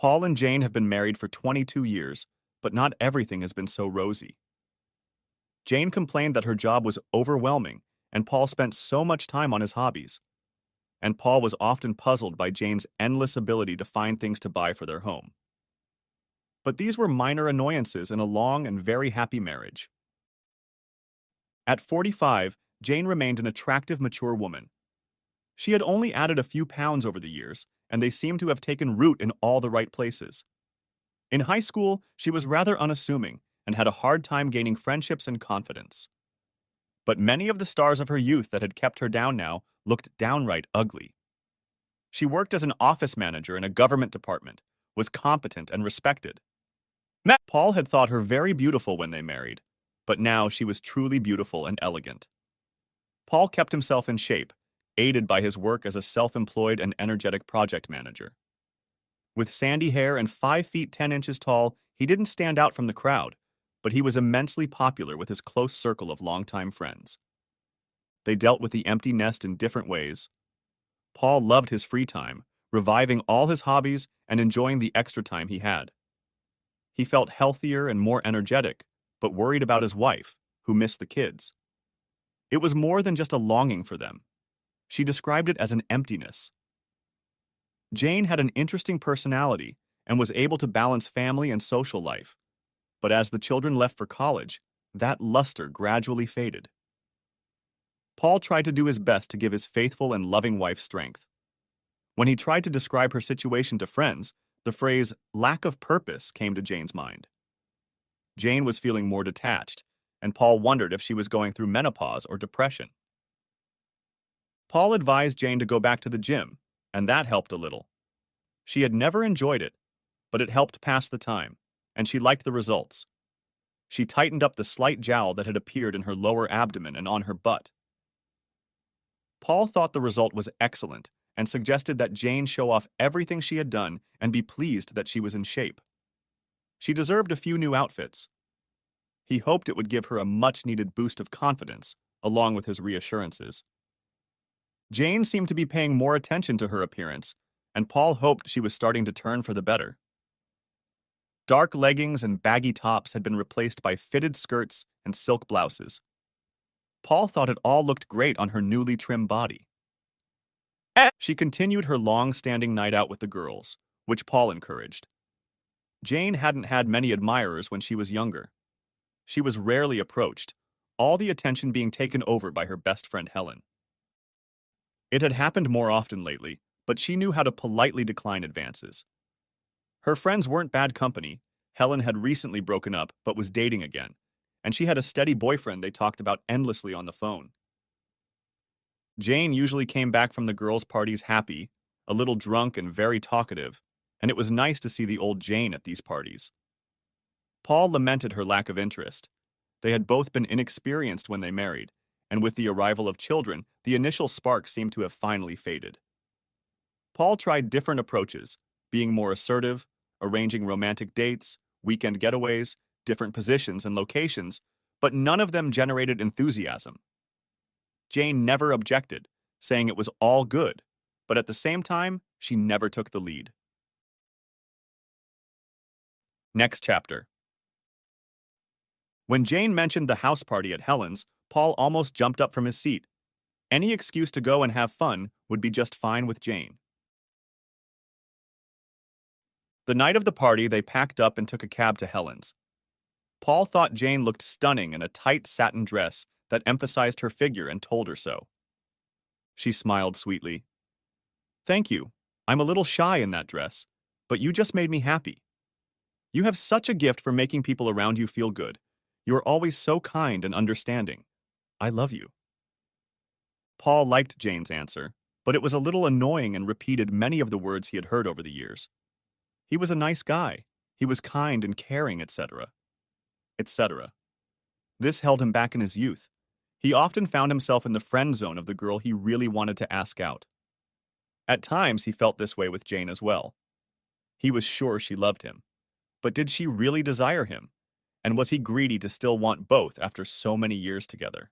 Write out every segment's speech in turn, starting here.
Paul and Jane have been married for 22 years, but not everything has been so rosy. Jane complained that her job was overwhelming, and Paul spent so much time on his hobbies. And Paul was often puzzled by Jane's endless ability to find things to buy for their home. But these were minor annoyances in a long and very happy marriage. At 45, Jane remained an attractive, mature woman. She had only added a few pounds over the years, and they seemed to have taken root in all the right places. In high school, she was rather unassuming and had a hard time gaining friendships and confidence. But many of the stars of her youth that had kept her down now looked downright ugly. She worked as an office manager in a government department, was competent and respected. Paul had thought her very beautiful when they married, but now she was truly beautiful and elegant. Paul kept himself in shape, aided by his work as a self-employed and energetic project manager. With sandy hair and 5 feet 10 inches tall, he didn't stand out from the crowd, but he was immensely popular with his close circle of longtime friends. They dealt with the empty nest in different ways. Paul loved his free time, reviving all his hobbies and enjoying the extra time he had. He felt healthier and more energetic, but worried about his wife, who missed the kids. It was more than just a longing for them. She described it as an emptiness. Jane had an interesting personality and was able to balance family and social life, but as the children left for college, that luster gradually faded. Paul tried to do his best to give his faithful and loving wife strength. When he tried to describe her situation to friends, the phrase lack of purpose came to Jane's mind. Jane was feeling more detached, and Paul wondered if she was going through menopause or depression. Paul advised Jane to go back to the gym, and that helped a little. She had never enjoyed it, but it helped pass the time, and she liked the results. She tightened up the slight jowl that had appeared in her lower abdomen and on her butt. Paul thought the result was excellent and suggested that Jane show off everything she had done and be pleased that she was in shape. She deserved a few new outfits. He hoped it would give her a much-needed boost of confidence, along with his reassurances. Jane seemed to be paying more attention to her appearance, and Paul hoped she was starting to turn for the better. Dark leggings and baggy tops had been replaced by fitted skirts and silk blouses. Paul thought it all looked great on her newly trimmed body. She continued her long-standing night out with the girls, which Paul encouraged. Jane hadn't had many admirers when she was younger. She was rarely approached, all the attention being taken over by her best friend Helen. It had happened more often lately, but she knew how to politely decline advances. Her friends weren't bad company. Helen had recently broken up but was dating again, and she had a steady boyfriend they talked about endlessly on the phone. Jane usually came back from the girls' parties happy, a little drunk and very talkative, and it was nice to see the old Jane at these parties. Paul lamented her lack of interest. They had both been inexperienced when they married, and with the arrival of children, the initial spark seemed to have finally faded. Paul tried different approaches, being more assertive, arranging romantic dates, weekend getaways, different positions and locations, but none of them generated enthusiasm. Jane never objected, saying it was all good, but at the same time, she never took the lead. Next chapter. When Jane mentioned the house party at Helen's, Paul almost jumped up from his seat. Any excuse to go and have fun would be just fine with Jane. The night of the party, they packed up and took a cab to Helen's. Paul thought Jane looked stunning in a tight satin dress that emphasized her figure and told her so. She smiled sweetly. "Thank you. I'm a little shy in that dress, but you just made me happy. You have such a gift for making people around you feel good. You are always so kind and understanding. I love you." Paul liked Jane's answer, but it was a little annoying and repeated many of the words he had heard over the years. He was a nice guy. He was kind and caring, etc., etc. This held him back in his youth. He often found himself in the friend zone of the girl he really wanted to ask out. At times, he felt this way with Jane as well. He was sure she loved him. But did she really desire him? And was he greedy to still want both after so many years together?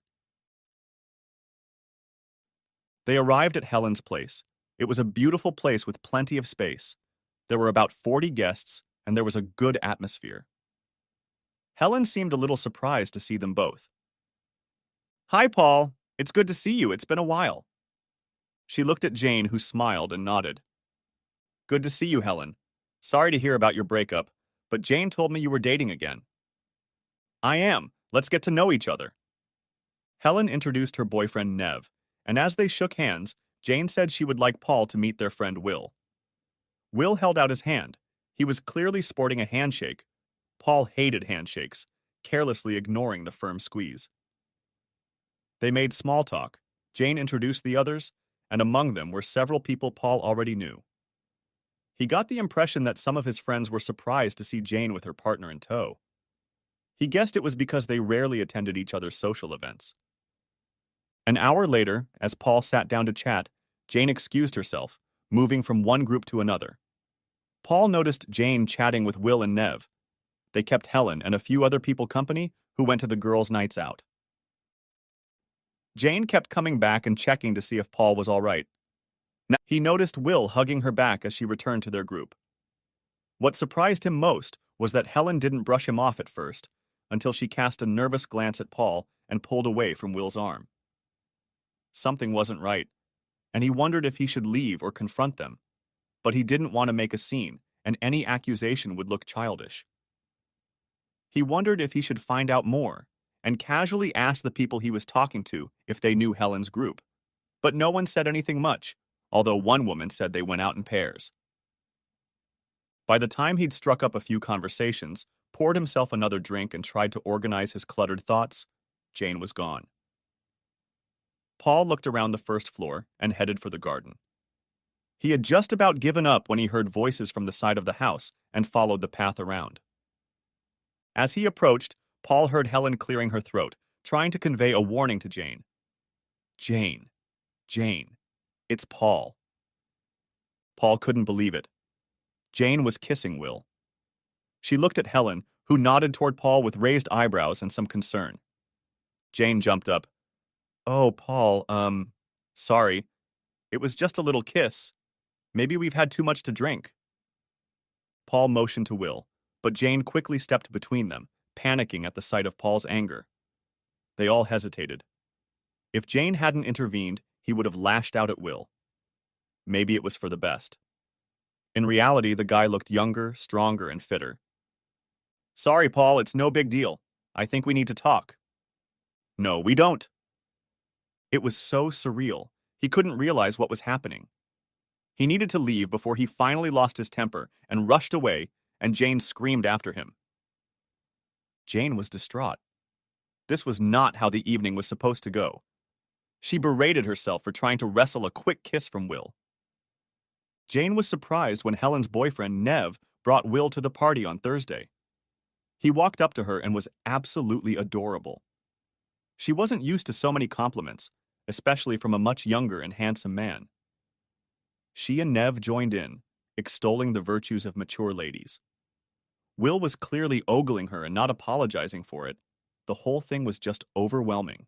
They arrived at Helen's place. It was a beautiful place with plenty of space. There were about 40 guests, and there was a good atmosphere. Helen seemed a little surprised to see them both. Hi, Paul. It's good to see you. It's been a while. She looked at Jane, who smiled and nodded. Good to see you, Helen. Sorry to hear about your breakup, but Jane told me you were dating again. I am. Let's get to know each other. Helen introduced her boyfriend Nev, and as they shook hands, Jane said she would like Paul to meet their friend Will. Will held out his hand. He was clearly sporting a handshake. Paul hated handshakes, carelessly ignoring the firm squeeze. They made small talk. Jane introduced the others, and among them were several people Paul already knew. He got the impression that some of his friends were surprised to see Jane with her partner in tow. He guessed it was because they rarely attended each other's social events. An hour later, as Paul sat down to chat, Jane excused herself, moving from one group to another. Paul noticed Jane chatting with Will and Nev. They kept Helen and a few other people company who went to the girls' nights out. Jane kept coming back and checking to see if Paul was all right. Now, he noticed Will hugging her back as she returned to their group. What surprised him most was that Helen didn't brush him off at first, until she cast a nervous glance at Paul and pulled away from Will's arm. Something wasn't right, and he wondered if he should leave or confront them. But he didn't want to make a scene, and any accusation would look childish. He wondered if he should find out more, and casually asked the people he was talking to if they knew Helen's group. But no one said anything much, although one woman said they went out in pairs. By the time he'd struck up a few conversations, poured himself another drink and tried to organize his cluttered thoughts, Jane was gone. Paul looked around the first floor and headed for the garden. He had just about given up when he heard voices from the side of the house and followed the path around. As he approached, Paul heard Helen clearing her throat, trying to convey a warning to Jane. Jane, Jane, it's Paul. Paul couldn't believe it. Jane was kissing Will. She looked at Helen, who nodded toward Paul with raised eyebrows and some concern. Jane jumped up. Oh, Paul, sorry. It was just a little kiss. Maybe we've had too much to drink. Paul motioned to Will, but Jane quickly stepped between them, panicking at the sight of Paul's anger. They all hesitated. If Jane hadn't intervened, he would have lashed out at Will. Maybe it was for the best. In reality, the guy looked younger, stronger, and fitter. Sorry, Paul, it's no big deal. I think we need to talk. No, we don't. It was so surreal. He couldn't realize what was happening. He needed to leave before he finally lost his temper and rushed away, and Jane screamed after him. Jane was distraught. This was not how the evening was supposed to go. She berated herself for trying to wrestle a quick kiss from Will. Jane was surprised when Helen's boyfriend, Nev, brought Will to the party on Thursday. He walked up to her and was absolutely adorable. She wasn't used to so many compliments, especially from a much younger and handsome man. She and Nev joined in, extolling the virtues of mature ladies. Will was clearly ogling her and not apologizing for it. The whole thing was just overwhelming.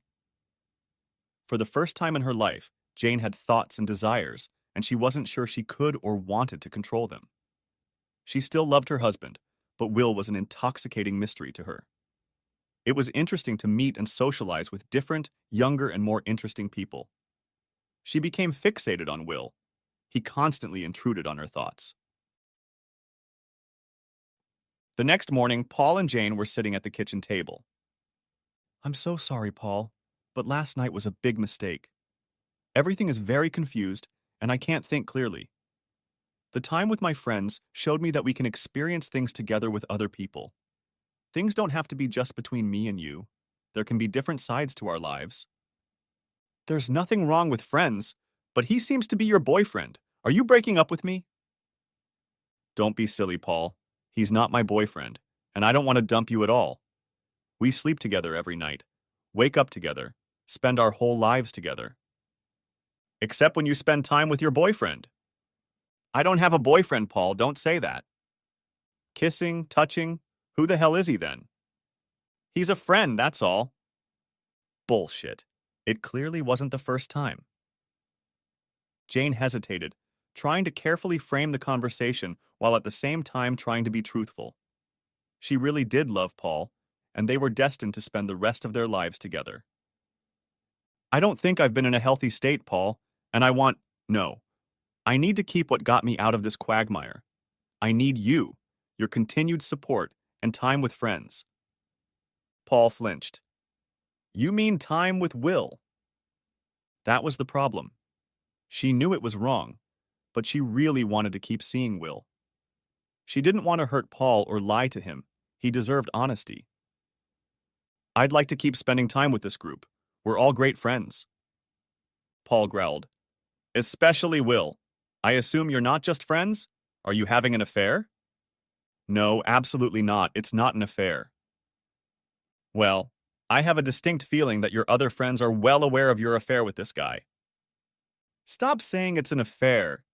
For the first time in her life, Jane had thoughts and desires, and she wasn't sure she could or wanted to control them. She still loved her husband, but Will was an intoxicating mystery to her. It was interesting to meet and socialize with different, younger, and more interesting people. She became fixated on Will. He constantly intruded on her thoughts. The next morning, Paul and Jane were sitting at the kitchen table. I'm so sorry, Paul, but last night was a big mistake. Everything is very confused, and I can't think clearly. The time with my friends showed me that we can experience things together with other people. Things don't have to be just between me and you. There can be different sides to our lives. There's nothing wrong with friends, but he seems to be your boyfriend. Are you breaking up with me? Don't be silly, Paul. He's not my boyfriend, and I don't want to dump you at all. We sleep together every night, wake up together, spend our whole lives together. Except when you spend time with your boyfriend. I don't have a boyfriend, Paul, don't say that. Kissing, touching, who the hell is he then? He's a friend, that's all. Bullshit. It clearly wasn't the first time. Jane hesitated, trying to carefully frame the conversation while at the same time trying to be truthful. She really did love Paul, and they were destined to spend the rest of their lives together. I don't think I've been in a healthy state, Paul, and no. I need to keep what got me out of this quagmire. I need you, your continued support, and time with friends. Paul flinched. You mean time with Will? That was the problem. She knew it was wrong, but she really wanted to keep seeing Will. She didn't want to hurt Paul or lie to him. He deserved honesty. I'd like to keep spending time with this group. We're all great friends. Paul growled. Especially Will. I assume you're not just friends? Are you having an affair? No, absolutely not. It's not an affair. Well, I have a distinct feeling that your other friends are well aware of your affair with this guy. Stop saying it's an affair.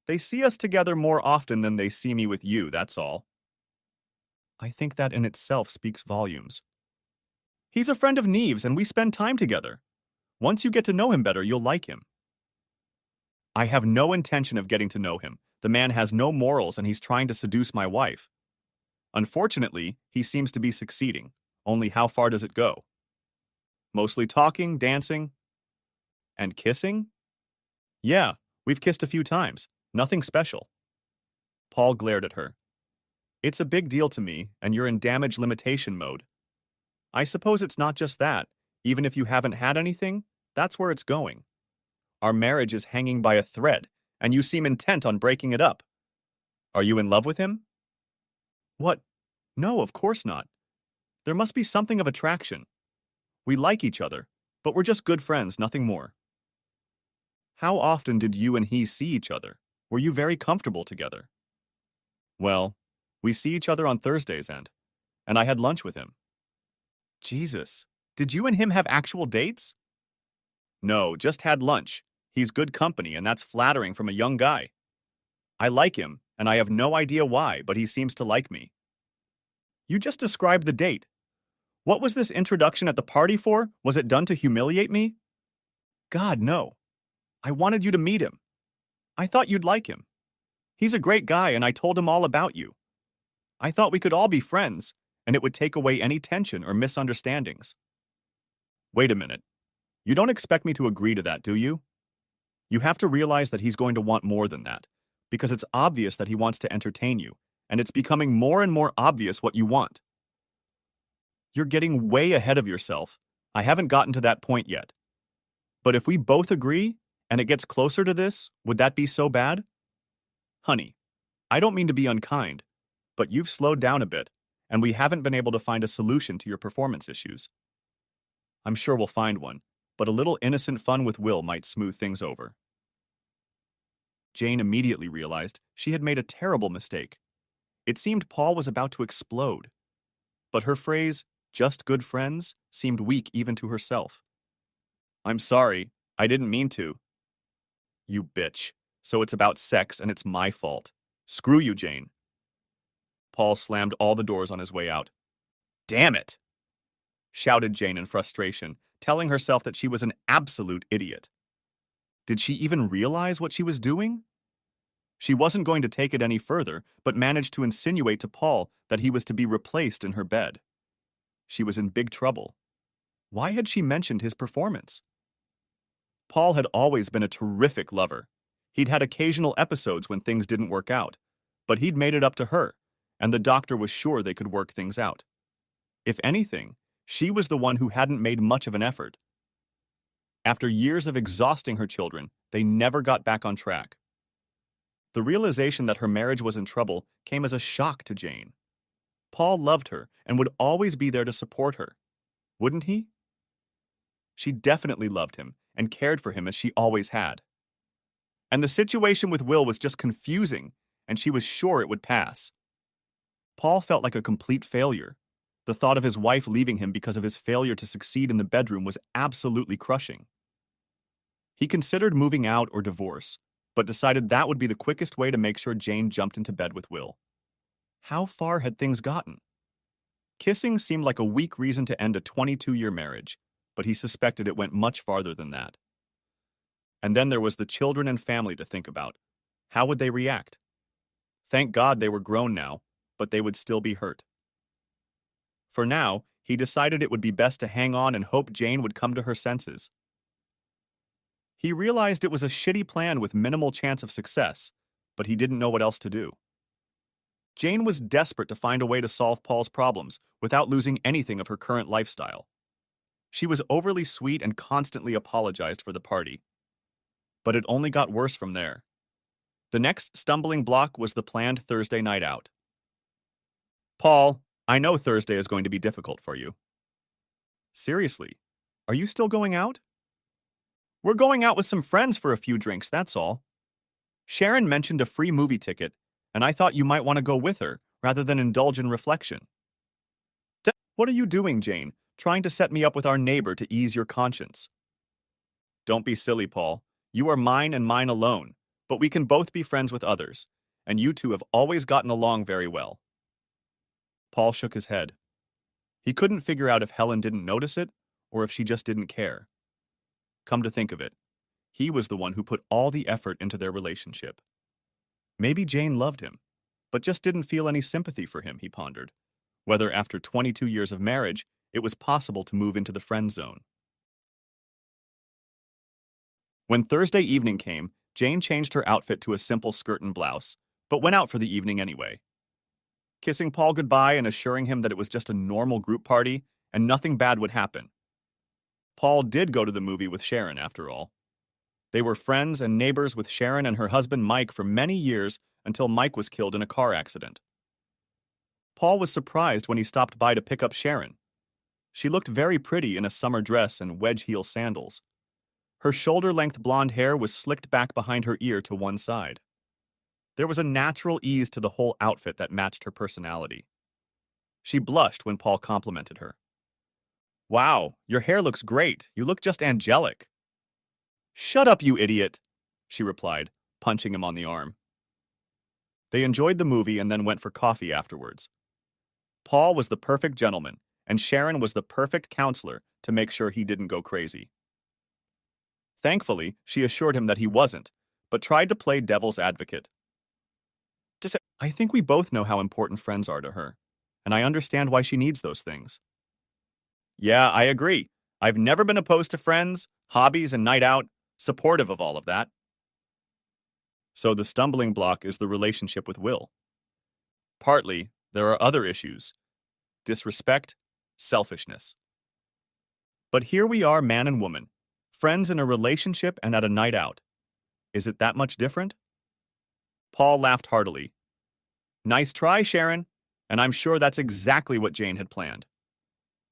They see us together more often than they see me with you, that's all. I think that in itself speaks volumes. He's a friend of Neve's and we spend time together. Once you get to know him better, you'll like him. I have no intention of getting to know him. The man has no morals and he's trying to seduce my wife. Unfortunately, he seems to be succeeding. Only how far does it go? Mostly talking, dancing, and kissing? Yeah, we've kissed a few times. Nothing special. Paul glared at her. It's a big deal to me, and you're in damage limitation mode. I suppose it's not just that. Even if you haven't had anything, that's where it's going. Our marriage is hanging by a thread, and you seem intent on breaking it up. Are you in love with him? What? No, of course not. There must be something of attraction. We like each other, but we're just good friends, nothing more. How often did you and he see each other? Were you very comfortable together? Well, we see each other on Thursdays and I had lunch with him. Jesus, did you and him have actual dates? No, just had lunch. He's good company, and that's flattering from a young guy. I like him, and I have no idea why, but he seems to like me. You just described the date. What was this introduction at the party for? Was it done to humiliate me? God, no. I wanted you to meet him. I thought you'd like him. He's a great guy, and I told him all about you. I thought we could all be friends, and it would take away any tension or misunderstandings. Wait a minute. You don't expect me to agree to that, do you? You have to realize that he's going to want more than that, because it's obvious that he wants to entertain you, and it's becoming more and more obvious what you want. You're getting way ahead of yourself. I haven't gotten to that point yet. But if we both agree, and it gets closer to this, would that be so bad? Honey, I don't mean to be unkind, but you've slowed down a bit, and we haven't been able to find a solution to your performance issues. I'm sure we'll find one, but a little innocent fun with Will might smooth things over. Jane immediately realized she had made a terrible mistake. It seemed Paul was about to explode. But her phrase, just good friends, seemed weak even to herself. I'm sorry, I didn't mean to. You bitch. So it's about sex and it's my fault. Screw you, Jane. Paul slammed all the doors on his way out. Damn it! Shouted Jane in frustration, telling herself that she was an absolute idiot. Did she even realize what she was doing? She wasn't going to take it any further, but managed to insinuate to Paul that he was to be replaced in her bed. She was in big trouble. Why had she mentioned his performance? Paul had always been a terrific lover. He'd had occasional episodes when things didn't work out, but he'd made it up to her, and the doctor was sure they could work things out. If anything, she was the one who hadn't made much of an effort. After years of exhausting her children, they never got back on track. The realization that her marriage was in trouble came as a shock to Jane. Paul loved her and would always be there to support her. Wouldn't he? She definitely loved him and cared for him as she always had. And the situation with Will was just confusing, and she was sure it would pass. Paul felt like a complete failure. The thought of his wife leaving him because of his failure to succeed in the bedroom was absolutely crushing. He considered moving out or divorce, but decided that would be the quickest way to make sure Jane jumped into bed with Will. How far had things gotten? Kissing seemed like a weak reason to end a 22-year marriage, but he suspected it went much farther than that. And then there was the children and family to think about. How would they react? Thank God they were grown now, but they would still be hurt. For now, he decided it would be best to hang on and hope Jane would come to her senses. He realized it was a shitty plan with minimal chance of success, but he didn't know what else to do. Jane was desperate to find a way to solve Paul's problems without losing anything of her current lifestyle. She was overly sweet and constantly apologized for the party. But it only got worse from there. The next stumbling block was the planned Thursday night out. Paul, I know Thursday is going to be difficult for you. Seriously, are you still going out? We're going out with some friends for a few drinks, that's all. Sharon mentioned a free movie ticket, and I thought you might want to go with her rather than indulge in reflection. What are you doing, Jane? Trying to set me up with our neighbor to ease your conscience. Don't be silly, Paul. You are mine and mine alone, but we can both be friends with others, and you two have always gotten along very well. Paul shook his head. He couldn't figure out if Helen didn't notice it or if she just didn't care. Come to think of it, he was the one who put all the effort into their relationship. Maybe Jane loved him, but just didn't feel any sympathy for him, he pondered, whether after 22 years of marriage, it was possible to move into the friend zone. When Thursday evening came, Jane changed her outfit to a simple skirt and blouse, but went out for the evening anyway. Kissing Paul goodbye and assuring him that it was just a normal group party and nothing bad would happen. Paul did go to the movie with Sharon, after all. They were friends and neighbors with Sharon and her husband Mike for many years until Mike was killed in a car accident. Paul was surprised when he stopped by to pick up Sharon. She looked very pretty in a summer dress and wedge-heel sandals. Her shoulder-length blonde hair was slicked back behind her ear to one side. There was a natural ease to the whole outfit that matched her personality. She blushed when Paul complimented her. Wow, your hair looks great. You look just angelic. Shut up, you idiot, she replied, punching him on the arm. They enjoyed the movie and then went for coffee afterwards. Paul was the perfect gentleman, and Sharon was the perfect counselor to make sure he didn't go crazy. Thankfully, she assured him that he wasn't, but tried to play devil's advocate. I think we both know how important friends are to her, and I understand why she needs those things. Yeah, I agree. I've never been opposed to friends, hobbies, and night out, supportive of all of that. So the stumbling block is the relationship with Will. Partly, there are other issues: disrespect, selfishness. But here we are, man and woman, friends in a relationship and at a night out. Is it that much different? Paul laughed heartily. Nice try, Sharon, and I'm sure that's exactly what Jane had planned.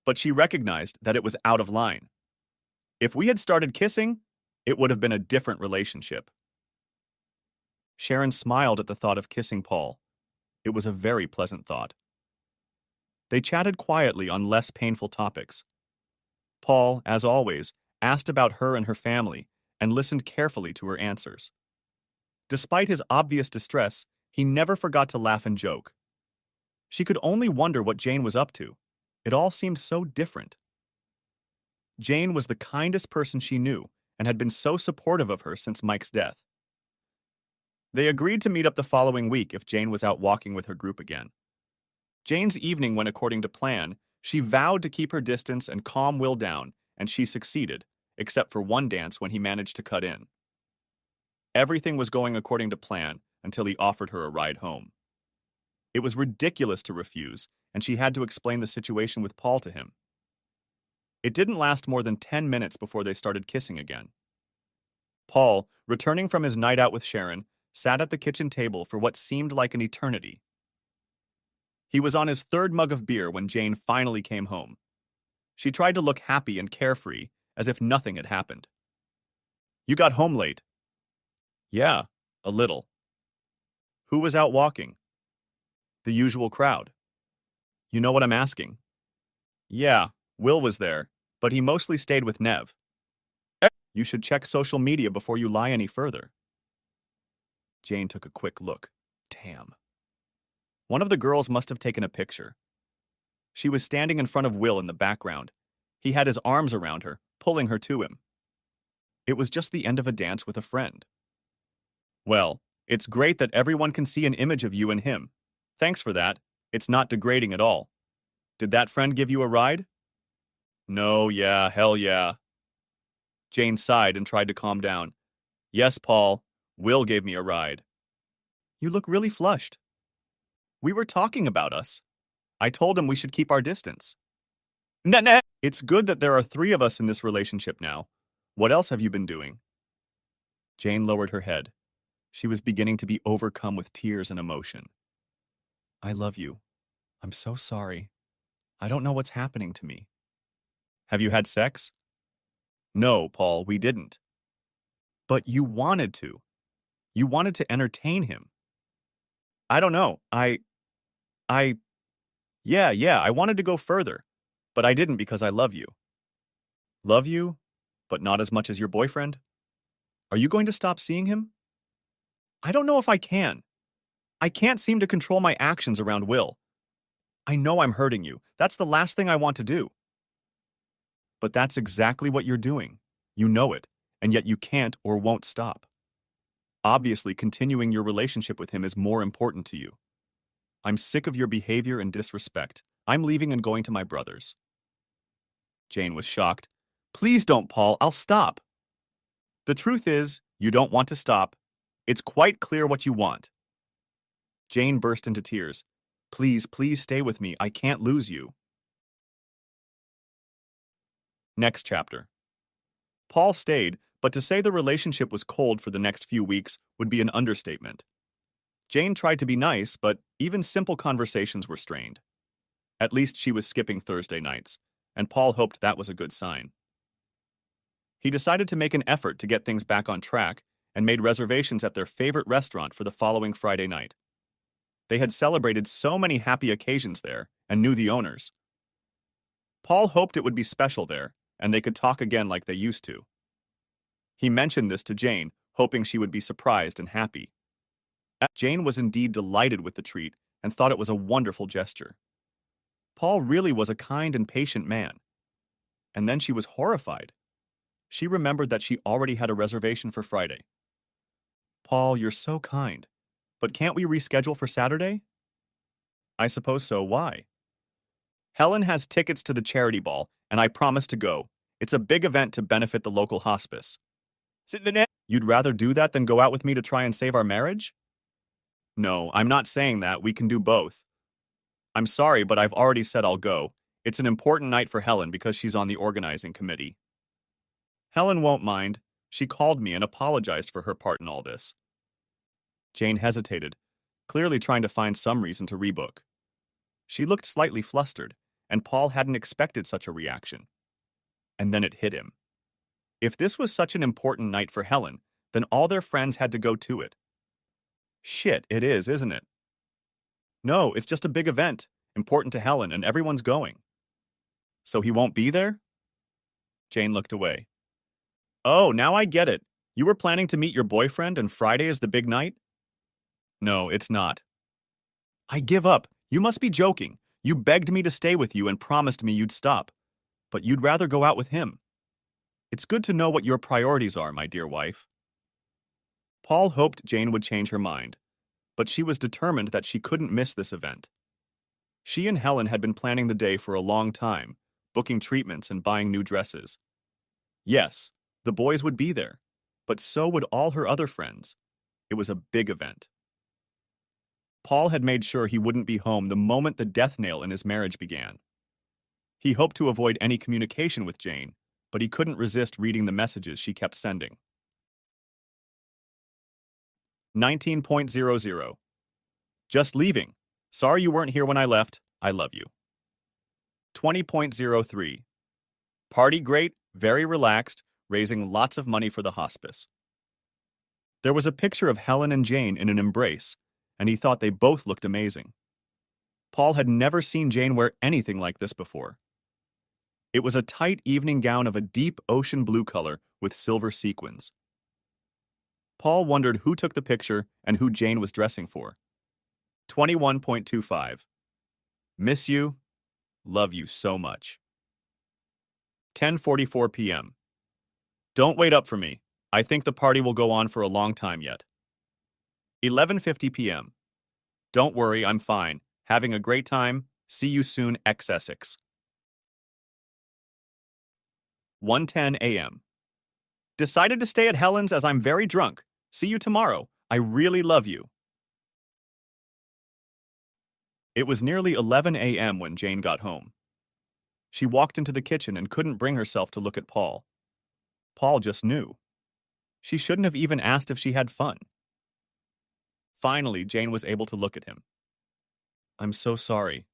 But she recognized that it was out of line. If we had started kissing, it would have been a different relationship. Sharon smiled at the thought of kissing Paul. It was a very pleasant thought. They chatted quietly on less painful topics. Paul, as always, asked about her and her family and listened carefully to her answers. Despite his obvious distress, he never forgot to laugh and joke. She could only wonder what Jane was up to. It all seemed so different. Jane was the kindest person she knew and had been so supportive of her since Mike's death. They agreed to meet up the following week if Jane was out walking with her group again. Jane's evening went according to plan. She vowed to keep her distance and calm Will down, and she succeeded, except for one dance when he managed to cut in. Everything was going according to plan until he offered her a ride home. It was ridiculous to refuse, and she had to explain the situation with Paul to him. It didn't last more than 10 minutes before they started kissing again. Paul, returning from his night out with Sharon, sat at the kitchen table for what seemed like an eternity. He was on his third mug of beer when Jane finally came home. She tried to look happy and carefree, as if nothing had happened. You got home late. Yeah, a little. Who was out walking? The usual crowd. You know what I'm asking? Yeah, Will was there, but he mostly stayed with Nev. You should check social media before you lie any further. Jane took a quick look. Damn. One of the girls must have taken a picture. She was standing in front of Will in the background. He had his arms around her, pulling her to him. It was just the end of a dance with a friend. Well, It's great that everyone can see an image of you and him. Thanks for that. It's not degrading at all. Did that friend give you a ride? No, yeah, hell yeah. Jane sighed and tried to calm down. Yes, Paul. Will gave me a ride. You look really flushed. We were talking about us. I told him we should keep our distance. Nah. It's good that there are three of us in this relationship now. What else have you been doing? Jane lowered her head. She was beginning to be overcome with tears and emotion. I love you. I'm so sorry. I don't know what's happening to me. Have you had sex? No, Paul, we didn't. But you wanted to. You wanted to entertain him. I don't know. I, yeah, I wanted to go further. But I didn't because I love you. Love you, but not as much as your boyfriend? Are you going to stop seeing him? I don't know if I can. I can't seem to control my actions around Will. I know I'm hurting you. That's the last thing I want to do. But that's exactly what you're doing. You know it, and yet you can't or won't stop. Obviously, continuing your relationship with him is more important to you. I'm sick of your behavior and disrespect. I'm leaving and going to my brother's. Jane was shocked. Please don't, Paul. I'll stop. The truth is, you don't want to stop. It's quite clear what you want. Jane burst into tears. Please stay with me. I can't lose you. Next chapter. Paul stayed, but to say the relationship was cold for the next few weeks would be an understatement. Jane tried to be nice, but even simple conversations were strained. At least she was skipping Thursday nights, and Paul hoped that was a good sign. He decided to make an effort to get things back on track and made reservations at their favorite restaurant for the following Friday night. They had celebrated so many happy occasions there and knew the owners. Paul hoped it would be special there, and they could talk again like they used to. He mentioned this to Jane, hoping she would be surprised and happy. Jane was indeed delighted with the treat and thought it was a wonderful gesture. Paul really was a kind and patient man. And then she was horrified. She remembered that she already had a reservation for Friday. Paul, you're so kind. But can't we reschedule for Saturday? I suppose so. Why? Helen has tickets to the charity ball, and I promised to go. It's a big event to benefit the local hospice. You'd rather do that than go out with me to try and save our marriage? No, I'm not saying that. We can do both. I'm sorry, but I've already said I'll go. It's an important night for Helen because she's on the organizing committee. Helen won't mind. She called me and apologized for her part in all this. Jane hesitated, clearly trying to find some reason to rebook. She looked slightly flustered, and Paul hadn't expected such a reaction. And then it hit him. If this was such an important night for Helen, then all their friends had to go to it. Shit, it is, isn't it? No, it's just a big event, important to Helen, and everyone's going. So he won't be there? Jane looked away. Oh, now I get it. You were planning to meet your boyfriend and Friday is the big night? No, it's not. I give up. You must be joking. You begged me to stay with you and promised me you'd stop. But you'd rather go out with him. It's good to know what your priorities are, my dear wife. Paul hoped Jane would change her mind, but she was determined that she couldn't miss this event. She and Helen had been planning the day for a long time, booking treatments and buying new dresses. Yes, the boys would be there, but so would all her other friends. It was a big event. Paul had made sure he wouldn't be home the moment the death nail in his marriage began. He hoped to avoid any communication with Jane, but he couldn't resist reading the messages she kept sending. 19.00. Just leaving. Sorry you weren't here when I left. I love you. 20.03. Party great, very relaxed, raising lots of money for the hospice. There was a picture of Helen and Jane in an embrace, and he thought they both looked amazing. Paul had never seen Jane wear anything like this before. It was a tight evening gown of a deep ocean blue color with silver sequins. Paul wondered who took the picture and who Jane was dressing for. 21.25. Miss you. Love you so much. 10:44 p.m. Don't wait up for me. I think the party will go on for a long time yet. 11:50 p.m. Don't worry, I'm fine. Having a great time. See you soon, ex-Essex. 1:10 a.m. Decided to stay at Helen's as I'm very drunk. See you tomorrow. I really love you. It was nearly 11 a.m. when Jane got home. She walked into the kitchen and couldn't bring herself to look at Paul. Paul just knew. She shouldn't have even asked if she had fun. Finally, Jane was able to look at him. I'm so sorry.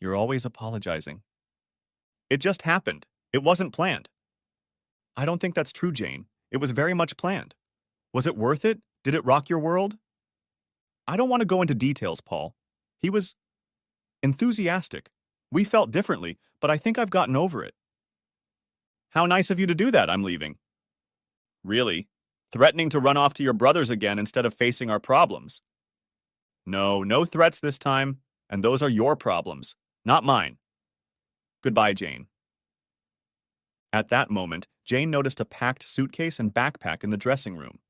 You're always apologizing. It just happened. It wasn't planned. I don't think that's true, Jane. It was very much planned. Was it worth it? Did it rock your world? I don't want to go into details, Paul. He was enthusiastic. We felt differently, but I think I've gotten over it. How nice of you to do that, I'm leaving. Really? Threatening to run off to your brothers again instead of facing our problems. No, no threats this time, and those are your problems, not mine. Goodbye, Jane. At that moment, Jane noticed a packed suitcase and backpack in the dressing room.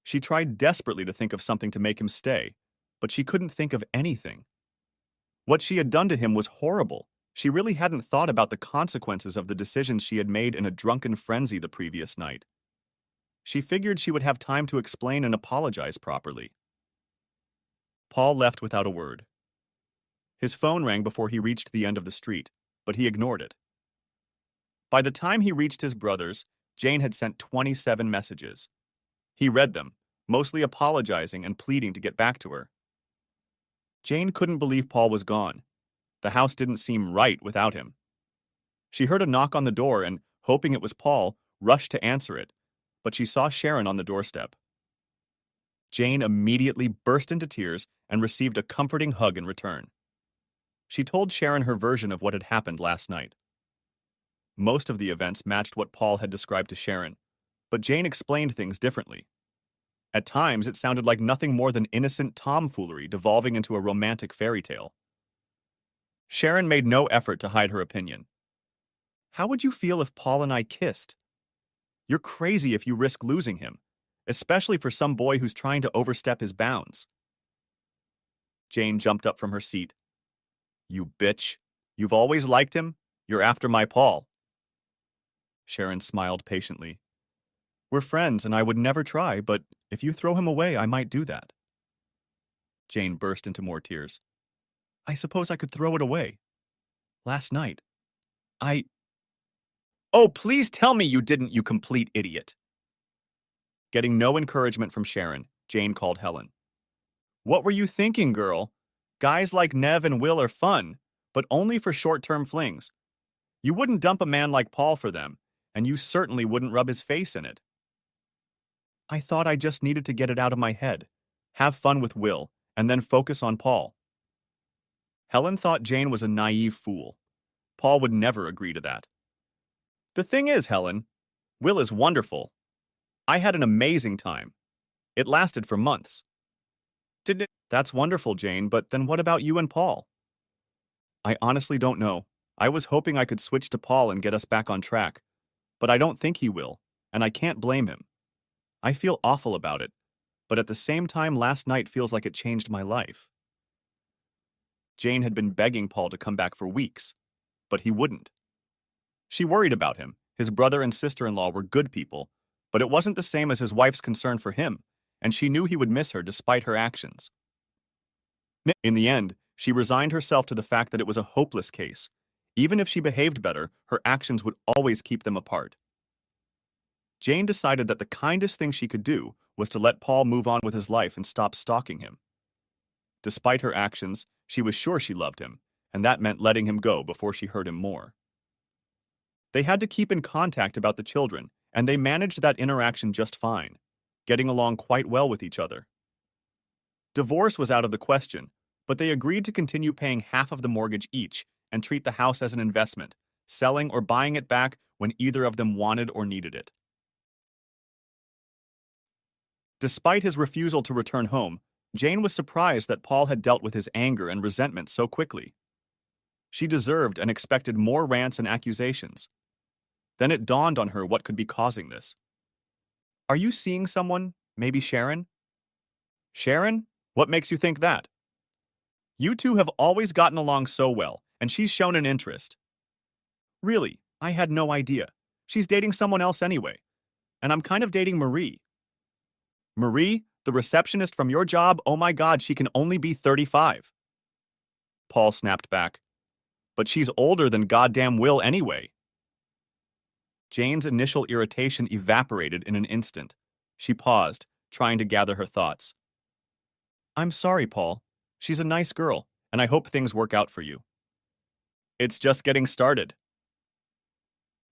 She tried desperately to think of something to make him stay, but she couldn't think of anything. What she had done to him was horrible. She really hadn't thought about the consequences of the decisions she had made in a drunken frenzy the previous night. She figured she would have time to explain and apologize properly. Paul left without a word. His phone rang before he reached the end of the street, but he ignored it. By the time he reached his brother's, Jane had sent 27 messages. He read them, mostly apologizing and pleading to get back to her. Jane couldn't believe Paul was gone. The house didn't seem right without him. She heard a knock on the door and, hoping it was Paul, rushed to answer it, but she saw Sharon on the doorstep. Jane immediately burst into tears and received a comforting hug in return. She told Sharon her version of what had happened last night. Most of the events matched what Paul had described to Sharon, but Jane explained things differently. At times, it sounded like nothing more than innocent tomfoolery devolving into a romantic fairy tale. Sharon made no effort to hide her opinion. How would you feel if Paul and I kissed? You're crazy if you risk losing him, especially for some boy who's trying to overstep his bounds. Jane jumped up from her seat. You bitch. You've always liked him? You're after my Paul. Sharon smiled patiently. We're friends and I would never try, but if you throw him away, I might do that. Jane burst into more tears. I suppose I could throw it away. Last night. Oh, please tell me you didn't, you complete idiot. Getting no encouragement from Sharon, Jane called Helen. What were you thinking, girl? Guys like Nev and Will are fun, but only for short-term flings. You wouldn't dump a man like Paul for them, and you certainly wouldn't rub his face in it. I thought I just needed to get it out of my head, have fun with Will, and then focus on Paul. Helen thought Jane was a naive fool. Paul would never agree to that. The thing is, Helen, Will is wonderful. I had an amazing time. It lasted for months. Didn't it? That's wonderful, Jane, but then what about you and Paul? I honestly don't know. I was hoping I could switch to Paul and get us back on track, but I don't think he will, and I can't blame him. I feel awful about it, but at the same time, last night feels like it changed my life. Jane had been begging Paul to come back for weeks, but he wouldn't. She worried about him. His brother and sister-in-law were good people, but it wasn't the same as his wife's concern for him, and she knew he would miss her despite her actions. In the end, she resigned herself to the fact that it was a hopeless case. Even if she behaved better, her actions would always keep them apart. Jane decided that the kindest thing she could do was to let Paul move on with his life and stop stalking him. Despite her actions, she was sure she loved him, and that meant letting him go before she hurt him more. They had to keep in contact about the children, and they managed that interaction just fine, getting along quite well with each other. Divorce was out of the question, but they agreed to continue paying half of the mortgage each and treat the house as an investment, selling or buying it back when either of them wanted or needed it. Despite his refusal to return home, Jane was surprised that Paul had dealt with his anger and resentment so quickly. She deserved and expected more rants and accusations. Then it dawned on her what could be causing this. Are you seeing someone, maybe Sharon? Sharon? What makes you think that? You two have always gotten along so well, and she's shown an interest. Really, I had no idea. She's dating someone else anyway, and I'm kind of dating Marie. Marie, the receptionist from your job, oh my god, she can only be 35. Paul snapped back. But she's older than goddamn Will anyway. Jane's initial irritation evaporated in an instant. She paused, trying to gather her thoughts. I'm sorry, Paul. She's a nice girl, and I hope things work out for you. It's just getting started.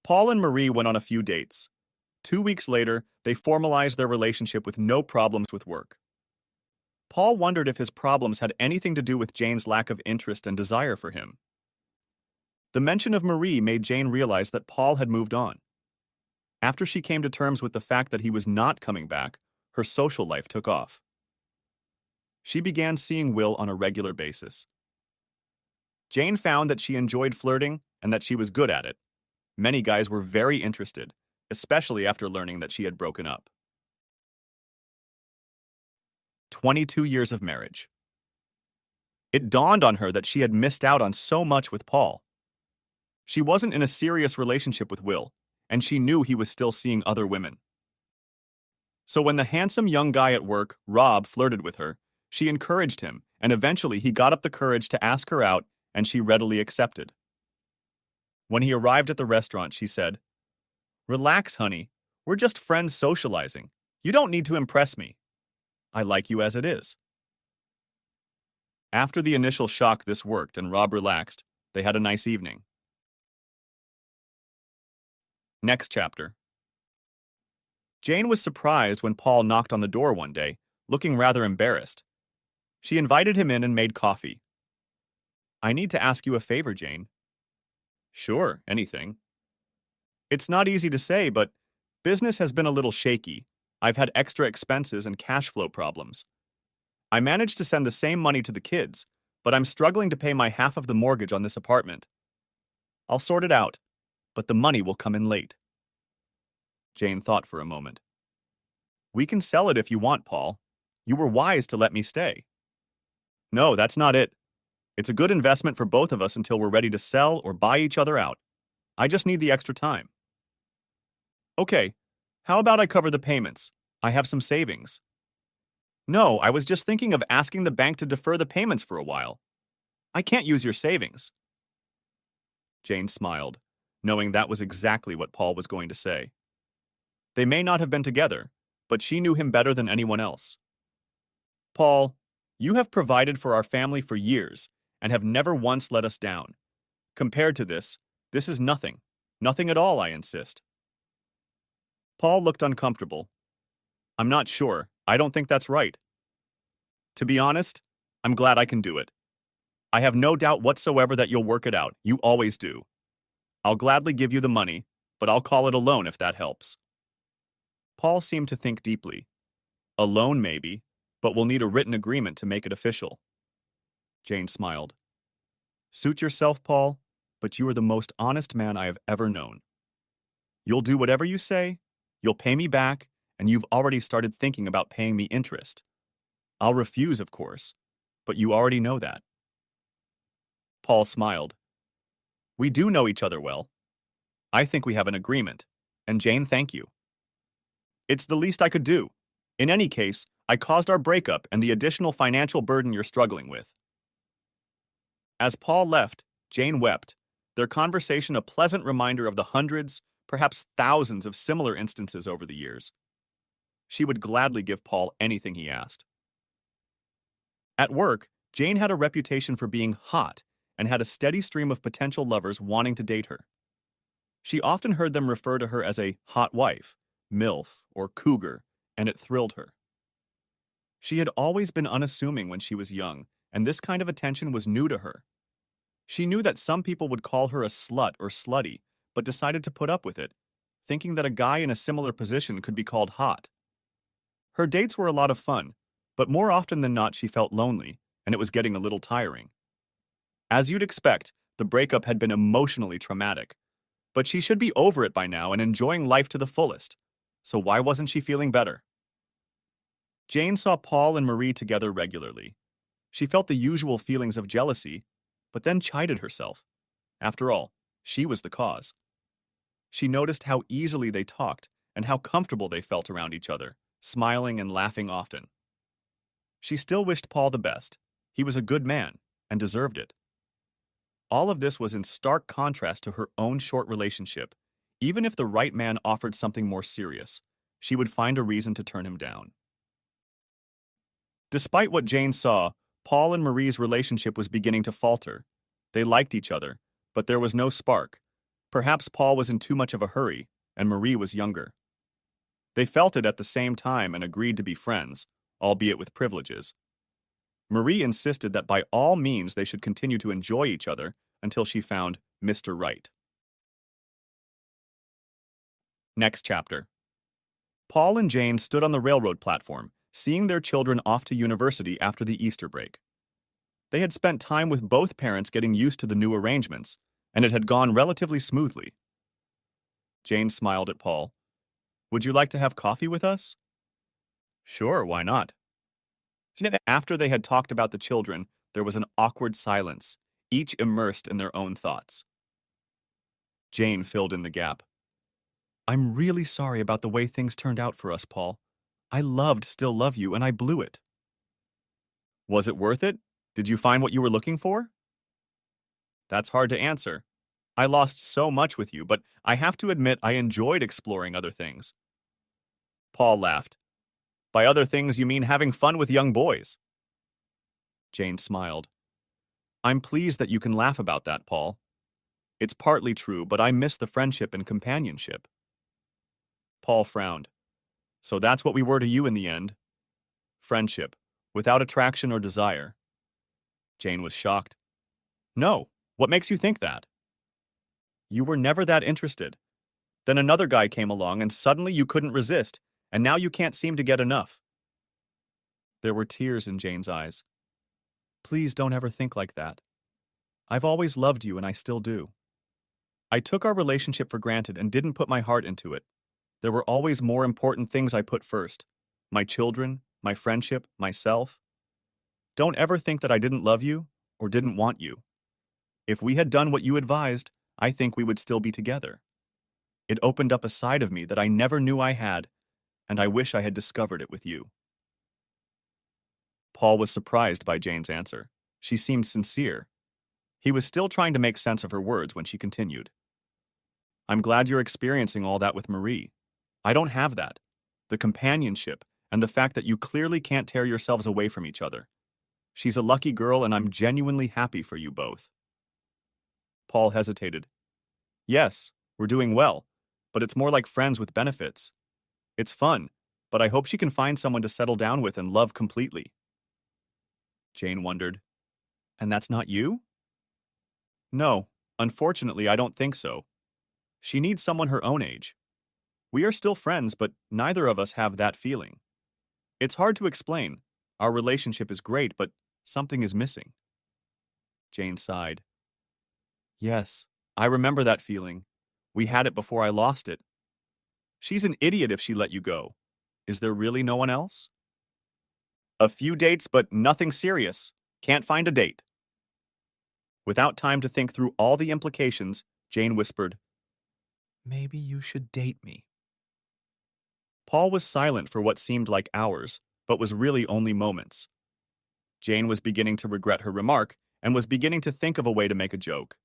Paul and Marie went on a few dates. 2 weeks later, they formalized their relationship with no problems with work. Paul wondered if his problems had anything to do with Jane's lack of interest and desire for him. The mention of Marie made Jane realize that Paul had moved on. After she came to terms with the fact that he was not coming back, her social life took off. She began seeing Will on a regular basis. Jane found that she enjoyed flirting and that she was good at it. Many guys were very interested, especially after learning that she had broken up. 22 years of marriage. It dawned on her that she had missed out on so much with Paul. She wasn't in a serious relationship with Will, and she knew he was still seeing other women. So when the handsome young guy at work, Rob, flirted with her, she encouraged him, and eventually he got up the courage to ask her out, and she readily accepted. When he arrived at the restaurant, she said, "Relax, honey. We're just friends socializing. You don't need to impress me. I like you as it is." After the initial shock, this worked, and Rob relaxed. They had a nice evening. Next chapter. Jane was surprised when Paul knocked on the door one day, looking rather embarrassed. She invited him in and made coffee. "I need to ask you a favor, Jane." "Sure, anything." "It's not easy to say, but business has been a little shaky. I've had extra expenses and cash flow problems. I managed to send the same money to the kids, but I'm struggling to pay my half of the mortgage on this apartment. I'll sort it out, but the money will come in late." Jane thought for a moment. "We can sell it if you want, Paul. You were wise to let me stay." "No, that's not it. It's a good investment for both of us until we're ready to sell or buy each other out. I just need the extra time." "Okay, how about I cover the payments? I have some savings." "No, I was just thinking of asking the bank to defer the payments for a while. I can't use your savings." Jane smiled, knowing that was exactly what Paul was going to say. They may not have been together, but she knew him better than anyone else. "Paul, you have provided for our family for years and have never once let us down. Compared to this is nothing. Nothing at all, I insist." Paul looked uncomfortable. "I'm not sure. I don't think that's right. To be honest, I'm glad I can do it. I have no doubt whatsoever that you'll work it out. You always do. I'll gladly give you the money, but I'll call it a loan if that helps." Paul seemed to think deeply. "A loan, maybe, but we'll need a written agreement to make it official." Jane smiled. "Suit yourself, Paul, but you are the most honest man I have ever known. You'll do whatever you say, you'll pay me back, and you've already started thinking about paying me interest. I'll refuse, of course, but you already know that." Paul smiled. "We do know each other well. I think we have an agreement, and Jane, thank you. It's the least I could do. In any case, I caused our breakup and the additional financial burden you're struggling with." As Paul left, Jane wept, their conversation a pleasant reminder of the hundreds, perhaps thousands of similar instances over the years. She would gladly give Paul anything he asked. At work, Jane had a reputation for being hot and had a steady stream of potential lovers wanting to date her. She often heard them refer to her as a hot wife, MILF, or cougar, and it thrilled her. She had always been unassuming when she was young, and this kind of attention was new to her. She knew that some people would call her a slut or slutty, but decided to put up with it, thinking that a guy in a similar position could be called hot. Her dates were a lot of fun, but more often than not she felt lonely, and it was getting a little tiring. As you'd expect, the breakup had been emotionally traumatic, but she should be over it by now and enjoying life to the fullest. So why wasn't she feeling better? Jane saw Paul and Marie together regularly. She felt the usual feelings of jealousy, but then chided herself. After all, she was the cause. She noticed how easily they talked and how comfortable they felt around each other, smiling and laughing often. She still wished Paul the best. He was a good man and deserved it. All of this was in stark contrast to her own short relationship. Even if the right man offered something more serious, she would find a reason to turn him down. Despite what Jane saw, Paul and Marie's relationship was beginning to falter. They liked each other, but there was no spark. Perhaps Paul was in too much of a hurry, and Marie was younger. They felt it at the same time and agreed to be friends, albeit with privileges. Marie insisted that by all means they should continue to enjoy each other until she found Mr. Right. Next chapter. Paul and Jane stood on the railroad platform, seeing their children off to university after the Easter break. They had spent time with both parents getting used to the new arrangements, and it had gone relatively smoothly. Jane smiled at Paul. "Would you like to have coffee with us?" "Sure, why not?" After they had talked about the children, there was an awkward silence, each immersed in their own thoughts. Jane filled in the gap. "I'm really sorry about the way things turned out for us, Paul. I loved Still Love You, and I blew it." "Was it worth it? Did you find what you were looking for?" "That's hard to answer. I lost so much with you, but I have to admit I enjoyed exploring other things." Paul laughed. "By other things, you mean having fun with young boys." Jane smiled. "I'm pleased that you can laugh about that, Paul. It's partly true, but I miss the friendship and companionship." Paul frowned. "So that's what we were to you in the end? Friendship, without attraction or desire." Jane was shocked. "No, what makes you think that?" "You were never that interested. Then another guy came along and suddenly you couldn't resist, and now you can't seem to get enough." There were tears in Jane's eyes. "Please don't ever think like that. I've always loved you and I still do. I took our relationship for granted and didn't put my heart into it. There were always more important things I put first. My children, my friendship, myself. Don't ever think that I didn't love you or didn't want you. If we had done what you advised, I think we would still be together. It opened up a side of me that I never knew I had, and I wish I had discovered it with you." Paul was surprised by Jane's answer. She seemed sincere. He was still trying to make sense of her words when she continued. "I'm glad you're experiencing all that with Marie. I don't have that. The companionship and the fact that you clearly can't tear yourselves away from each other. She's a lucky girl and I'm genuinely happy for you both." Paul hesitated. "Yes, we're doing well, but it's more like friends with benefits. It's fun, but I hope she can find someone to settle down with and love completely." Jane wondered, "And that's not you?" "No, unfortunately, I don't think so. She needs someone her own age. We are still friends, but neither of us have that feeling. It's hard to explain. Our relationship is great, but something is missing." Jane sighed. "Yes, I remember that feeling. We had it before I lost it. She's an idiot if she let you go. Is there really no one else?" "A few dates, but nothing serious. Can't find a date." Without time to think through all the implications, Jane whispered, "Maybe you should date me." Paul was silent for what seemed like hours, but was really only moments. Jane was beginning to regret her remark and was beginning to think of a way to make a joke.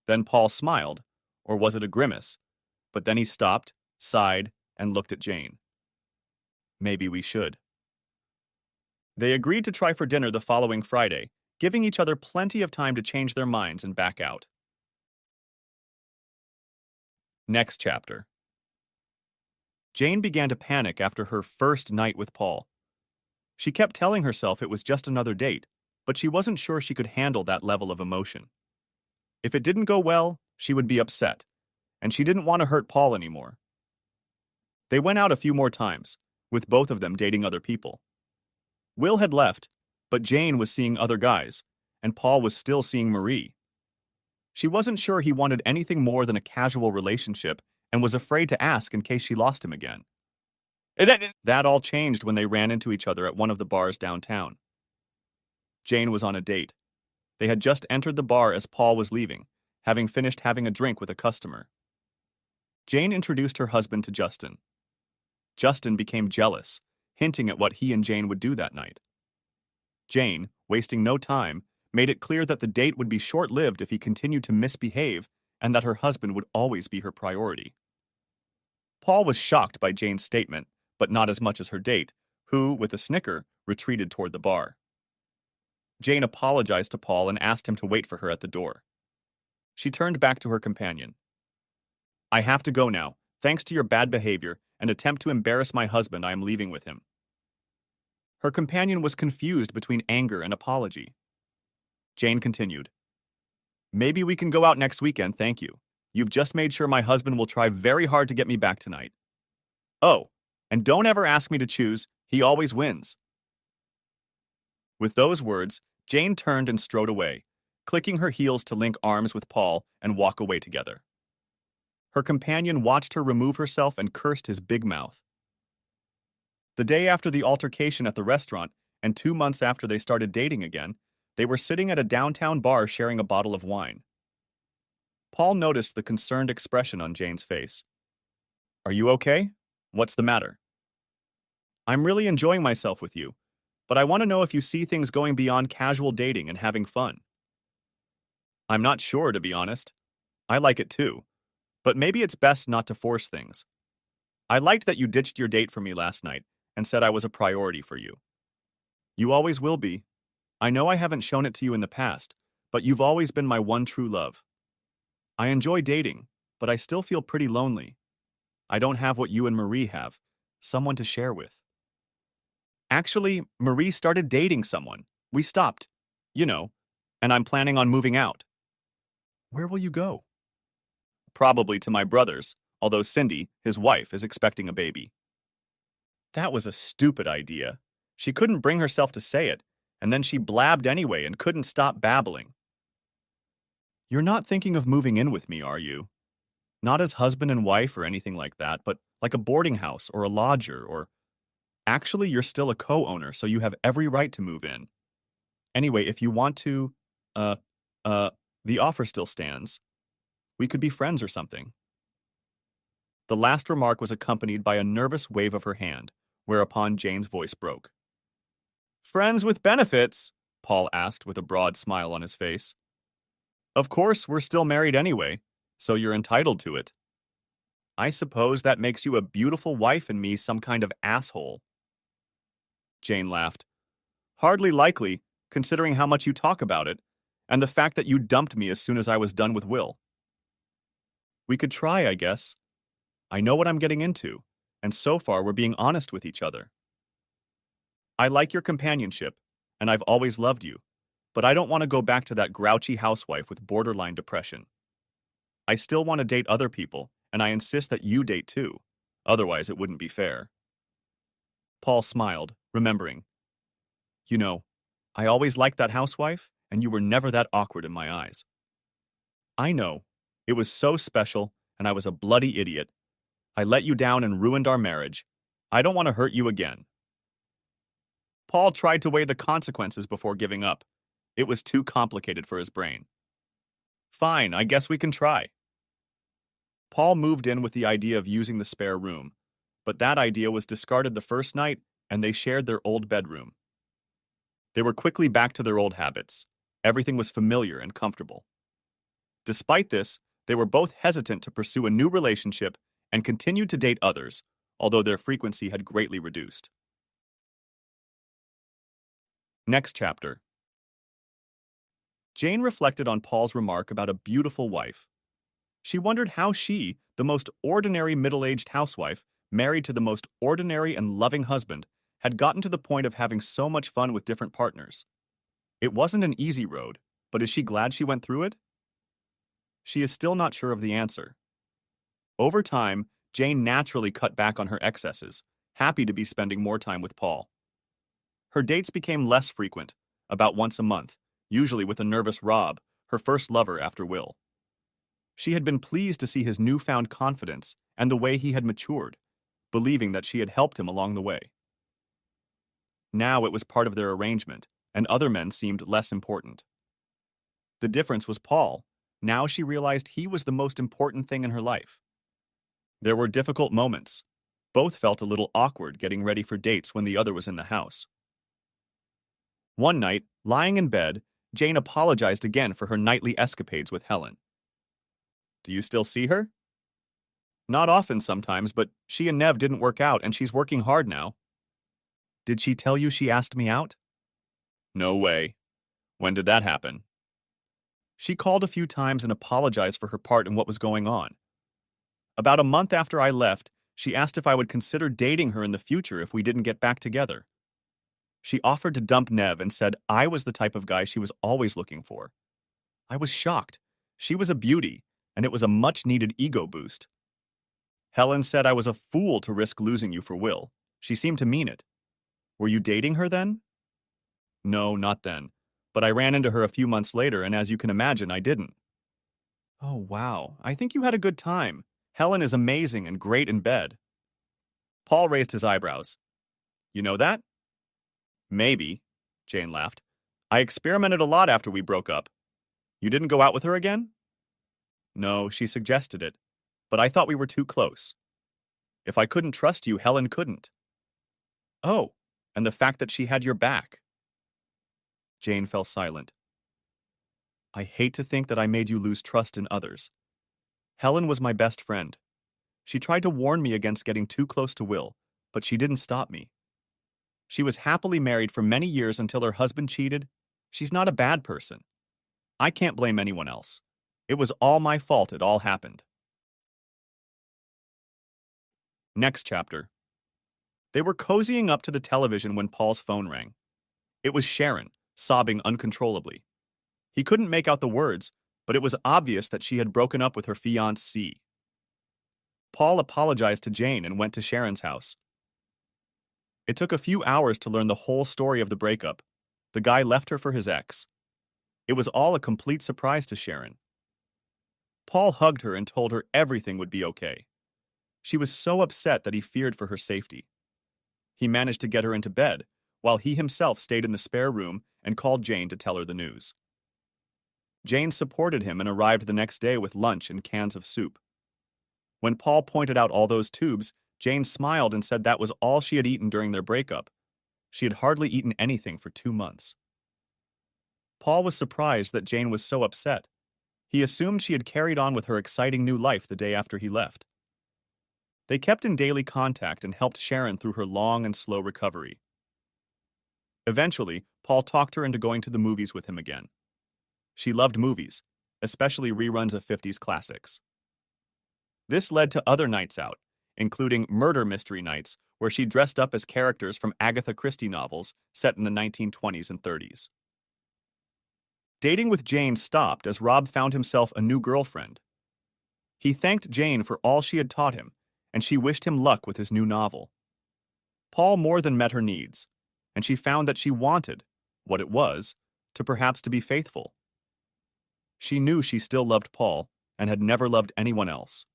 Then Paul smiled, or was it a grimace? But then he stopped, sighed, and looked at Jane. "Maybe we should." They agreed to try for dinner the following Friday, giving each other plenty of time to change their minds and back out. Next chapter. Jane began to panic after her first night with Paul. She kept telling herself it was just another date, but she wasn't sure she could handle that level of emotion. If it didn't go well, she would be upset, and she didn't want to hurt Paul anymore. They went out a few more times, with both of them dating other people. Will had left, but Jane was seeing other guys, and Paul was still seeing Marie. She wasn't sure he wanted anything more than a casual relationship and was afraid to ask in case she lost him again. That all changed when they ran into each other at one of the bars downtown. Jane was on a date. They had just entered the bar as Paul was leaving, having finished having a drink with a customer. Jane introduced her husband to Justin. Justin became jealous, hinting at what he and Jane would do that night. Jane, wasting no time, made it clear that the date would be short-lived if he continued to misbehave and that her husband would always be her priority. Paul was shocked by Jane's statement, but not as much as her date, who, with a snicker, retreated toward the bar. Jane apologized to Paul and asked him to wait for her at the door. She turned back to her companion. "I have to go now. Thanks to your bad behavior and attempt to embarrass my husband, I am leaving with him." Her companion was confused between anger and apology. Jane continued, "Maybe we can go out next weekend, thank you. You've just made sure my husband will try very hard to get me back tonight. Oh, and don't ever ask me to choose, he always wins." With those words, Jane turned and strode away, clicking her heels to link arms with Paul and walk away together. Her companion watched her remove herself and cursed his big mouth. The day after the altercation at the restaurant, and 2 months after they started dating again, they were sitting at a downtown bar sharing a bottle of wine. Paul noticed the concerned expression on Jane's face. "Are you okay? What's the matter?" "I'm really enjoying myself with you, but I want to know if you see things going beyond casual dating and having fun." "I'm not sure, to be honest. I like it too, but maybe it's best not to force things. I liked that you ditched your date for me last night and said I was a priority for you. You always will be. I know I haven't shown it to you in the past, but you've always been my one true love. I enjoy dating, but I still feel pretty lonely. I don't have what you and Marie have, someone to share with." "Actually, Marie started dating someone. We stopped. You know, and I'm planning on moving out." "Where will you go?" "Probably to my brother's, although Cindy, his wife, is expecting a baby." That was a stupid idea. She couldn't bring herself to say it, and then she blabbed anyway and couldn't stop babbling. "You're not thinking of moving in with me, are you? Not as husband and wife or anything like that, but like a boarding house or a lodger or... Actually, you're still a co-owner, so you have every right to move in. Anyway, if you want to, uh, uh, the offer still stands. We could be friends or something." The last remark was accompanied by a nervous wave of her hand, whereupon Jane's voice broke. "Friends with benefits?" Paul asked with a broad smile on his face. "Of course, we're still married anyway, so you're entitled to it. I suppose that makes you a beautiful wife and me some kind of asshole." Jane laughed. "Hardly likely, considering how much you talk about it, and the fact that you dumped me as soon as I was done with Will. We could try, I guess. I know what I'm getting into, and so far we're being honest with each other. I like your companionship, and I've always loved you, but I don't want to go back to that grouchy housewife with borderline depression. I still want to date other people, and I insist that you date too. Otherwise, it wouldn't be fair." Paul smiled, remembering. "You know, I always liked that housewife, and you were never that awkward in my eyes." "I know. It was so special, and I was a bloody idiot. I let you down and ruined our marriage. I don't want to hurt you again." Paul tried to weigh the consequences before giving up. It was too complicated for his brain. "Fine, I guess we can try." Paul moved in with the idea of using the spare room, but that idea was discarded the first night, and they shared their old bedroom. They were quickly back to their old habits. Everything was familiar and comfortable. Despite this, they were both hesitant to pursue a new relationship and continued to date others, although their frequency had greatly reduced. Next chapter. Jane reflected on Paul's remark about a beautiful wife. She wondered how she, the most ordinary middle-aged housewife, married to the most ordinary and loving husband, had gotten to the point of having so much fun with different partners. It wasn't an easy road, but is she glad she went through it? She is still not sure of the answer. Over time, Jane naturally cut back on her excesses, happy to be spending more time with Paul. Her dates became less frequent, about once a month, usually with a nervous Rob, her first lover after Will. She had been pleased to see his newfound confidence and the way he had matured, believing that she had helped him along the way. Now it was part of their arrangement, and other men seemed less important. The difference was Paul. Now she realized he was the most important thing in her life. There were difficult moments. Both felt a little awkward getting ready for dates when the other was in the house. One night, lying in bed, Jane apologized again for her nightly escapades with Helen. Do you still see her? Not often sometimes, but she and Nev didn't work out and she's working hard now. Did she tell you she asked me out? No way. When did that happen? She called a few times and apologized for her part in what was going on. About a month after I left, she asked if I would consider dating her in the future if we didn't get back together. She offered to dump Nev and said I was the type of guy she was always looking for. I was shocked. She was a beauty, and it was a much-needed ego boost. Helen said I was a fool to risk losing you for Will. She seemed to mean it. Were you dating her then? No, not then. But I ran into her a few months later, and as you can imagine, I didn't. Oh, wow. I think you had a good time. Helen is amazing and great in bed. Paul raised his eyebrows. You know that? Maybe, Jane laughed. I experimented a lot after we broke up. You didn't go out with her again? No, she suggested it, but I thought we were too close. If I couldn't trust you, Helen couldn't. Oh, and the fact that she had your back. Jane fell silent. I hate to think that I made you lose trust in others. Helen was my best friend. She tried to warn me against getting too close to Will, but she didn't stop me. She was happily married for many years until her husband cheated. She's not a bad person. I can't blame anyone else. It was all my fault it all happened. Next chapter. They were cozying up to the television when Paul's phone rang. It was Sharon, sobbing uncontrollably. He couldn't make out the words, but it was obvious that she had broken up with her fiancé. Paul apologized to Jane and went to Sharon's house. It took a few hours to learn the whole story of the breakup. The guy left her for his ex. It was all a complete surprise to Sharon. Paul hugged her and told her everything would be okay. She was so upset that he feared for her safety. He managed to get her into bed, while he himself stayed in the spare room and called Jane to tell her the news. Jane supported him and arrived the next day with lunch and cans of soup. When Paul pointed out all those tubes, Jane smiled and said that was all she had eaten during their breakup. She had hardly eaten anything for 2 months. Paul was surprised that Jane was so upset. He assumed she had carried on with her exciting new life the day after he left. They kept in daily contact and helped Sharon through her long and slow recovery. Eventually, Paul talked her into going to the movies with him again. She loved movies, especially reruns of 50s classics. This led to other nights out, including murder mystery nights where she dressed up as characters from Agatha Christie novels set in the 1920s and 30s. Dating with Jane stopped as Rob found himself a new girlfriend. He thanked Jane for all she had taught him, and she wished him luck with his new novel. Paul more than met her needs, and she found that she wanted, what it was, to be faithful. She knew she still loved Paul and had never loved anyone else.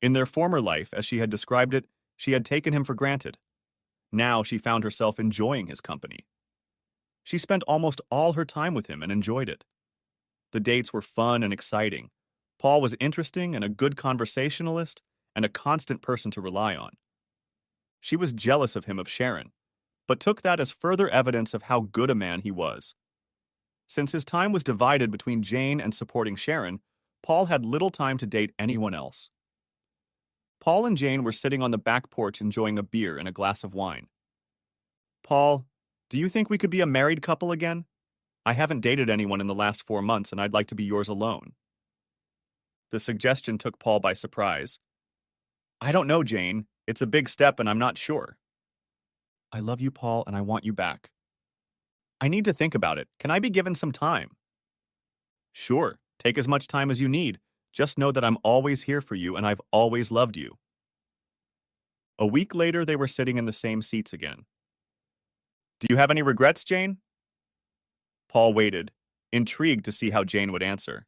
In their former life, as she had described it, she had taken him for granted. Now she found herself enjoying his company. She spent almost all her time with him and enjoyed it. The dates were fun and exciting. Paul was interesting and a good conversationalist and a constant person to rely on. She was jealous of him of Sharon, but took that as further evidence of how good a man he was. Since his time was divided between Jane and supporting Sharon, Paul had little time to date anyone else. Paul and Jane were sitting on the back porch enjoying a beer and a glass of wine. Paul, do you think we could be a married couple again? I haven't dated anyone in the last 4 months and I'd like to be yours alone. The suggestion took Paul by surprise. I don't know, Jane. It's a big step and I'm not sure. I love you, Paul, and I want you back. I need to think about it. Can I be given some time? Sure, take as much time as you need. Just know that I'm always here for you and I've always loved you. A week later, they were sitting in the same seats again. Do you have any regrets, Jane? Paul waited, intrigued to see how Jane would answer.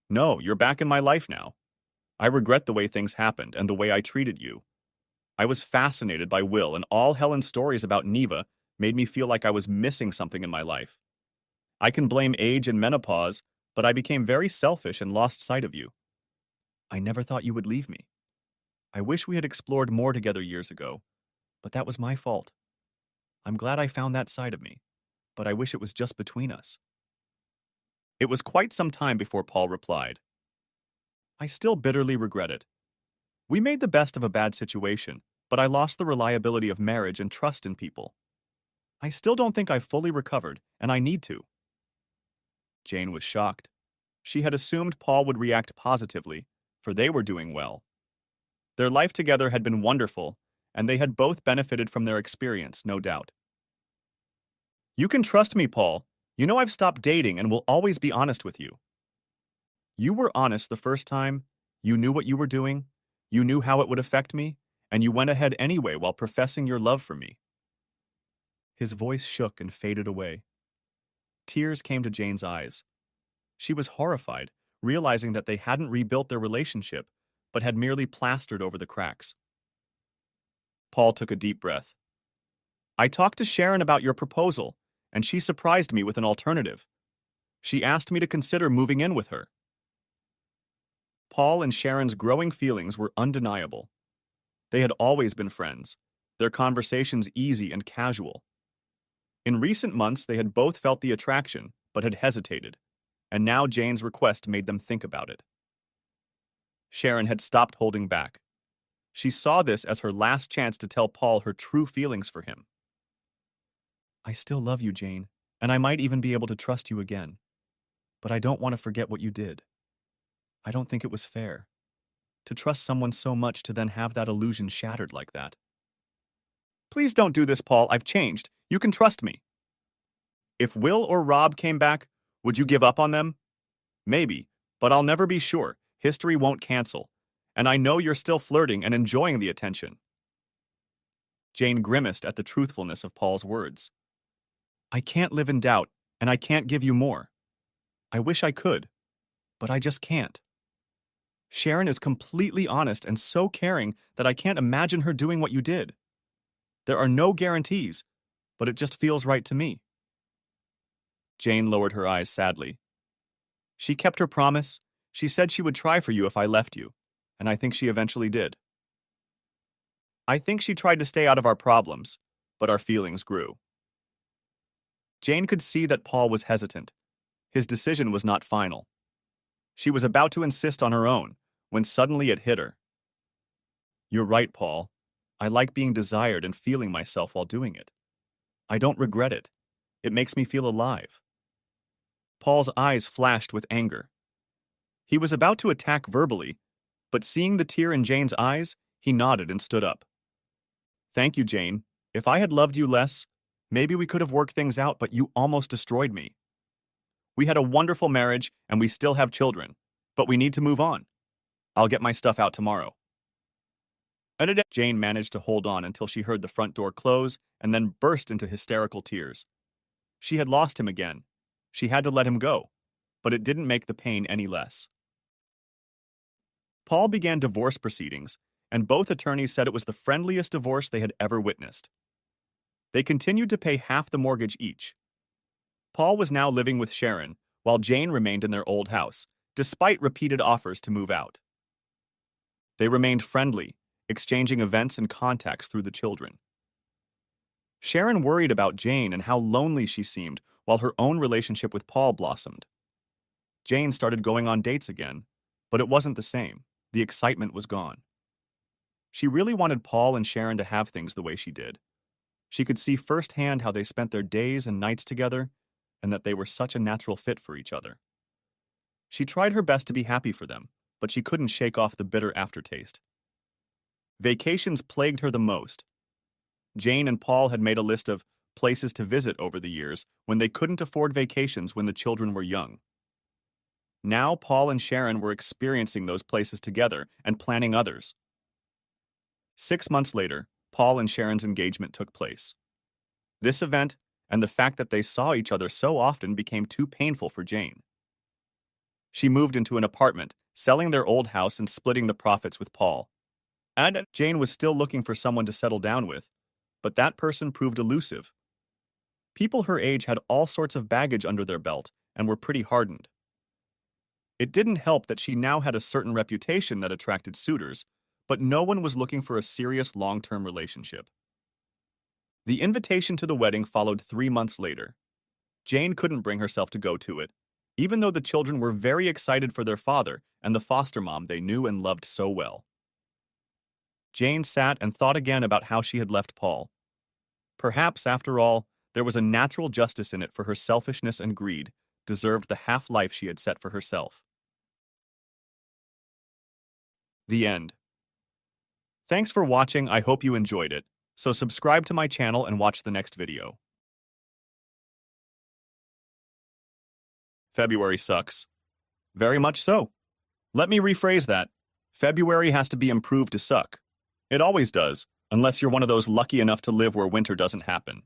No, you're back in my life now. I regret the way things happened and the way I treated you. I was fascinated by Will, and all Helen's stories about Neva made me feel like I was missing something in my life. I can blame age and menopause, but I became very selfish and lost sight of you. I never thought you would leave me. I wish we had explored more together years ago, but that was my fault. I'm glad I found that side of me, but I wish it was just between us. It was quite some time before Paul replied. I still bitterly regret it. We made the best of a bad situation, but I lost the reliability of marriage and trust in people. I still don't think I've fully recovered, and I need to. Jane was shocked. She had assumed Paul would react positively, for they were doing well. Their life together had been wonderful, and they had both benefited from their experience, no doubt. You can trust me, Paul. You know I've stopped dating and will always be honest with you. You were honest the first time, you knew what you were doing, you knew how it would affect me, and you went ahead anyway while professing your love for me. His voice shook and faded away. Tears came to Jane's eyes. She was horrified, realizing that they hadn't rebuilt their relationship, but had merely plastered over the cracks. Paul took a deep breath. I talked to Sharon about your proposal, and she surprised me with an alternative. She asked me to consider moving in with her. Paul and Sharon's growing feelings were undeniable. They had always been friends, their conversations easy and casual. In recent months, they had both felt the attraction, but had hesitated, and now Jane's request made them think about it. Sharon had stopped holding back. She saw this as her last chance to tell Paul her true feelings for him. I still love you, Jane, and I might even be able to trust you again. But I don't want to forget what you did. I don't think it was fair. To trust someone so much to then have that illusion shattered like that. Please don't do this, Paul. I've changed. You can trust me. If Will or Rob came back, would you give up on them? Maybe, but I'll never be sure. History won't cancel. And I know you're still flirting and enjoying the attention. Jane grimaced at the truthfulness of Paul's words. I can't live in doubt, and I can't give you more. I wish I could, but I just can't. Sharon is completely honest and so caring that I can't imagine her doing what you did. There are no guarantees, but it just feels right to me. Jane lowered her eyes sadly. She kept her promise. She said she would try for you if I left you, and I think she eventually did. I think she tried to stay out of our problems, but our feelings grew. Jane could see that Paul was hesitant. His decision was not final. She was about to insist on her own, when suddenly it hit her. You're right, Paul. I like being desired and feeling myself while doing it. I don't regret it. It makes me feel alive. Paul's eyes flashed with anger. He was about to attack verbally, but seeing the tear in Jane's eyes, he nodded and stood up. Thank you, Jane. If I had loved you less, maybe we could have worked things out, but you almost destroyed me. We had a wonderful marriage, and we still have children, but we need to move on. I'll get my stuff out tomorrow. Jane managed to hold on until she heard the front door close and then burst into hysterical tears. She had lost him again. She had to let him go, but it didn't make the pain any less. Paul began divorce proceedings, and both attorneys said it was the friendliest divorce they had ever witnessed. They continued to pay half the mortgage each. Paul was now living with Sharon, while Jane remained in their old house, despite repeated offers to move out. They remained friendly, exchanging events and contacts through the children. Sharon worried about Jane and how lonely she seemed while her own relationship with Paul blossomed. Jane started going on dates again, but it wasn't the same. The excitement was gone. She really wanted Paul and Sharon to have things the way she did. She could see firsthand how they spent their days and nights together, and that they were such a natural fit for each other. She tried her best to be happy for them, but she couldn't shake off the bitter aftertaste. Vacations plagued her the most. Jane and Paul had made a list of places to visit over the years when they couldn't afford vacations when the children were young. Now Paul and Sharon were experiencing those places together and planning others. 6 months later, Paul and Sharon's engagement took place. This event and the fact that they saw each other so often became too painful for Jane. She moved into an apartment, selling their old house and splitting the profits with Paul. And Jane was still looking for someone to settle down with, but that person proved elusive. People her age had all sorts of baggage under their belt and were pretty hardened. It didn't help that she now had a certain reputation that attracted suitors, but no one was looking for a serious long-term relationship. The invitation to the wedding followed 3 months later. Jane couldn't bring herself to go to it, even though the children were very excited for their father and the foster mom they knew and loved so well. Jane sat and thought again about how she had left Paul. Perhaps, after all, there was a natural justice in it for her selfishness and greed, deserved the half-life she had set for herself. The end. Thanks for watching, I hope you enjoyed it, so subscribe to my channel and watch the next video. February sucks. Very much so. Let me rephrase that. February has to be improved to suck. It always does, unless you're one of those lucky enough to live where winter doesn't happen.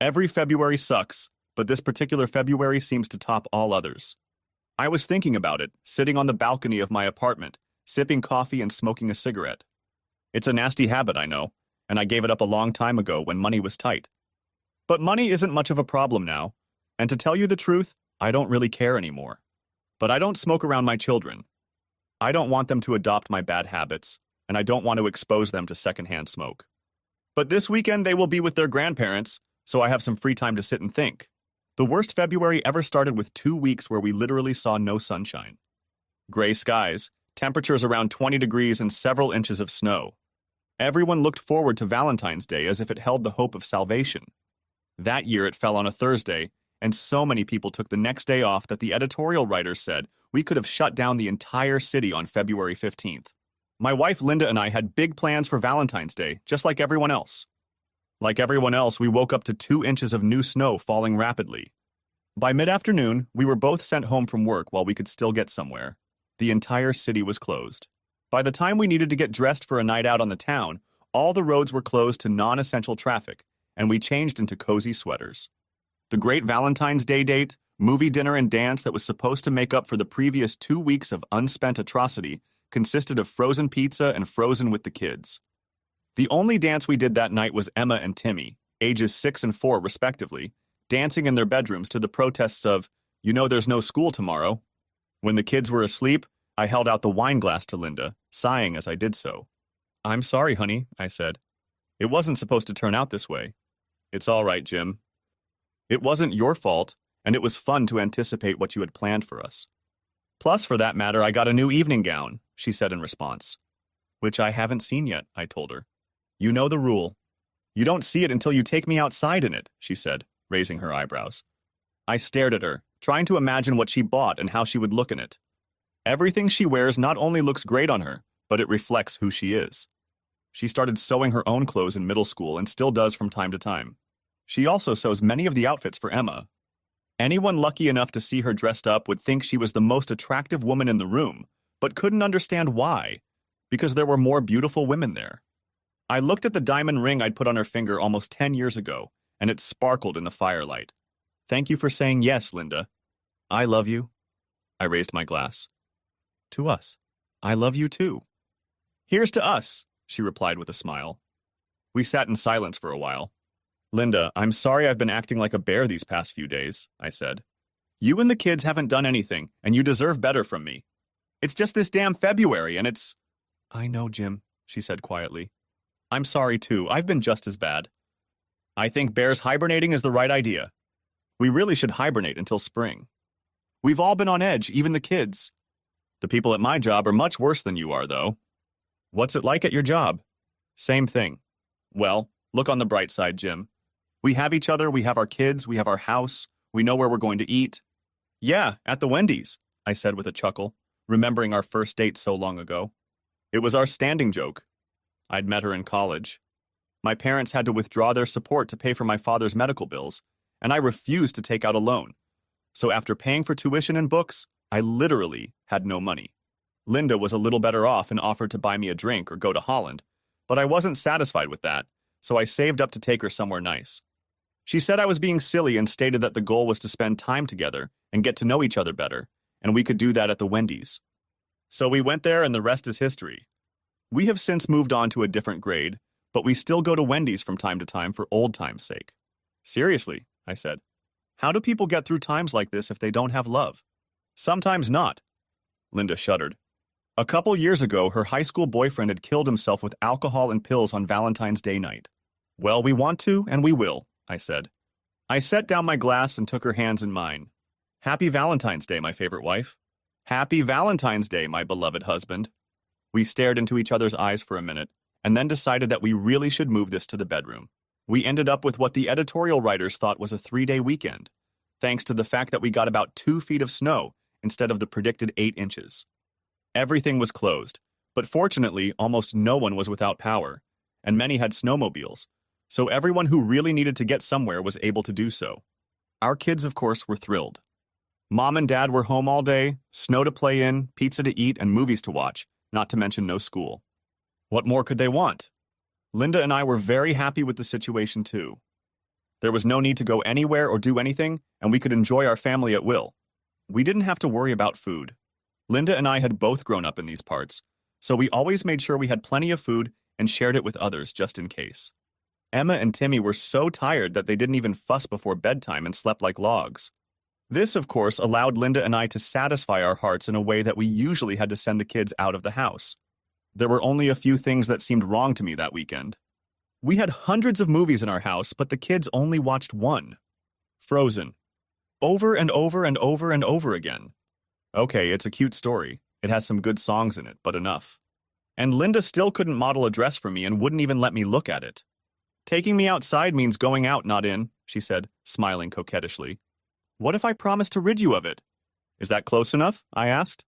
Every February sucks, but this particular February seems to top all others. I was thinking about it, sitting on the balcony of my apartment, sipping coffee and smoking a cigarette. It's a nasty habit, I know, and I gave it up a long time ago when money was tight. But money isn't much of a problem now, and to tell you the truth, I don't really care anymore. But I don't smoke around my children. I don't want them to adopt my bad habits, and I don't want to expose them to secondhand smoke. But this weekend they will be with their grandparents, so I have some free time to sit and think. The worst February ever started with 2 weeks where we literally saw no sunshine. Gray skies, temperatures around 20 degrees and several inches of snow. Everyone looked forward to Valentine's Day as if it held the hope of salvation. That year it fell on a Thursday, and so many people took the next day off that the editorial writers said we could have shut down the entire city on February 15th. My wife Linda and I had big plans for Valentine's Day, just like everyone else. Like everyone else, we woke up to 2 inches of new snow falling rapidly. By mid-afternoon, we were both sent home from work while we could still get somewhere. The entire city was closed. By the time we needed to get dressed for a night out on the town, all the roads were closed to non-essential traffic, and we changed into cozy sweaters. The great Valentine's Day date, movie dinner and dance that was supposed to make up for the previous 2 weeks of unspent atrocity consisted of frozen pizza and Frozen with the kids. The only dance we did that night was Emma and Timmy, ages 6 and 4 respectively, dancing in their bedrooms to the protests of, "You know there's no school tomorrow." When the kids were asleep, I held out the wine glass to Linda, sighing as I did so. "I'm sorry, honey," I said. "It wasn't supposed to turn out this way." "It's all right, Jim. It wasn't your fault, and it was fun to anticipate what you had planned for us. Plus, for that matter, I got a new evening gown," she said in response. "Which I haven't seen yet," I told her. "You know the rule. You don't see it until you take me outside in it," she said, raising her eyebrows. I stared at her, trying to imagine what she bought and how she would look in it. Everything she wears not only looks great on her, but it reflects who she is. She started sewing her own clothes in middle school and still does from time to time. She also sews many of the outfits for Emma. Anyone lucky enough to see her dressed up would think she was the most attractive woman in the room, but couldn't understand why, because there were more beautiful women there. I looked at the diamond ring I'd put on her finger almost 10 years ago, and it sparkled in the firelight. "Thank you for saying yes, Linda. I love you." I raised my glass. "To us. I love you too." "Here's to us," she replied with a smile. We sat in silence for a while. "Linda, I'm sorry I've been acting like a bear these past few days," I said. "You and the kids haven't done anything, and you deserve better from me. It's just this damn February, and it's—" "I know, Jim," she said quietly. "I'm sorry, too. I've been just as bad. I think bears hibernating is the right idea. We really should hibernate until spring. We've all been on edge, even the kids. The people at my job are much worse than you are, though." "What's it like at your job?" "Same thing." "Well, look on the bright side, Jim. We have each other, we have our kids, we have our house, we know where we're going to eat." "Yeah, at the Wendy's," I said with a chuckle, remembering our first date so long ago. It was our standing joke. I'd met her in college. My parents had to withdraw their support to pay for my father's medical bills, and I refused to take out a loan. So after paying for tuition and books, I literally had no money. Linda was a little better off and offered to buy me a drink or go to Holland, but I wasn't satisfied with that, so I saved up to take her somewhere nice. She said I was being silly and stated that the goal was to spend time together and get to know each other better, and we could do that at the Wendy's. So we went there and the rest is history. We have since moved on to a different grade, but we still go to Wendy's from time to time for old time's sake. Seriously, I said. How do people get through times like this if they don't have love? Sometimes not. Linda shuddered. A couple years ago, her high school boyfriend had killed himself with alcohol and pills on Valentine's Day night. Well, we want to, and we will, I said. I set down my glass and took her hands in mine. Happy Valentine's Day, my favorite wife. Happy Valentine's Day, my beloved husband. We stared into each other's eyes for a minute, and then decided that we really should move this to the bedroom. We ended up with what the editorial writers thought was a 3-day weekend, thanks to the fact that we got about 2 feet of snow instead of the predicted 8 inches. Everything was closed, but fortunately, almost no one was without power, and many had snowmobiles, so everyone who really needed to get somewhere was able to do so. Our kids, of course, were thrilled. Mom and Dad were home all day, snow to play in, pizza to eat, and movies to watch, not to mention no school. What more could they want? Linda and I were very happy with the situation, too. There was no need to go anywhere or do anything, and we could enjoy our family at will. We didn't have to worry about food. Linda and I had both grown up in these parts, so we always made sure we had plenty of food and shared it with others just in case. Emma and Timmy were so tired that they didn't even fuss before bedtime and slept like logs. This, of course, allowed Linda and I to satisfy our hearts in a way that we usually had to send the kids out of the house. There were only a few things that seemed wrong to me that weekend. We had hundreds of movies in our house, but the kids only watched one. Frozen. Over and over and over and over again. Okay, it's a cute story. It has some good songs in it, but enough. And Linda still couldn't model a dress for me and wouldn't even let me look at it. Taking me outside means going out, not in, she said, smiling coquettishly. What if I promise to rid you of it? Is that close enough? I asked.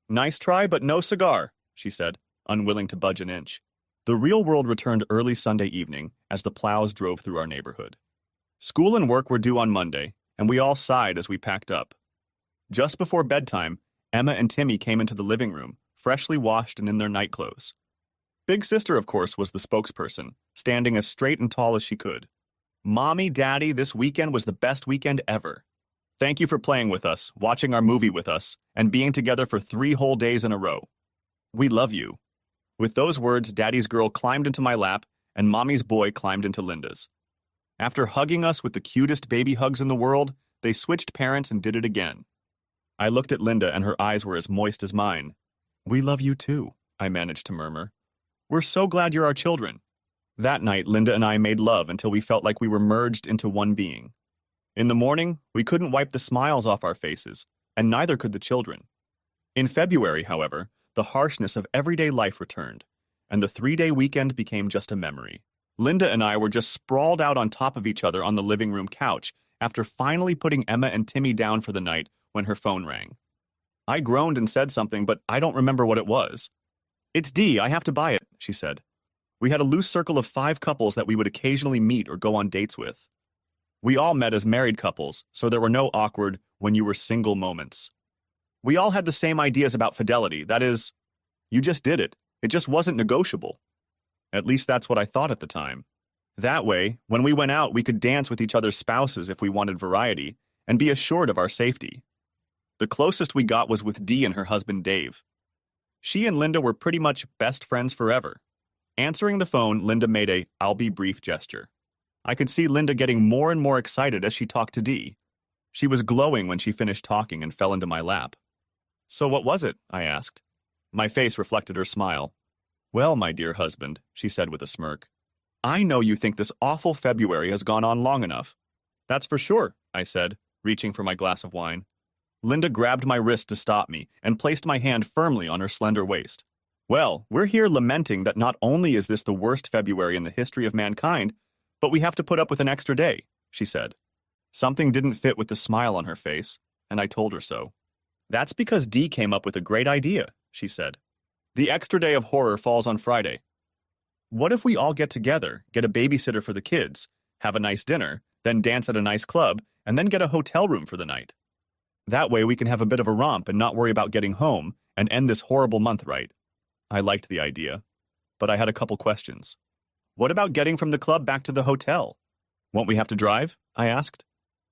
Nice try, but no cigar, she said, unwilling to budge an inch. The real world returned early Sunday evening as the plows drove through our neighborhood. School and work were due on Monday, and we all sighed as we packed up. Just before bedtime, Emma and Timmy came into the living room, freshly washed and in their nightclothes. Big Sister, of course, was the spokesperson, standing as straight and tall as she could. Mommy, Daddy, this weekend was the best weekend ever. Thank you for playing with us, watching our movie with us, and being together for 3 whole days in a row. We love you. With those words, Daddy's girl climbed into my lap, and Mommy's boy climbed into Linda's. After hugging us with the cutest baby hugs in the world, they switched parents and did it again. I looked at Linda, and her eyes were as moist as mine. We love you too, I managed to murmur. We're so glad you're our children. That night, Linda and I made love until we felt like we were merged into one being. In the morning, we couldn't wipe the smiles off our faces, and neither could the children. In February, however, the harshness of everyday life returned, and the 3-day weekend became just a memory. Linda and I were just sprawled out on top of each other on the living room couch after finally putting Emma and Timmy down for the night when her phone rang. I groaned and said something, but I don't remember what it was. It's Dee, I have to buy it, she said. We had a loose circle of 5 couples that we would occasionally meet or go on dates with. We all met as married couples, so there were no awkward when you were single moments. We all had the same ideas about fidelity, that is, you just did it. It just wasn't negotiable. At least that's what I thought at the time. That way, when we went out, we could dance with each other's spouses if we wanted variety, and be assured of our safety. The closest we got was with Dee and her husband Dave. She and Linda were pretty much best friends forever. Answering the phone, Linda made a "I'll be brief" gesture. I could see Linda getting more and more excited as she talked to Dee. She was glowing when she finished talking and fell into my lap. So what was it? I asked. My face reflected her smile. Well, my dear husband, she said with a smirk, I know you think this awful February has gone on long enough. That's for sure, I said, reaching for my glass of wine. Linda grabbed my wrist to stop me and placed my hand firmly on her slender waist. Well, we're here lamenting that not only is this the worst February in the history of mankind, but we have to put up with an extra day, she said. Something didn't fit with the smile on her face, and I told her so. That's because Dee came up with a great idea, she said. The extra day of horror falls on Friday. What if we all get together, get a babysitter for the kids, have a nice dinner, then dance at a nice club, and then get a hotel room for the night? That way we can have a bit of a romp and not worry about getting home and end this horrible month right. I liked the idea, but I had a couple questions. What about getting from the club back to the hotel? Won't we have to drive? I asked.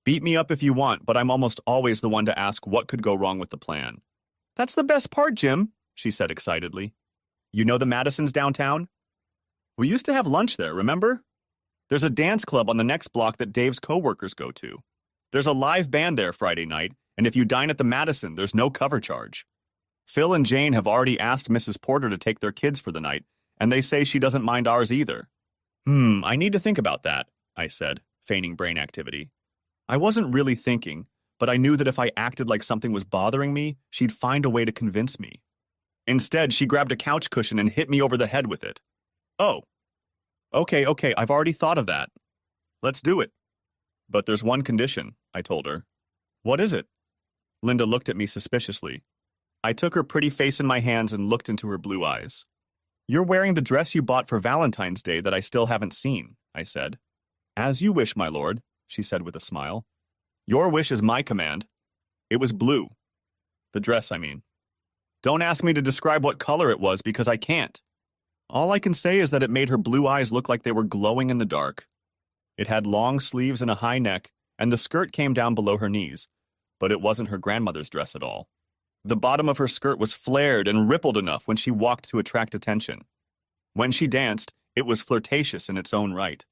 Beat me up if you want, but I'm almost always the one to ask what could go wrong with the plan. That's the best part, Jim, she said excitedly. You know the Madisons downtown? We used to have lunch there, remember? There's a dance club on the next block that Dave's coworkers go to. There's a live band there Friday night, and if you dine at the Madison, there's no cover charge. Phil and Jane have already asked Mrs. Porter to take their kids for the night, and they say she doesn't mind ours either. I need to think about that, I said, feigning brain activity. I wasn't really thinking, but I knew that if I acted like something was bothering me, she'd find a way to convince me. Instead, she grabbed a couch cushion and hit me over the head with it. Oh. Okay, I've already thought of that. Let's do it. But there's one condition, I told her. What is it? Linda looked at me suspiciously. I took her pretty face in my hands and looked into her blue eyes. You're wearing the dress you bought for Valentine's Day that I still haven't seen, I said. As you wish, my lord, she said with a smile. Your wish is my command. It was blue. The dress, I mean. Don't ask me to describe what color it was because I can't. All I can say is that it made her blue eyes look like they were glowing in the dark. It had long sleeves and a high neck, and the skirt came down below her knees, but it wasn't her grandmother's dress at all. The bottom of her skirt was flared and rippled enough when she walked to attract attention. When she danced, it was flirtatious in its own right.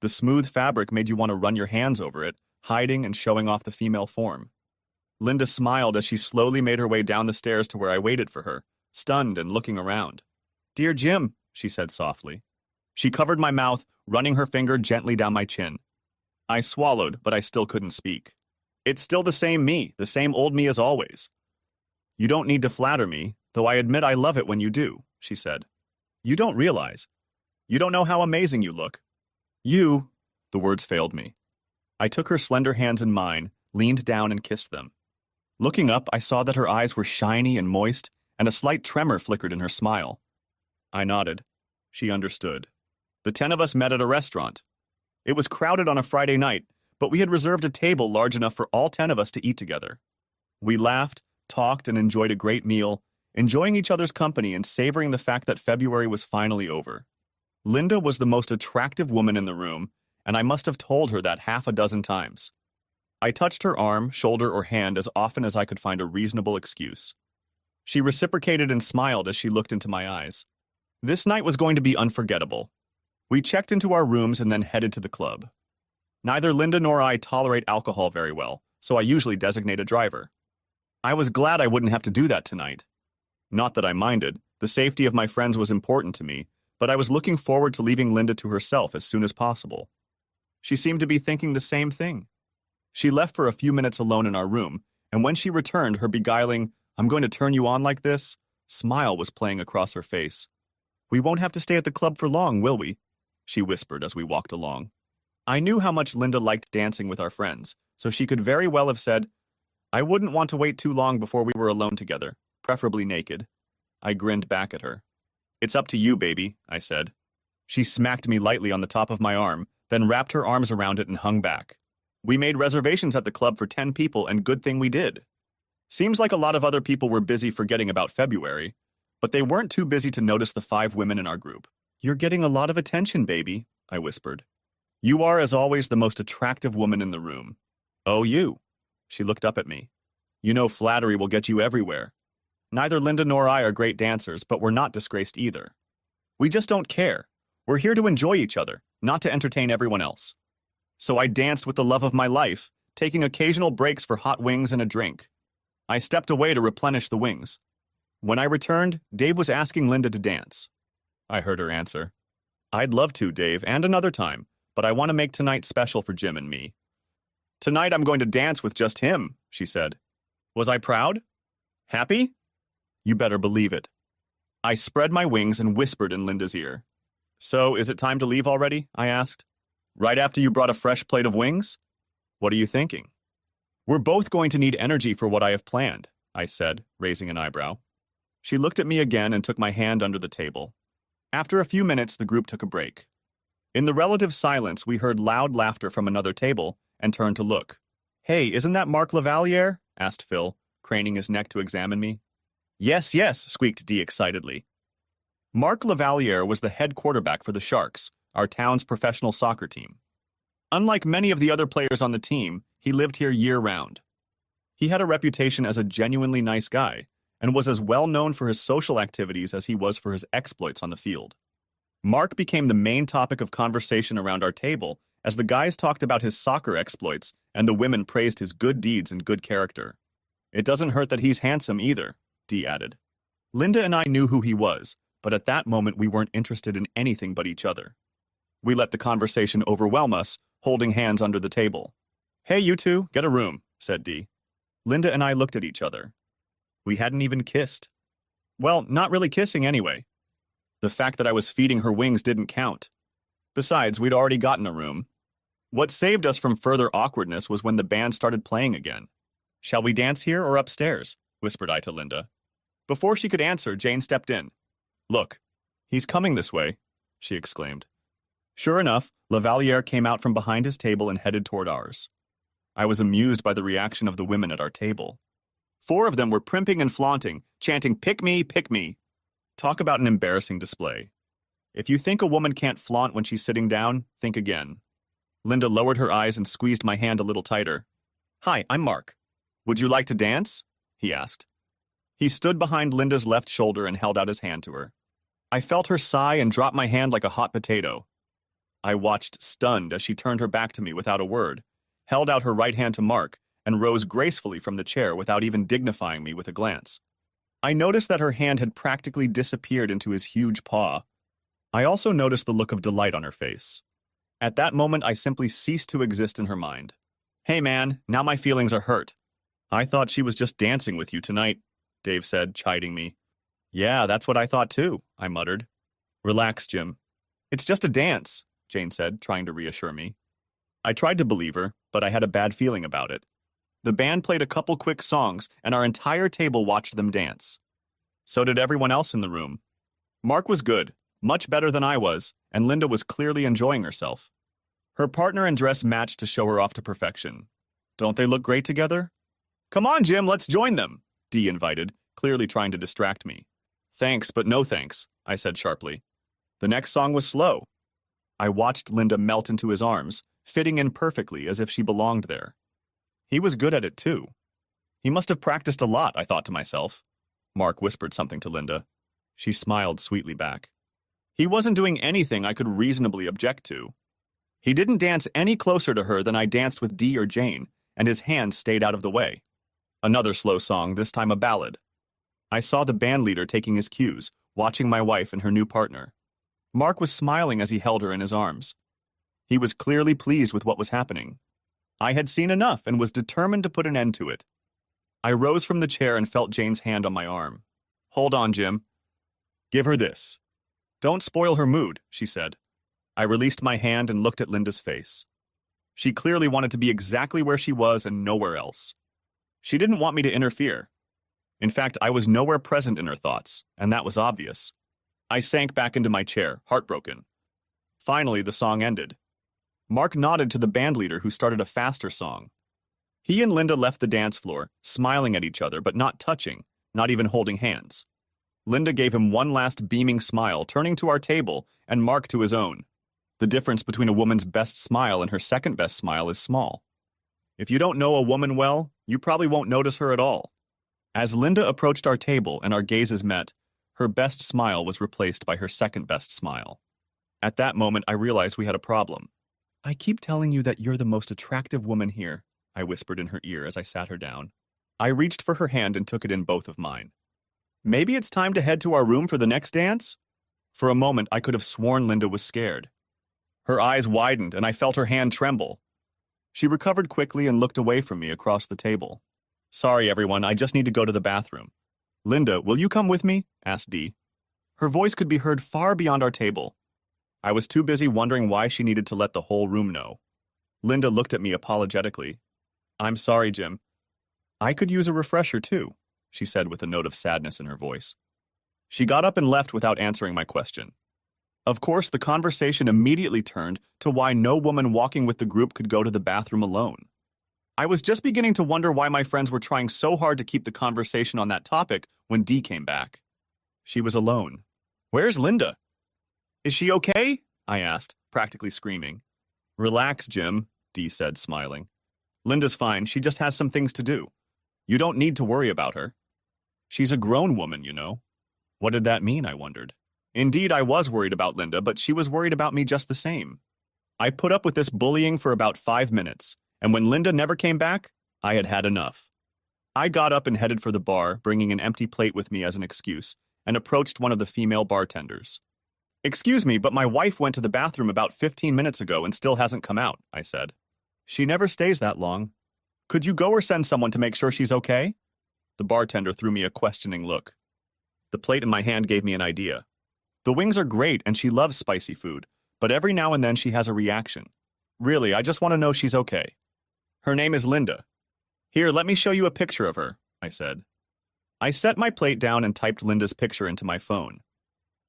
The smooth fabric made you want to run your hands over it, hiding and showing off the female form. Linda smiled as she slowly made her way down the stairs to where I waited for her, stunned and looking around. Dear Jim, she said softly. She covered my mouth, running her finger gently down my chin. I swallowed, but I still couldn't speak. It's still the same me, the same old me as always. You don't need to flatter me, though I admit I love it when you do, she said. You don't realize. You don't know how amazing you look. The words failed me. I took her slender hands in mine, leaned down and kissed them. Looking up, I saw that her eyes were shiny and moist, and a slight tremor flickered in her smile. I nodded. She understood. The 10 of us met at a restaurant. It was crowded on a Friday night, but we had reserved a table large enough for all 10 of us to eat together. We laughed, talked, and enjoyed a great meal, enjoying each other's company and savoring the fact that February was finally over. Linda was the most attractive woman in the room, and I must have told her that half a dozen times. I touched her arm, shoulder, or hand as often as I could find a reasonable excuse. She reciprocated and smiled as she looked into my eyes. This night was going to be unforgettable. We checked into our rooms and then headed to the club. Neither Linda nor I tolerate alcohol very well, so I usually designate a driver. I was glad I wouldn't have to do that tonight. Not that I minded. The safety of my friends was important to me, but I was looking forward to leaving Linda to herself as soon as possible. She seemed to be thinking the same thing. She left for a few minutes alone in our room, and when she returned, her beguiling, "I'm going to turn you on like this," smile was playing across her face. "We won't have to stay at the club for long, will we?" she whispered as we walked along. I knew how much Linda liked dancing with our friends, so she could very well have said, "I wouldn't want to wait too long before we were alone together, preferably naked." I grinned back at her. "It's up to you, baby," I said. She smacked me lightly on the top of my arm, then wrapped her arms around it and hung back. We made reservations at the club for 10 people, and good thing we did. Seems like a lot of other people were busy forgetting about February, but they weren't too busy to notice the 5 women in our group. "You're getting a lot of attention, baby," I whispered. "You are, as always, the most attractive woman in the room." "Oh, you." She looked up at me. "You know flattery will get you everywhere. Neither Linda nor I are great dancers, but we're not disgraced either. We just don't care. We're here to enjoy each other, not to entertain everyone else." So I danced with the love of my life, taking occasional breaks for hot wings and a drink. I stepped away to replenish the wings. When I returned, Dave was asking Linda to dance. I heard her answer, "I'd love to, Dave, and another time, but I want to make tonight special for Jim and me." "Tonight I'm going to dance with just him," she said. Was I proud? Happy? You better believe it. I spread my wings and whispered in Linda's ear. "So, is it time to leave already?" I asked. "Right after you brought a fresh plate of wings? What are you thinking?" "We're both going to need energy for what I have planned," I said, raising an eyebrow. She looked at me again and took my hand under the table. After a few minutes, the group took a break. In the relative silence, we heard loud laughter from another table and turned to look. "Hey, isn't that Mark Lavaliere?" asked Phil, craning his neck to examine me. Yes, squeaked Dee excitedly. Mark Lavaliere was the head quarterback for the Sharks, our town's professional soccer team. Unlike many of the other players on the team, he lived here year-round. He had a reputation as a genuinely nice guy, and was as well known for his social activities as he was for his exploits on the field. Mark became the main topic of conversation around our table as the guys talked about his soccer exploits and the women praised his good deeds and good character. It doesn't hurt that he's handsome either, Dee added. Linda and I knew who he was, but at that moment we weren't interested in anything but each other. We let the conversation overwhelm us, holding hands under the table. Hey, you two, get a room, said Dee. Linda and I looked at each other. We hadn't even kissed. Well, not really kissing anyway. The fact that I was feeding her wings didn't count. Besides, we'd already gotten a room. What saved us from further awkwardness was when the band started playing again. Shall we dance here or upstairs? Whispered I to Linda. Before she could answer, Jane stepped in. Look, he's coming this way, she exclaimed. Sure enough, Lavaliere came out from behind his table and headed toward ours. I was amused by the reaction of the women at our table. 4 of them were primping and flaunting, chanting, pick me, pick me. Talk about an embarrassing display. If you think a woman can't flaunt when she's sitting down, think again. Linda lowered her eyes and squeezed my hand a little tighter. Hi, I'm Mark. Would you like to dance? He asked. He stood behind Linda's left shoulder and held out his hand to her. I felt her sigh and dropped my hand like a hot potato. I watched stunned as she turned her back to me without a word, held out her right hand to Mark, and rose gracefully from the chair without even dignifying me with a glance. I noticed that her hand had practically disappeared into his huge paw. I also noticed the look of delight on her face. At that moment, I simply ceased to exist in her mind. Hey man, now my feelings are hurt. I thought she was just dancing with you tonight, Dave said, chiding me. Yeah, that's what I thought too, I muttered. Relax, Jim. It's just a dance, Jane said, trying to reassure me. I tried to believe her, but I had a bad feeling about it. The band played a couple quick songs, and our entire table watched them dance. So did everyone else in the room. Mark was good, much better than I was, and Linda was clearly enjoying herself. Her partner and dress matched to show her off to perfection. Don't they look great together? Come on, Jim, let's join them, Dee invited, clearly trying to distract me. Thanks, but no thanks, I said sharply. The next song was slow. I watched Linda melt into his arms, fitting in perfectly as if she belonged there. He was good at it too. He must have practiced a lot, I thought to myself. Mark whispered something to Linda. She smiled sweetly back. He wasn't doing anything I could reasonably object to. He didn't dance any closer to her than I danced with Dee or Jane, and his hands stayed out of the way. Another slow song, this time a ballad. I saw the band leader taking his cues, watching my wife and her new partner. Mark was smiling as he held her in his arms. He was clearly pleased with what was happening. I had seen enough and was determined to put an end to it. I rose from the chair and felt Jane's hand on my arm. Hold on, Jim. Give her this. Don't spoil her mood, she said. I released my hand and looked at Linda's face. She clearly wanted to be exactly where she was and nowhere else. She didn't want me to interfere. In fact, I was nowhere present in her thoughts, and that was obvious. I sank back into my chair, heartbroken. Finally, the song ended. Mark nodded to the bandleader who started a faster song. He and Linda left the dance floor, smiling at each other but not touching, not even holding hands. Linda gave him one last beaming smile, turning to our table, and Mark to his own. The difference between a woman's best smile and her second best smile is small. If you don't know a woman well, you probably won't notice her at all. As Linda approached our table and our gazes met, her best smile was replaced by her second best smile. At that moment, I realized we had a problem. I keep telling you that you're the most attractive woman here, I whispered in her ear as I sat her down. I reached for her hand and took it in both of mine. Maybe it's time to head to our room for the next dance? For a moment, I could have sworn Linda was scared. Her eyes widened, and I felt her hand tremble. She recovered quickly and looked away from me across the table. Sorry, everyone, I just need to go to the bathroom. Linda, will you come with me? Asked Dee. Her voice could be heard far beyond our table. I was too busy wondering why she needed to let the whole room know. Linda looked at me apologetically. I'm sorry, Jim. I could use a refresher too, she said with a note of sadness in her voice. She got up and left without answering my question. Of course, the conversation immediately turned to why no woman walking with the group could go to the bathroom alone. I was just beginning to wonder why my friends were trying so hard to keep the conversation on that topic when Dee came back. She was alone. Where's Linda? Is she okay? I asked, practically screaming. Relax, Jim, Dee said, smiling. Linda's fine, she just has some things to do. You don't need to worry about her. She's a grown woman, you know. What did that mean, I wondered. Indeed, I was worried about Linda, but she was worried about me just the same. I put up with this bullying for about 5 minutes, and when Linda never came back, I had had enough. I got up and headed for the bar, bringing an empty plate with me as an excuse, and approached one of the female bartenders. "Excuse me, but my wife went to the bathroom about 15 minutes ago and still hasn't come out," I said. "She never stays that long. Could you go or send someone to make sure she's okay?" The bartender threw me a questioning look. The plate in my hand gave me an idea. The wings are great and she loves spicy food, but every now and then she has a reaction. Really, I just want to know she's okay. Her name is Linda. Here, let me show you a picture of her, I said. I set my plate down and typed Linda's picture into my phone.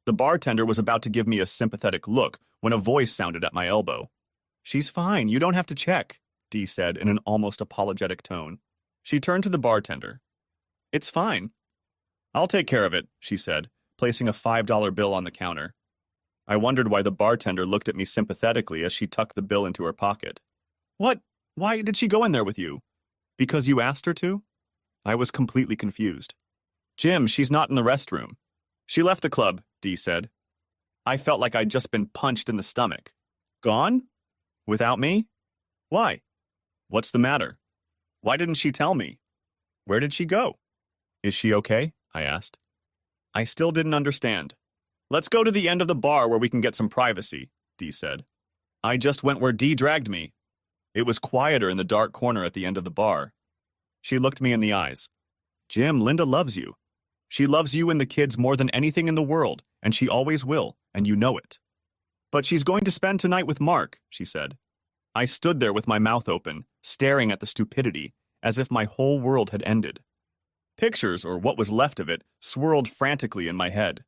The bartender was about to give me a sympathetic look when a voice sounded at my elbow. "She's fine, you don't have to check," Dee said in an almost apologetic tone. She turned to the bartender. "It's fine." "I'll take care of it," she said, placing a $5 bill on the counter. I wondered why the bartender looked at me sympathetically as she tucked the bill into her pocket. "What? Why did she go in there with you? Because you asked her to?" I was completely confused. "Jim, she's not in the restroom. She left the club," Dee said. I felt like I'd just been punched in the stomach. "Gone? Without me? Why? What's the matter? Why didn't she tell me? Where did she go? Is she okay?" I asked. I still didn't understand. "Let's go to the end of the bar where we can get some privacy," Dee said. I just went where Dee dragged me. It was quieter in the dark corner at the end of the bar. She looked me in the eyes. "Jim, Linda loves you. She loves you and the kids more than anything in the world, and she always will, and you know it. But she's going to spend tonight with Mark," she said. I stood there with my mouth open, staring at the stupidity, as if my whole world had ended. Pictures, or what was left of it, swirled frantically in my head.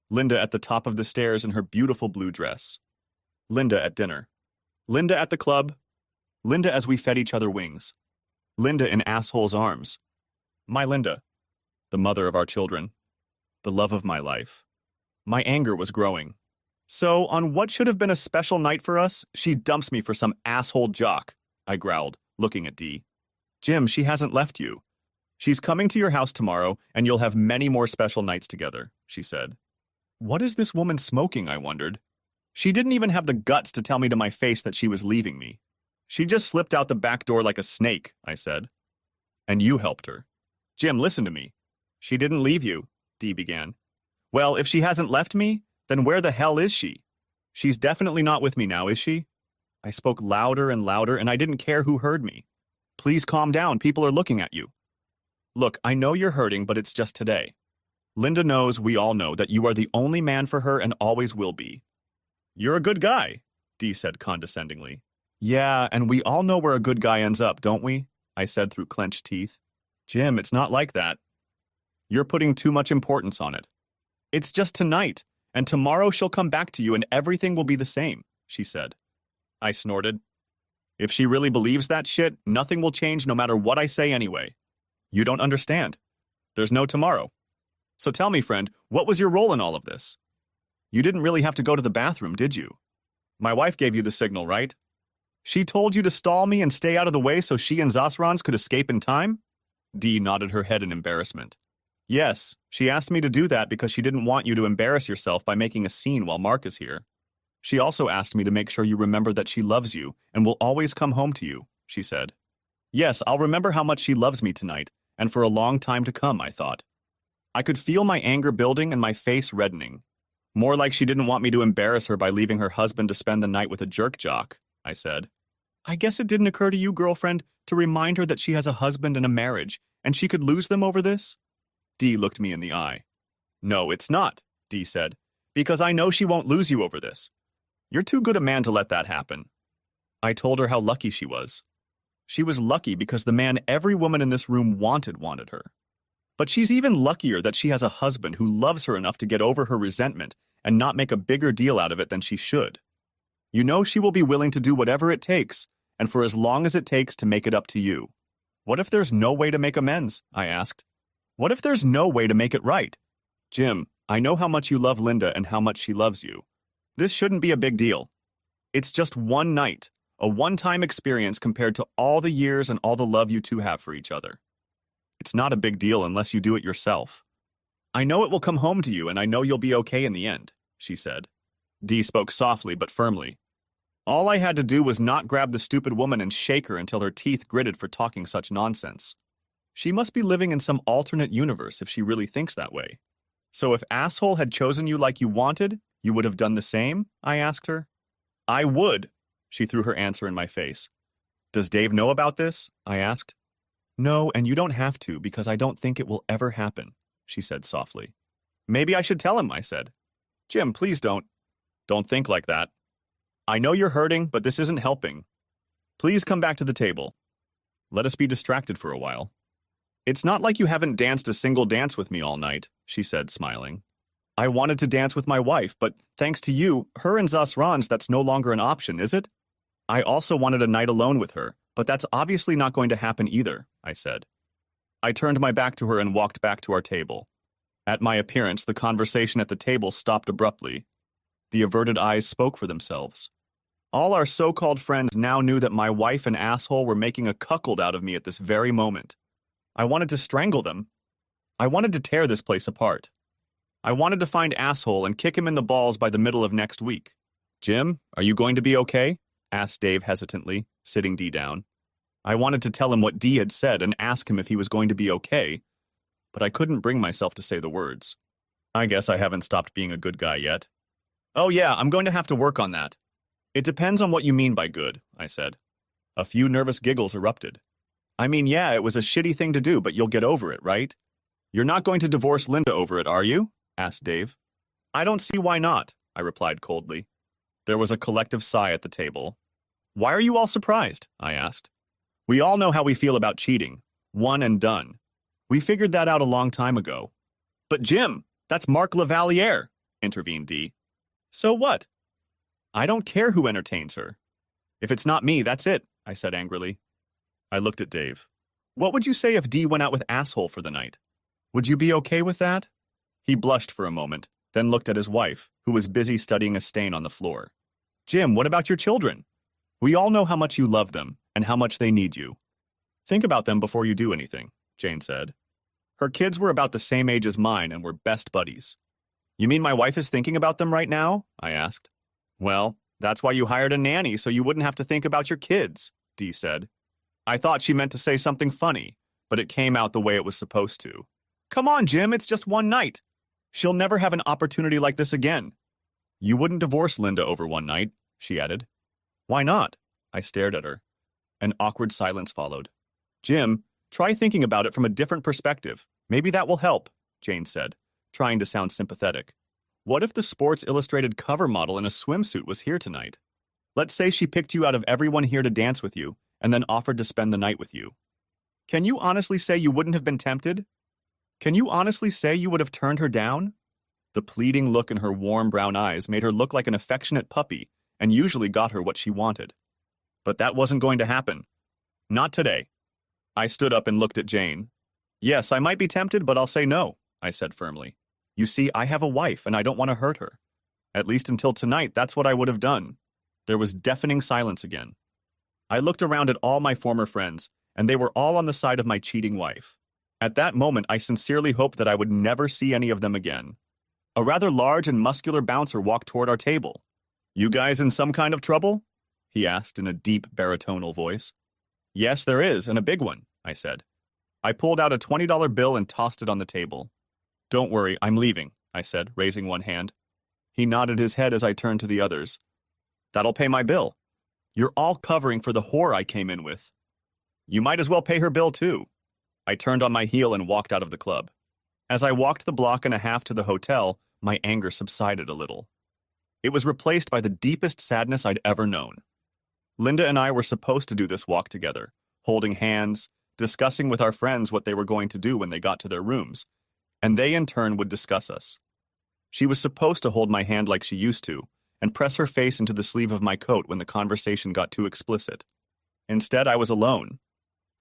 Linda at the top of the stairs in her beautiful blue dress. Linda at dinner. Linda at the club. Linda as we fed each other wings. Linda in asshole's arms. My Linda. The mother of our children. The love of my life. My anger was growing. So, on what should have been a special night for us, she dumps me for some asshole jock, I growled, looking at Dee. "Jim, she hasn't left you. She's coming to your house tomorrow, and you'll have many more special nights together," she said. What is this woman smoking, I wondered. She didn't even have the guts to tell me to my face that she was leaving me. "She just slipped out the back door like a snake," I said. "And you helped her." "Jim, listen to me." "She didn't leave you," Dee began. "Well, if she hasn't left me, then where the hell is she? She's definitely not with me now, is she?" I spoke louder and louder, and I didn't care who heard me. "Please calm down, people are looking at you." "Look, I know you're hurting, but it's just today. Linda knows, we all know, that you are the only man for her and always will be." "You're a good guy," Dee said condescendingly. "Yeah, and we all know where a good guy ends up, don't we?" I said through clenched teeth. "Jim, it's not like that. You're putting too much importance on it. It's just tonight, and tomorrow she'll come back to you and everything will be the same," she said. I snorted. "If she really believes that shit, nothing will change no matter what I say anyway. You don't understand. There's no tomorrow. So tell me, friend, what was your role in all of this? You didn't really have to go to the bathroom, did you? My wife gave you the signal, right? She told you to stall me and stay out of the way so she and Zasrans could escape in time?" Dee nodded her head in embarrassment. "Yes, she asked me to do that because she didn't want you to embarrass yourself by making a scene while Mark is here. She also asked me to make sure you remember that she loves you and will always come home to you," she said. Yes, I'll remember how much she loves me tonight, and for a long time to come, I thought. I could feel my anger building and my face reddening. More like she didn't want me to embarrass her by leaving her husband to spend the night with a jerk jock, I said. "I guess it didn't occur to you, girlfriend, to remind her that she has a husband and a marriage, and she could lose them over this?" Dee looked me in the eye. "No, it's not," Dee said, "because I know she won't lose you over this. You're too good a man to let that happen." I told her how lucky she was. She was lucky because the man every woman in this room wanted her. But she's even luckier that she has a husband who loves her enough to get over her resentment and not make a bigger deal out of it than she should. You know she will be willing to do whatever it takes, and for as long as it takes to make it up to you. What if there's no way to make amends? I asked. What if there's no way to make it right? Jim, I know how much you love Linda and how much she loves you. This shouldn't be a big deal. It's just one night, a one-time experience compared to all the years and all the love you two have for each other. It's not a big deal unless you do it yourself. I know it will come home to you, and I know you'll be okay in the end, she said. Dee spoke softly but firmly. All I had to do was not grab the stupid woman and shake her until her teeth gritted for talking such nonsense. She must be living in some alternate universe if she really thinks that way. So if asshole had chosen you like you wanted, you would have done the same? I asked her. I would, she threw her answer in my face. Does Dave know about this? I asked. No, and you don't have to because I don't think it will ever happen, she said softly. Maybe I should tell him, I said. Jim, please don't. Don't think like that. I know you're hurting, but this isn't helping. Please come back to the table. Let us be distracted for a while. It's not like you haven't danced a single dance with me all night, she said, smiling. I wanted to dance with my wife, but thanks to you, her and Zasran's, that's no longer an option, is it? I also wanted a night alone with her, but that's obviously not going to happen either, I said. I turned my back to her and walked back to our table. At my appearance, the conversation at the table stopped abruptly. The averted eyes spoke for themselves. All our so-called friends now knew that my wife and asshole were making a cuckold out of me at this very moment. I wanted to strangle them. I wanted to tear this place apart. I wanted to find asshole and kick him in the balls by the middle of next week. Jim, are you going to be okay? Asked Dave hesitantly, sitting Dee down. I wanted to tell him what Dee had said and ask him if he was going to be okay, but I couldn't bring myself to say the words. I guess I haven't stopped being a good guy yet. Oh yeah, I'm going to have to work on that. It depends on what you mean by good, I said. A few nervous giggles erupted. I mean, yeah, it was a shitty thing to do, but you'll get over it, right? You're not going to divorce Linda over it, are you? Asked Dave. I don't see why not, I replied coldly. There was a collective sigh at the table. Why are you all surprised? I asked. We all know how we feel about cheating. One and done. We figured that out a long time ago. But Jim, that's Mark Lavaliere, intervened Dee. So what? I don't care who entertains her. If it's not me, that's it, I said angrily. I looked at Dave. What would you say if Dee went out with asshole for the night? Would you be okay with that? He blushed for a moment, then looked at his wife, who was busy studying a stain on the floor. Jim, what about your children? We all know how much you love them and how much they need you. Think about them before you do anything, Jane said. Her kids were about the same age as mine and were best buddies. You mean my wife is thinking about them right now? I asked. Well, that's why you hired a nanny so you wouldn't have to think about your kids, Dee said. I thought she meant to say something funny, but it came out the way it was supposed to. Come on, Jim, it's just one night. She'll never have an opportunity like this again. You wouldn't divorce Linda over one night, she added. Why not? I stared at her. An awkward silence followed. Jim, try thinking about it from a different perspective. Maybe that will help, Jane said, trying to sound sympathetic. What if the Sports Illustrated cover model in a swimsuit was here tonight? Let's say she picked you out of everyone here to dance with you, and then offered to spend the night with you. Can you honestly say you wouldn't have been tempted? Can you honestly say you would have turned her down? The pleading look in her warm brown eyes made her look like an affectionate puppy and usually got her what she wanted. But that wasn't going to happen. Not today. I stood up and looked at Jane. Yes, I might be tempted, but I'll say no, I said firmly. You see, I have a wife and I don't want to hurt her. At least until tonight, that's what I would have done. There was deafening silence again. I looked around at all my former friends, and they were all on the side of my cheating wife. At that moment, I sincerely hoped that I would never see any of them again. A rather large and muscular bouncer walked toward our table. You guys in some kind of trouble? He asked in a deep baritonal voice. Yes, there is, and a big one, I said. I pulled out a $20 bill and tossed it on the table. Don't worry, I'm leaving, I said, raising one hand. He nodded his head as I turned to the others. That'll pay my bill. You're all covering for the whore I came in with. You might as well pay her bill, too. I turned on my heel and walked out of the club. As I walked the block and a half to the hotel, my anger subsided a little. It was replaced by the deepest sadness I'd ever known. Linda and I were supposed to do this walk together, holding hands, discussing with our friends what they were going to do when they got to their rooms, and they in turn would discuss us. She was supposed to hold my hand like she used to, and press her face into the sleeve of my coat when the conversation got too explicit. Instead, I was alone.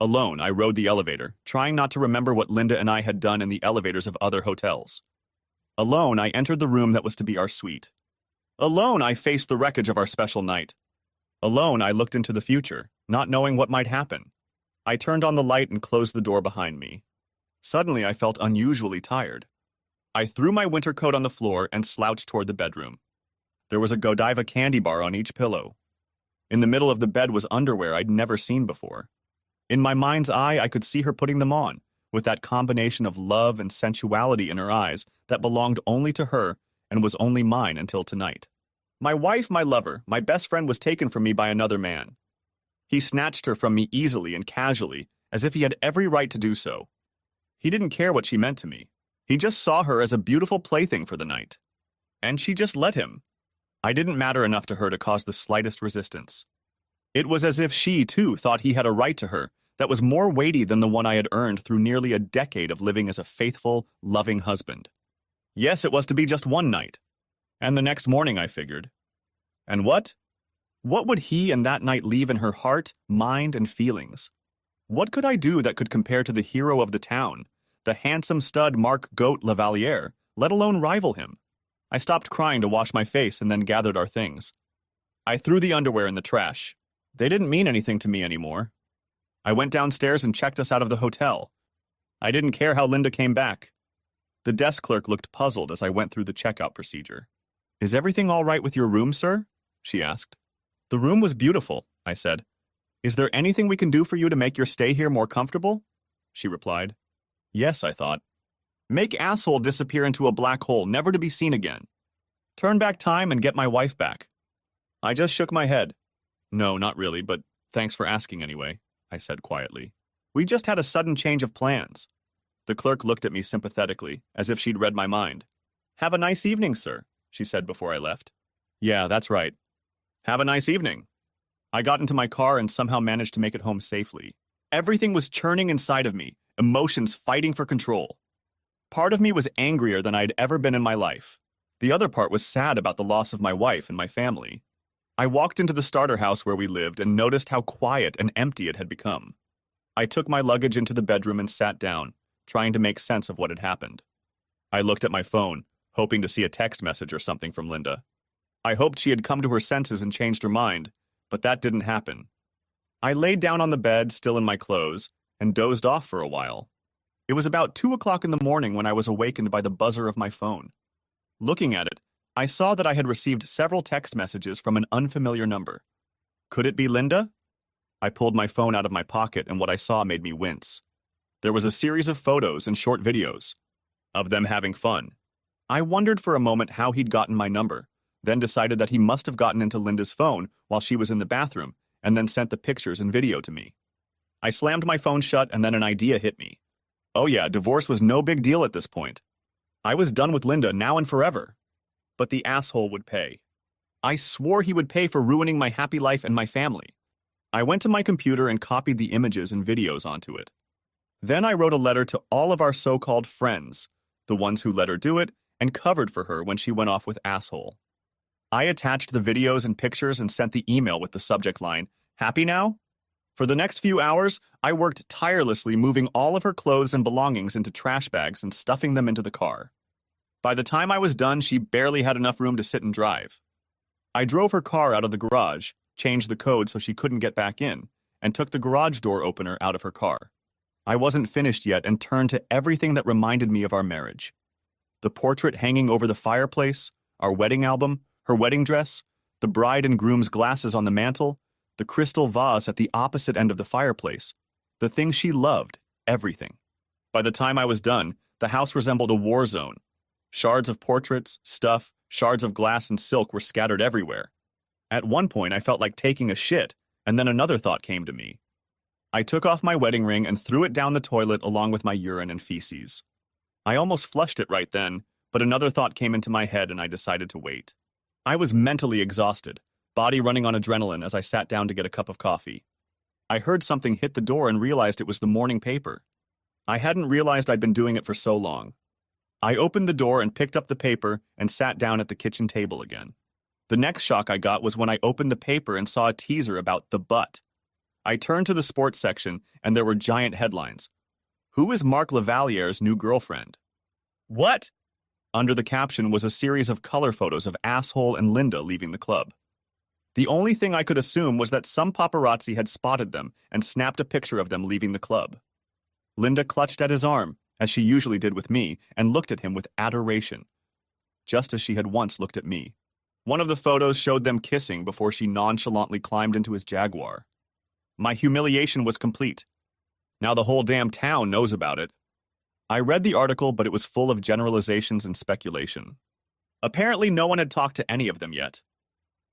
Alone, I rode the elevator, trying not to remember what Linda and I had done in the elevators of other hotels. Alone, I entered the room that was to be our suite. Alone, I faced the wreckage of our special night. Alone, I looked into the future, not knowing what might happen. I turned on the light and closed the door behind me. Suddenly, I felt unusually tired. I threw my winter coat on the floor and slouched toward the bedroom. There was a Godiva candy bar on each pillow. In the middle of the bed was underwear I'd never seen before. In my mind's eye, I could see her putting them on, with that combination of love and sensuality in her eyes that belonged only to her and was only mine until tonight. My wife, my lover, my best friend was taken from me by another man. He snatched her from me easily and casually, as if he had every right to do so. He didn't care what she meant to me. He just saw her as a beautiful plaything for the night. And she just let him. I didn't matter enough to her to cause the slightest resistance. It was as if she, too, thought he had a right to her that was more weighty than the one I had earned through nearly a decade of living as a faithful, loving husband. Yes, it was to be just one night. And the next morning, I figured. And what? What would he and that night leave in her heart, mind, and feelings? What could I do that could compare to the hero of the town, the handsome stud Marc Goat Lavalier, let alone rival him? I stopped crying to wash my face and then gathered our things. I threw the underwear in the trash. They didn't mean anything to me anymore. I went downstairs and checked us out of the hotel. I didn't care how Linda came back. The desk clerk looked puzzled as I went through the checkout procedure. "Is everything all right with your room, sir?" she asked. "The room was beautiful," I said. "Is there anything we can do for you to make your stay here more comfortable?" She replied. "Yes," I thought. "Make asshole disappear into a black hole, never to be seen again. Turn back time and get my wife back." I just shook my head. "No, not really, but thanks for asking anyway," I said quietly. "We just had a sudden change of plans." The clerk looked at me sympathetically, as if she'd read my mind. "Have a nice evening, sir," she said before I left. "Yeah, that's right. Have a nice evening." I got into my car and somehow managed to make it home safely. Everything was churning inside of me, emotions fighting for control. Part of me was angrier than I'd ever been in my life. The other part was sad about the loss of my wife and my family. I walked into the starter house where we lived and noticed how quiet and empty it had become. I took my luggage into the bedroom and sat down, trying to make sense of what had happened. I looked at my phone, hoping to see a text message or something from Linda. I hoped she had come to her senses and changed her mind, but that didn't happen. I laid down on the bed, still in my clothes, and dozed off for a while. It was about 2 o'clock in the morning when I was awakened by the buzzer of my phone. Looking at it, I saw that I had received several text messages from an unfamiliar number. Could it be Linda? I pulled my phone out of my pocket and what I saw made me wince. There was a series of photos and short videos of them having fun. I wondered for a moment how he'd gotten my number, then decided that he must have gotten into Linda's phone while she was in the bathroom and then sent the pictures and video to me. I slammed my phone shut and then an idea hit me. Oh yeah, divorce was no big deal at this point. I was done with Linda now and forever. But the asshole would pay. I swore he would pay for ruining my happy life and my family. I went to my computer and copied the images and videos onto it. Then I wrote a letter to all of our so-called friends, the ones who let her do it, and covered for her when she went off with asshole. I attached the videos and pictures and sent the email with the subject line, "Happy now?" For the next few hours, I worked tirelessly moving all of her clothes and belongings into trash bags and stuffing them into the car. By the time I was done, she barely had enough room to sit and drive. I drove her car out of the garage, changed the code so she couldn't get back in, and took the garage door opener out of her car. I wasn't finished yet and turned to everything that reminded me of our marriage. The portrait hanging over the fireplace, our wedding album, her wedding dress, the bride and groom's glasses on the mantel, the crystal vase at the opposite end of the fireplace, the things she loved, everything. By the time I was done, the house resembled a war zone. Shards of portraits, stuff, shards of glass and silk were scattered everywhere. At one point, I felt like taking a shit, and then another thought came to me. I took off my wedding ring and threw it down the toilet along with my urine and feces. I almost flushed it right then, but another thought came into my head and I decided to wait. I was mentally exhausted, body running on adrenaline as I sat down to get a cup of coffee. I heard something hit the door and realized it was the morning paper. I hadn't realized I'd been doing it for so long. I opened the door and picked up the paper and sat down at the kitchen table again. The next shock I got was when I opened the paper and saw a teaser about the butt. I turned to the sports section and there were giant headlines. Who is Marc Lavalier's new girlfriend? What? Under the caption was a series of color photos of asshole and Linda leaving the club. The only thing I could assume was that some paparazzi had spotted them and snapped a picture of them leaving the club. Linda clutched at his arm, as she usually did with me, and looked at him with adoration, just as she had once looked at me. One of the photos showed them kissing before she nonchalantly climbed into his Jaguar. My humiliation was complete. Now the whole damn town knows about it. I read the article, but it was full of generalizations and speculation. Apparently, no one had talked to any of them yet.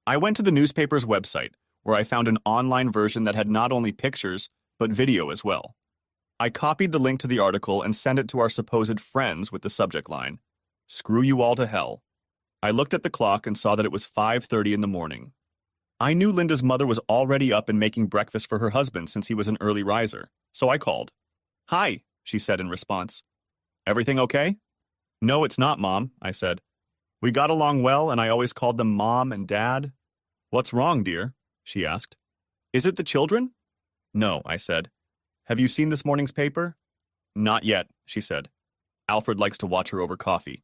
I went to the newspaper's website, where I found an online version that had not only pictures, but video as well. I copied the link to the article and sent it to our supposed friends with the subject line, "Screw you all to hell." I looked at the clock and saw that it was 5:30 in the morning. I knew Linda's mother was already up and making breakfast for her husband since he was an early riser, so I called. "Hi," she said in response. "Everything okay?" "No, it's not, Mom," I said. "We got along well, and I always called them Mom and Dad." "What's wrong, dear?" she asked. "Is it the children?" "No," I said. "Have you seen this morning's paper?" "Not yet," she said. "Alfred likes to watch her over coffee."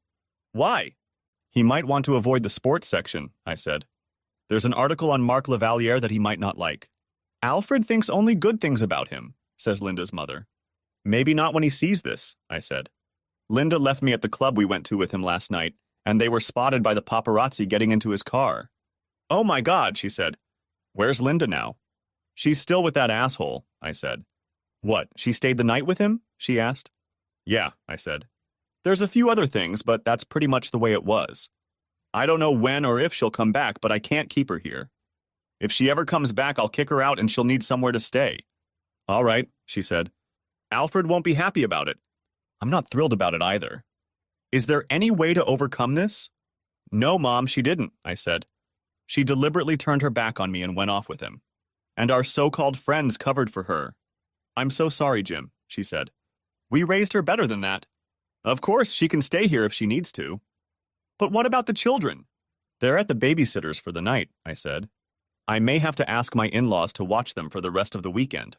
"Why?" "He might want to avoid the sports section," I said. "There's an article on Mark Lavalier that he might not like." "Alfred thinks only good things about him," says Linda's mother. "Maybe not when he sees this," I said. "Linda left me at the club we went to with him last night, and they were spotted by the paparazzi getting into his car." "Oh my God," she said. "Where's Linda now?" "She's still with that asshole," I said. "What, she stayed the night with him?" she asked. "Yeah," I said. "There's a few other things, but that's pretty much the way it was. I don't know when or if she'll come back, but I can't keep her here. If she ever comes back, I'll kick her out and she'll need somewhere to stay." "All right," she said. "Alfred won't be happy about it." I'm not thrilled about it either. "Is there any way to overcome this?" "No, Mom, she didn't," I said. "She deliberately turned her back on me and went off with him. And our so-called friends covered for her." "I'm so sorry, Jim," she said. "We raised her better than that." "Of course, she can stay here if she needs to." "But what about the children?" "They're at the babysitter's for the night," I said. "I may have to ask my in-laws to watch them for the rest of the weekend."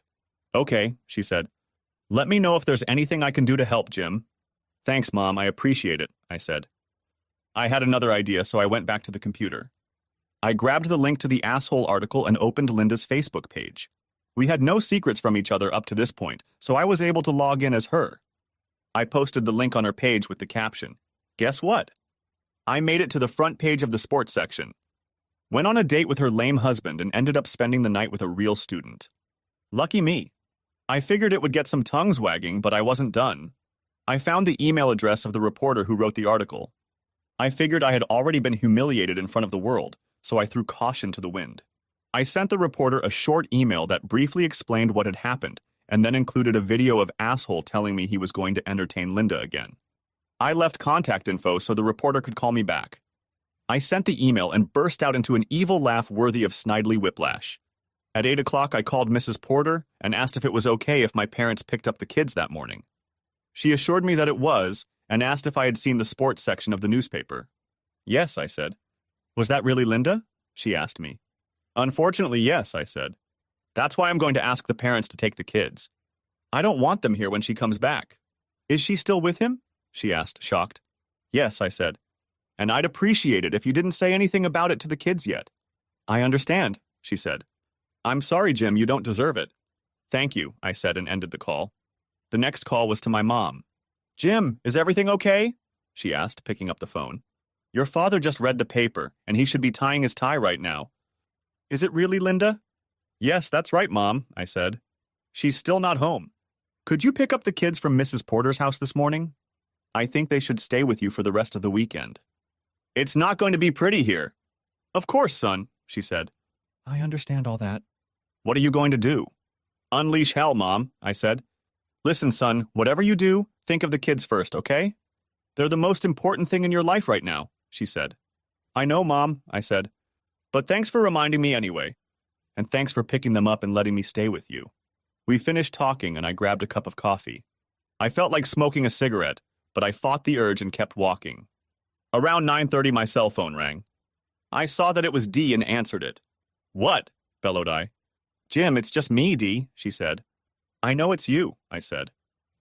"Okay," she said. "Let me know if there's anything I can do to help, Jim." "Thanks, Mom, I appreciate it," I said. I had another idea, so I went back to the computer. I grabbed the link to the asshole article and opened Linda's Facebook page. We had no secrets from each other up to this point, so I was able to log in as her. I posted the link on her page with the caption, "Guess what? I made it to the front page of the sports section. Went on a date with her lame husband and ended up spending the night with a real student. Lucky me. I figured it would get some tongues wagging, but I wasn't done. I found the email address of the reporter who wrote the article. I figured I had already been humiliated in front of the world, so I threw caution to the wind. I sent the reporter a short email that briefly explained what had happened, and then included a video of asshole telling me he was going to entertain Linda again. I left contact info so the reporter could call me back. I sent the email and burst out into an evil laugh worthy of Snidely Whiplash. At 8 o'clock, I called Mrs. Porter and asked if it was okay if my parents picked up the kids that morning. She assured me that it was, and asked if I had seen the sports section of the newspaper. "Yes," I said. "Was that really Linda?" she asked me. "Unfortunately, yes," I said. "That's why I'm going to ask the parents to take the kids. I don't want them here when she comes back." "Is she still with him?" she asked, shocked. "Yes," I said. "And I'd appreciate it if you didn't say anything about it to the kids yet." "I understand," she said. "I'm sorry, Jim, you don't deserve it." "Thank you," I said and ended the call. The next call was to my mom. "Jim, is everything okay?" she asked, picking up the phone. "Your father just read the paper, and he should be tying his tie right now." "Is it really Linda?" "Yes, that's right, Mom," I said. "She's still not home. Could you pick up the kids from Mrs. Porter's house this morning? I think they should stay with you for the rest of the weekend." "It's not going to be pretty here." "Of course, son," she said. "I understand all that." "What are you going to do?" "Unleash hell, Mom," I said. "Listen, son, whatever you do, think of the kids first, okay? They're the most important thing in your life right now," she said. "I know, Mom," I said. "But thanks for reminding me anyway. And thanks for picking them up and letting me stay with you." We finished talking and I grabbed a cup of coffee. I felt like smoking a cigarette, but I fought the urge and kept walking. Around 9:30 my cell phone rang. I saw that it was Dee and answered it. "What?" bellowed I. "Jim, it's just me, Dee," she said. "I know it's you," I said.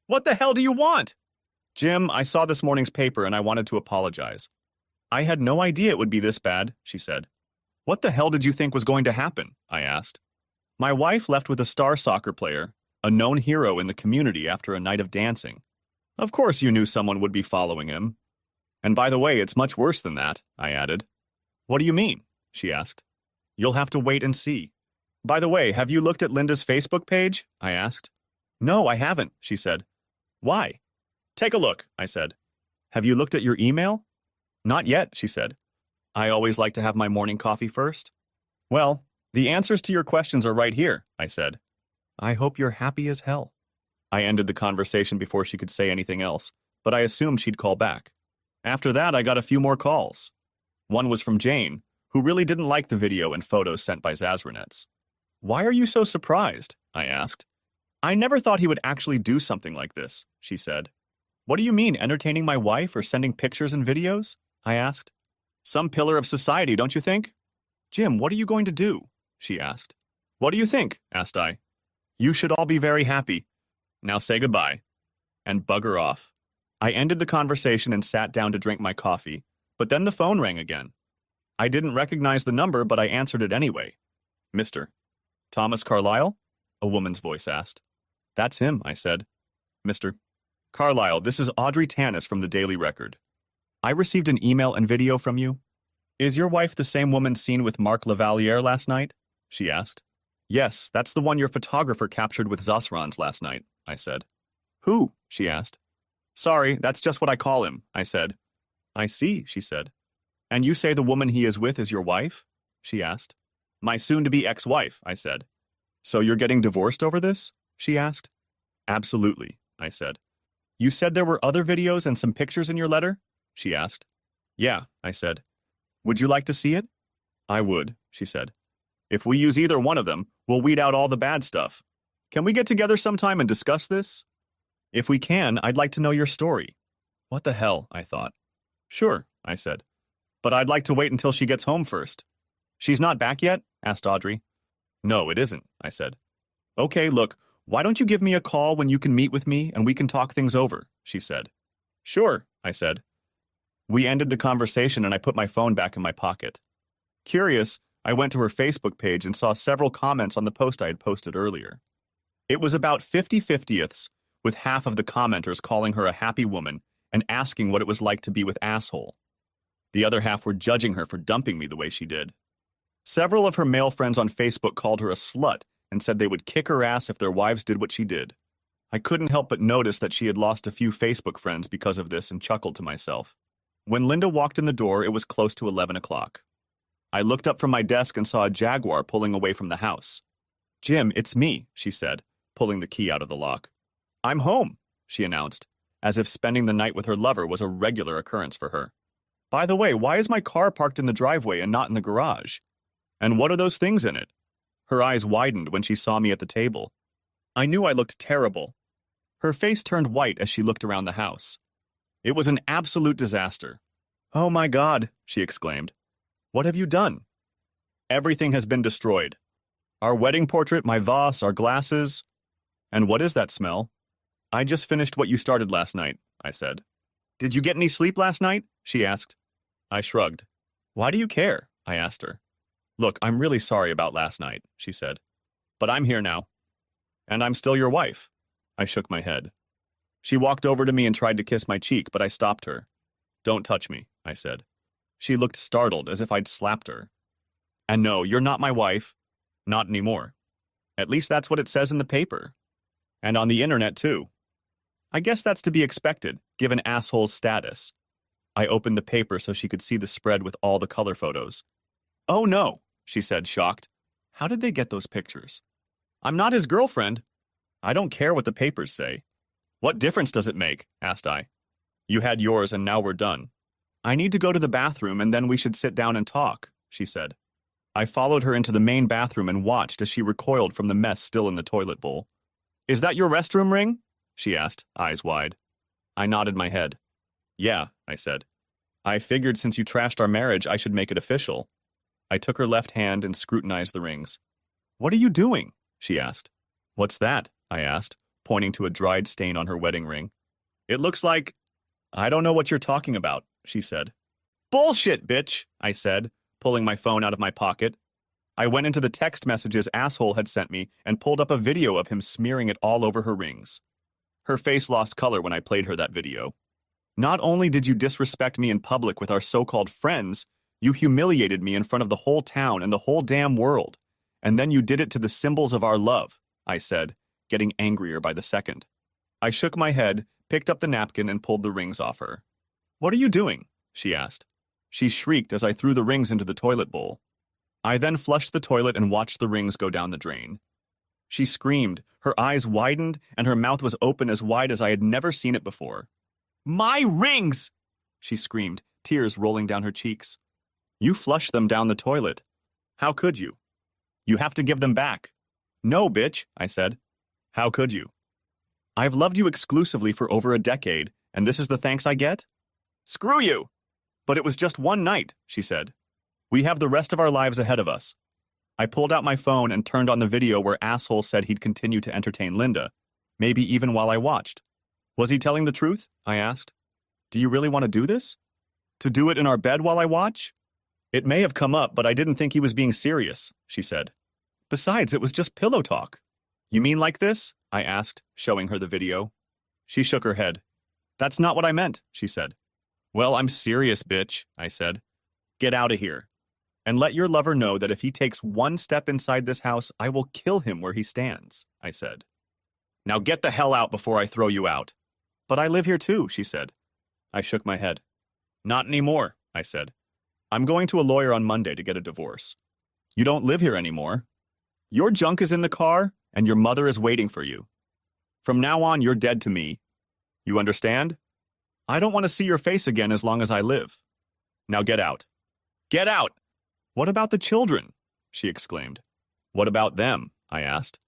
"What the hell do you want?" "Jim, I saw this morning's paper and I wanted to apologize." "I had no idea it would be this bad," she said. "What the hell did you think was going to happen?" I asked. "My wife left with a star soccer player, a known hero in the community after a night of dancing. Of course you knew someone would be following him. And by the way, it's much worse than that, I added. What do you mean? She asked. You'll have to wait and see. By the way, have you looked at Linda's Facebook page? I asked. No, I haven't, she said. Why? Take a look, I said. Have you looked at your email? Not yet, she said. I always like to have my morning coffee first. Well, the answers to your questions are right here, I said. I hope you're happy as hell. I ended the conversation before she could say anything else, but I assumed she'd call back. After that, I got a few more calls. One was from Jane, who really didn't like the video and photos sent by Zazranets. Why are you so surprised? I asked. I never thought he would actually do something like this, she said. What do you mean, entertaining my wife or sending pictures and videos? I asked. Some pillar of society, don't you think? Jim, what are you going to do? She asked. What do you think? Asked I. You should all be very happy. Now say goodbye. And bugger off. I ended the conversation and sat down to drink my coffee, but then the phone rang again. I didn't recognize the number, but I answered it anyway. Mr. Thomas Carlyle? A woman's voice asked. That's him, I said. Mr. Carlyle, this is Audrey Tanis from the Daily Record. I received an email and video from you. Is your wife the same woman seen with Marc Lavaliere last night? She asked. Yes, that's the one your photographer captured with Zosrans last night, I said. Who? She asked. Sorry, that's just what I call him, I said. I see, she said. And you say the woman he is with is your wife? She asked. My soon-to-be ex-wife, I said. So you're getting divorced over this? She asked. Absolutely, I said. You said there were other videos and some pictures in your letter? She asked. Yeah, I said. Would you like to see it? I would, she said. If we use either one of them, we'll weed out all the bad stuff. Can we get together sometime and discuss this? If we can, I'd like to know your story. What the hell, I thought. Sure, I said. But I'd like to wait until she gets home first. She's not back yet? Asked Audrey. No, it isn't, I said. Okay, look, why don't you give me a call when you can meet with me and we can talk things over, she said. Sure, I said. We ended the conversation and I put my phone back in my pocket. Curious, I went to her Facebook page and saw several comments on the post I had posted earlier. It was about 50/50ths, with half of the commenters calling her a happy woman and asking what it was like to be with asshole. The other half were judging her for dumping me the way she did. Several of her male friends on Facebook called her a slut and said they would kick her ass if their wives did what she did. I couldn't help but notice that she had lost a few Facebook friends because of this and chuckled to myself. When Linda walked in the door, it was close to 11 o'clock. I looked up from my desk and saw a Jaguar pulling away from the house. Jim, it's me, she said, pulling the key out of the lock. I'm home, she announced, as if spending the night with her lover was a regular occurrence for her. By the way, why is my car parked in the driveway and not in the garage? And what are those things in it? Her eyes widened when she saw me at the table. I knew I looked terrible. Her face turned white as she looked around the house. It was an absolute disaster. Oh my God, she exclaimed. What have you done? Everything has been destroyed. Our wedding portrait, my vase, our glasses. And what is that smell? I just finished what you started last night, I said. Did you get any sleep last night? She asked. I shrugged. Why do you care? I asked her. Look, I'm really sorry about last night, she said. But I'm here now. And I'm still your wife. I shook my head. She walked over to me and tried to kiss my cheek, but I stopped her. Don't touch me, I said. She looked startled, as if I'd slapped her. And no, you're not my wife. Not anymore. At least that's what it says in the paper. And on the internet, too. I guess that's to be expected, given asshole's status. I opened the paper so she could see the spread with all the color photos. Oh no, she said, shocked. How did they get those pictures? I'm not his girlfriend. I don't care what the papers say. What difference does it make? Asked I. You had yours and now we're done. I need to go to the bathroom and then we should sit down and talk, she said. I followed her into the main bathroom and watched as she recoiled from the mess still in the toilet bowl. Is that your restroom ring? She asked, eyes wide. I nodded my head. Yeah, I said. I figured since you trashed our marriage, I should make it official. I took her left hand and scrutinized the rings. What are you doing? She asked. What's that? I asked, pointing to a dried stain on her wedding ring. It looks like... I don't know what you're talking about, she said. Bullshit, bitch, I said, pulling my phone out of my pocket. I went into the text messages asshole had sent me and pulled up a video of him smearing it all over her rings. Her face lost color when I played her that video. Not only did you disrespect me in public with our so-called friends, you humiliated me in front of the whole town and the whole damn world. And then you did it to the symbols of our love, I said, getting angrier by the second. I shook my head, picked up the napkin, and pulled the rings off her. What are you doing? She asked. She shrieked as I threw the rings into the toilet bowl. I then flushed the toilet and watched the rings go down the drain. She screamed, her eyes widened, and her mouth was open as wide as I had never seen it before. My rings! She screamed, tears rolling down her cheeks. You flushed them down the toilet. How could you? You have to give them back. No, bitch, I said. How could you? I've loved you exclusively for over a decade, and this is the thanks I get? Screw you! But it was just one night, she said. We have the rest of our lives ahead of us. I pulled out my phone and turned on the video where asshole said he'd continue to entertain Linda, maybe even while I watched. Was he telling the truth? I asked. Do you really want to do this? To do it in our bed while I watch? It may have come up, but I didn't think he was being serious, she said. Besides, it was just pillow talk. You mean like this? I asked, showing her the video. She shook her head. That's not what I meant, she said. Well, I'm serious, bitch, I said. Get out of here. And let your lover know that if he takes one step inside this house, I will kill him where he stands, I said. Now get the hell out before I throw you out. But I live here too, she said. I shook my head. Not anymore, I said. I'm going to a lawyer on Monday to get a divorce. You don't live here anymore. Your junk is in the car, and your mother is waiting for you. From now on, you're dead to me. You understand? I don't want to see your face again as long as I live. Now get out. Get out! What about the children? She exclaimed. What about them? I asked.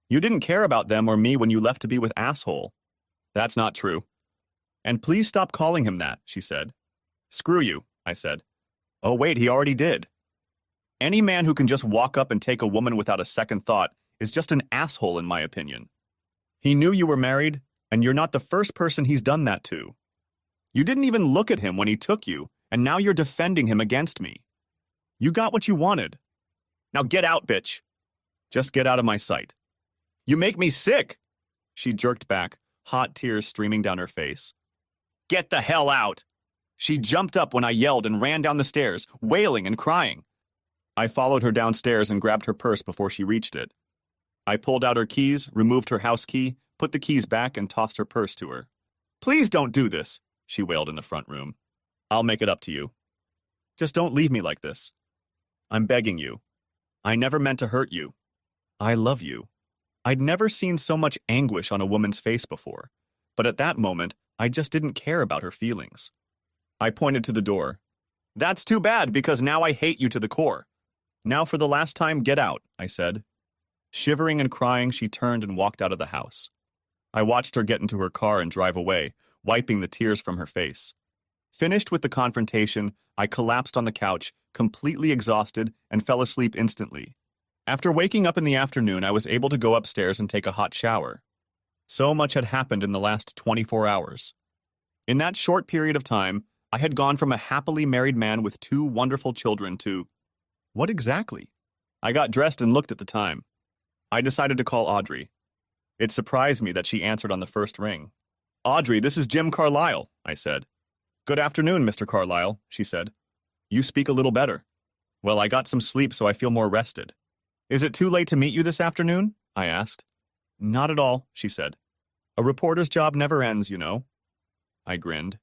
You didn't care about them or me when you left to be with asshole. That's not true. And please stop calling him that, she said. Screw you, I said. Oh wait, he already did. Any man who can just walk up and take a woman without a second thought is just an asshole in my opinion. He knew you were married, and you're not the first person he's done that to. You didn't even look at him when he took you, and now you're defending him against me. You got what you wanted. Now get out, bitch. Just get out of my sight. You make me sick. She jerked back, hot tears streaming down her face. Get the hell out. She jumped up when I yelled and ran down the stairs, wailing and crying. I followed her downstairs and grabbed her purse before she reached it. I pulled out her keys, removed her house key, put the keys back, and tossed her purse to her. Please don't do this, she wailed in the front room. I'll make it up to you. Just don't leave me like this. I'm begging you. I never meant to hurt you. I love you. I'd never seen so much anguish on a woman's face before, but at that moment, I just didn't care about her feelings. I pointed to the door. That's too bad, because now I hate you to the core. Now for the last time, get out, I said. Shivering and crying, she turned and walked out of the house. I watched her get into her car and drive away, wiping the tears from her face. Finished with the confrontation, I collapsed on the couch, completely exhausted, and fell asleep instantly. After waking up in the afternoon, I was able to go upstairs and take a hot shower. So much had happened in the last 24 hours. In that short period of time, I had gone from a happily married man with 2 wonderful children to... What exactly? I got dressed and looked at the time. I decided to call Audrey. It surprised me that she answered on the first ring. Audrey, this is Jim Carlisle, I said. Good afternoon, Mr. Carlisle, she said. You speak a little better. Well, I got some sleep, so I feel more rested. Is it too late to meet you this afternoon? I asked. Not at all, she said. A reporter's job never ends, you know. I grinned.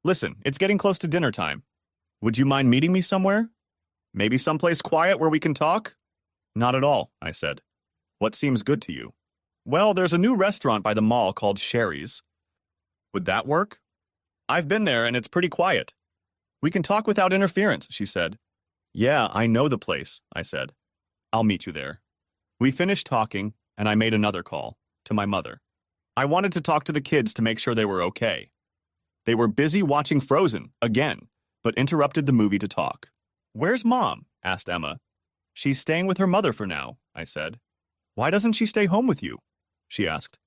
Listen, it's getting close to dinner time. Would you mind meeting me somewhere? Maybe someplace quiet where we can talk? Not at all, I said. What seems good to you? Well, there's a new restaurant by the mall called Sherry's. Would that work? I've been there and it's pretty quiet. We can talk without interference, she said. Yeah, I know the place, I said. I'll meet you there. We finished talking, and I made another call, to my mother. I wanted to talk to the kids to make sure they were okay. They were busy watching Frozen, again, but interrupted the movie to talk. Where's Mom? Asked Emma. She's staying with her mother for now, I said. Why doesn't she stay home with you? She asked.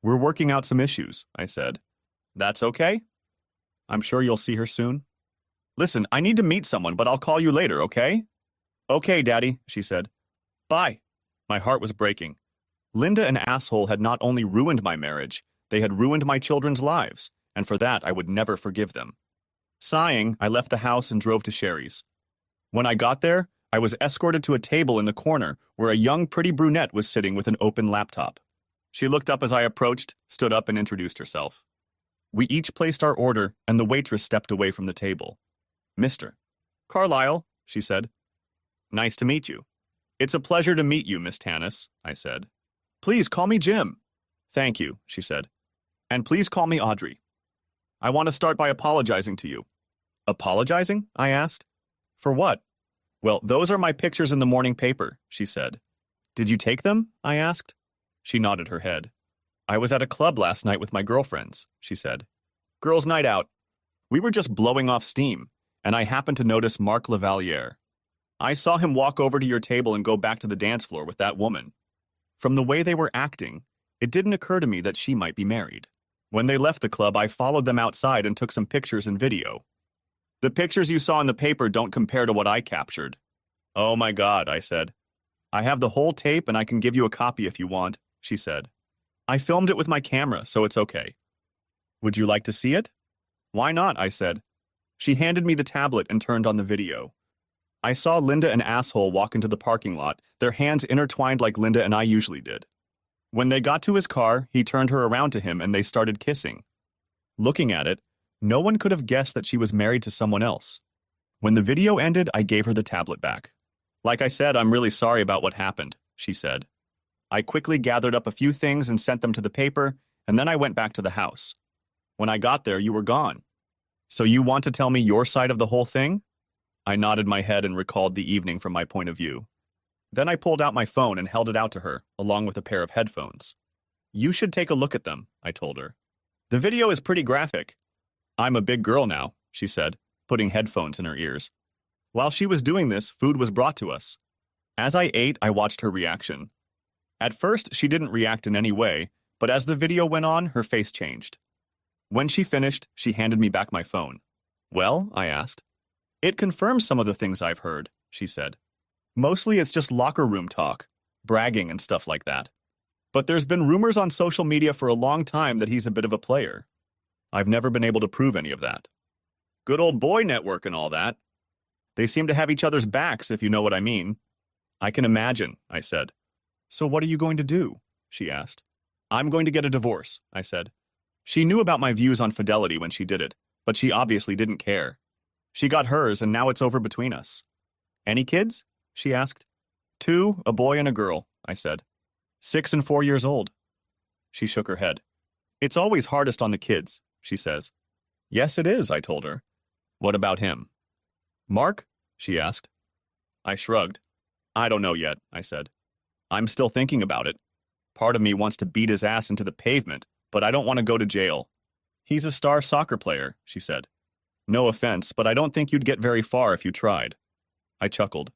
We're working out some issues, I said. That's okay? I'm sure you'll see her soon. Listen, I need to meet someone, but I'll call you later, okay? Okay, Daddy, she said. Bye. My heart was breaking. Linda and asshole had not only ruined my marriage, They had ruined my children's lives, and for that I would never forgive them. Sighing, I left the house and drove to Sherry's. When I got there, I was escorted to a table in the corner where a young, pretty brunette was sitting with an open laptop. She looked up as I approached, stood up, and introduced herself. We each placed our order, and the waitress stepped away from the table. "Mr. Carlyle," she said. "Nice to meet you." "It's a pleasure to meet you, Miss Tannis," I said. "Please call me Jim." "Thank you," she said. "And please call me Audrey. I want to start by apologizing to you." "Apologizing?" I asked. "For what?" "Well, those are my pictures in the morning paper," she said. "Did you take them?" I asked. She nodded her head. "I was at a club last night with my girlfriends," she said. "Girls' night out. We were just blowing off steam, and I happened to notice Marc Lavaliere. I saw him walk over to your table and go back to the dance floor with that woman. From the way they were acting, it didn't occur to me that she might be married. When they left the club, I followed them outside and took some pictures and video. The pictures you saw in the paper don't compare to what I captured." "Oh my God," I said. "I have the whole tape and I can give you a copy if you want," she said. "I filmed it with my camera, so it's okay." "Would you like to see it?" "Why not?" I said. She handed me the tablet and turned on the video. I saw Linda and Asshole walk into the parking lot, their hands intertwined like Linda and I usually did. When they got to his car, he turned her around to him and they started kissing. Looking at it, no one could have guessed that she was married to someone else. When the video ended, I gave her the tablet back. "Like I said, I'm really sorry about what happened," she said. I quickly gathered up a few things and sent them to the paper, and then I went back to the house. When I got there, you were gone. "So you want to tell me your side of the whole thing?" I nodded my head and recalled the evening from my point of view. Then I pulled out my phone and held it out to her, along with a pair of headphones. "You should take a look at them," I told her. "The video is pretty graphic." "I'm a big girl now," she said, putting headphones in her ears. While she was doing this, food was brought to us. As I ate, I watched her reaction. At first, she didn't react in any way, but as the video went on, her face changed. When she finished, she handed me back my phone. "Well?" I asked. "It confirms some of the things I've heard," she said. "Mostly it's just locker room talk, bragging and stuff like that. But there's been rumors on social media for a long time that he's a bit of a player. I've never been able to prove any of that. Good old boy network and all that. They seem to have each other's backs, if you know what I mean." "I can imagine," I said. "So what are you going to do?" she asked. "I'm going to get a divorce," I said. She knew about my views on fidelity when she did it, but she obviously didn't care. She got hers, and now it's over between us. "Any kids?" she asked. "2, a boy and a girl," I said. 6 and 4 years old. She shook her head. "It's always hardest on the kids," she says. "Yes, it is," I told her. "What about him?" "Mark?" she asked. I shrugged. "I don't know yet," I said. "I'm still thinking about it. Part of me wants to beat his ass into the pavement, but I don't want to go to jail. He's a star soccer player," she said. "No offense, but I don't think you'd get very far if you tried." I chuckled.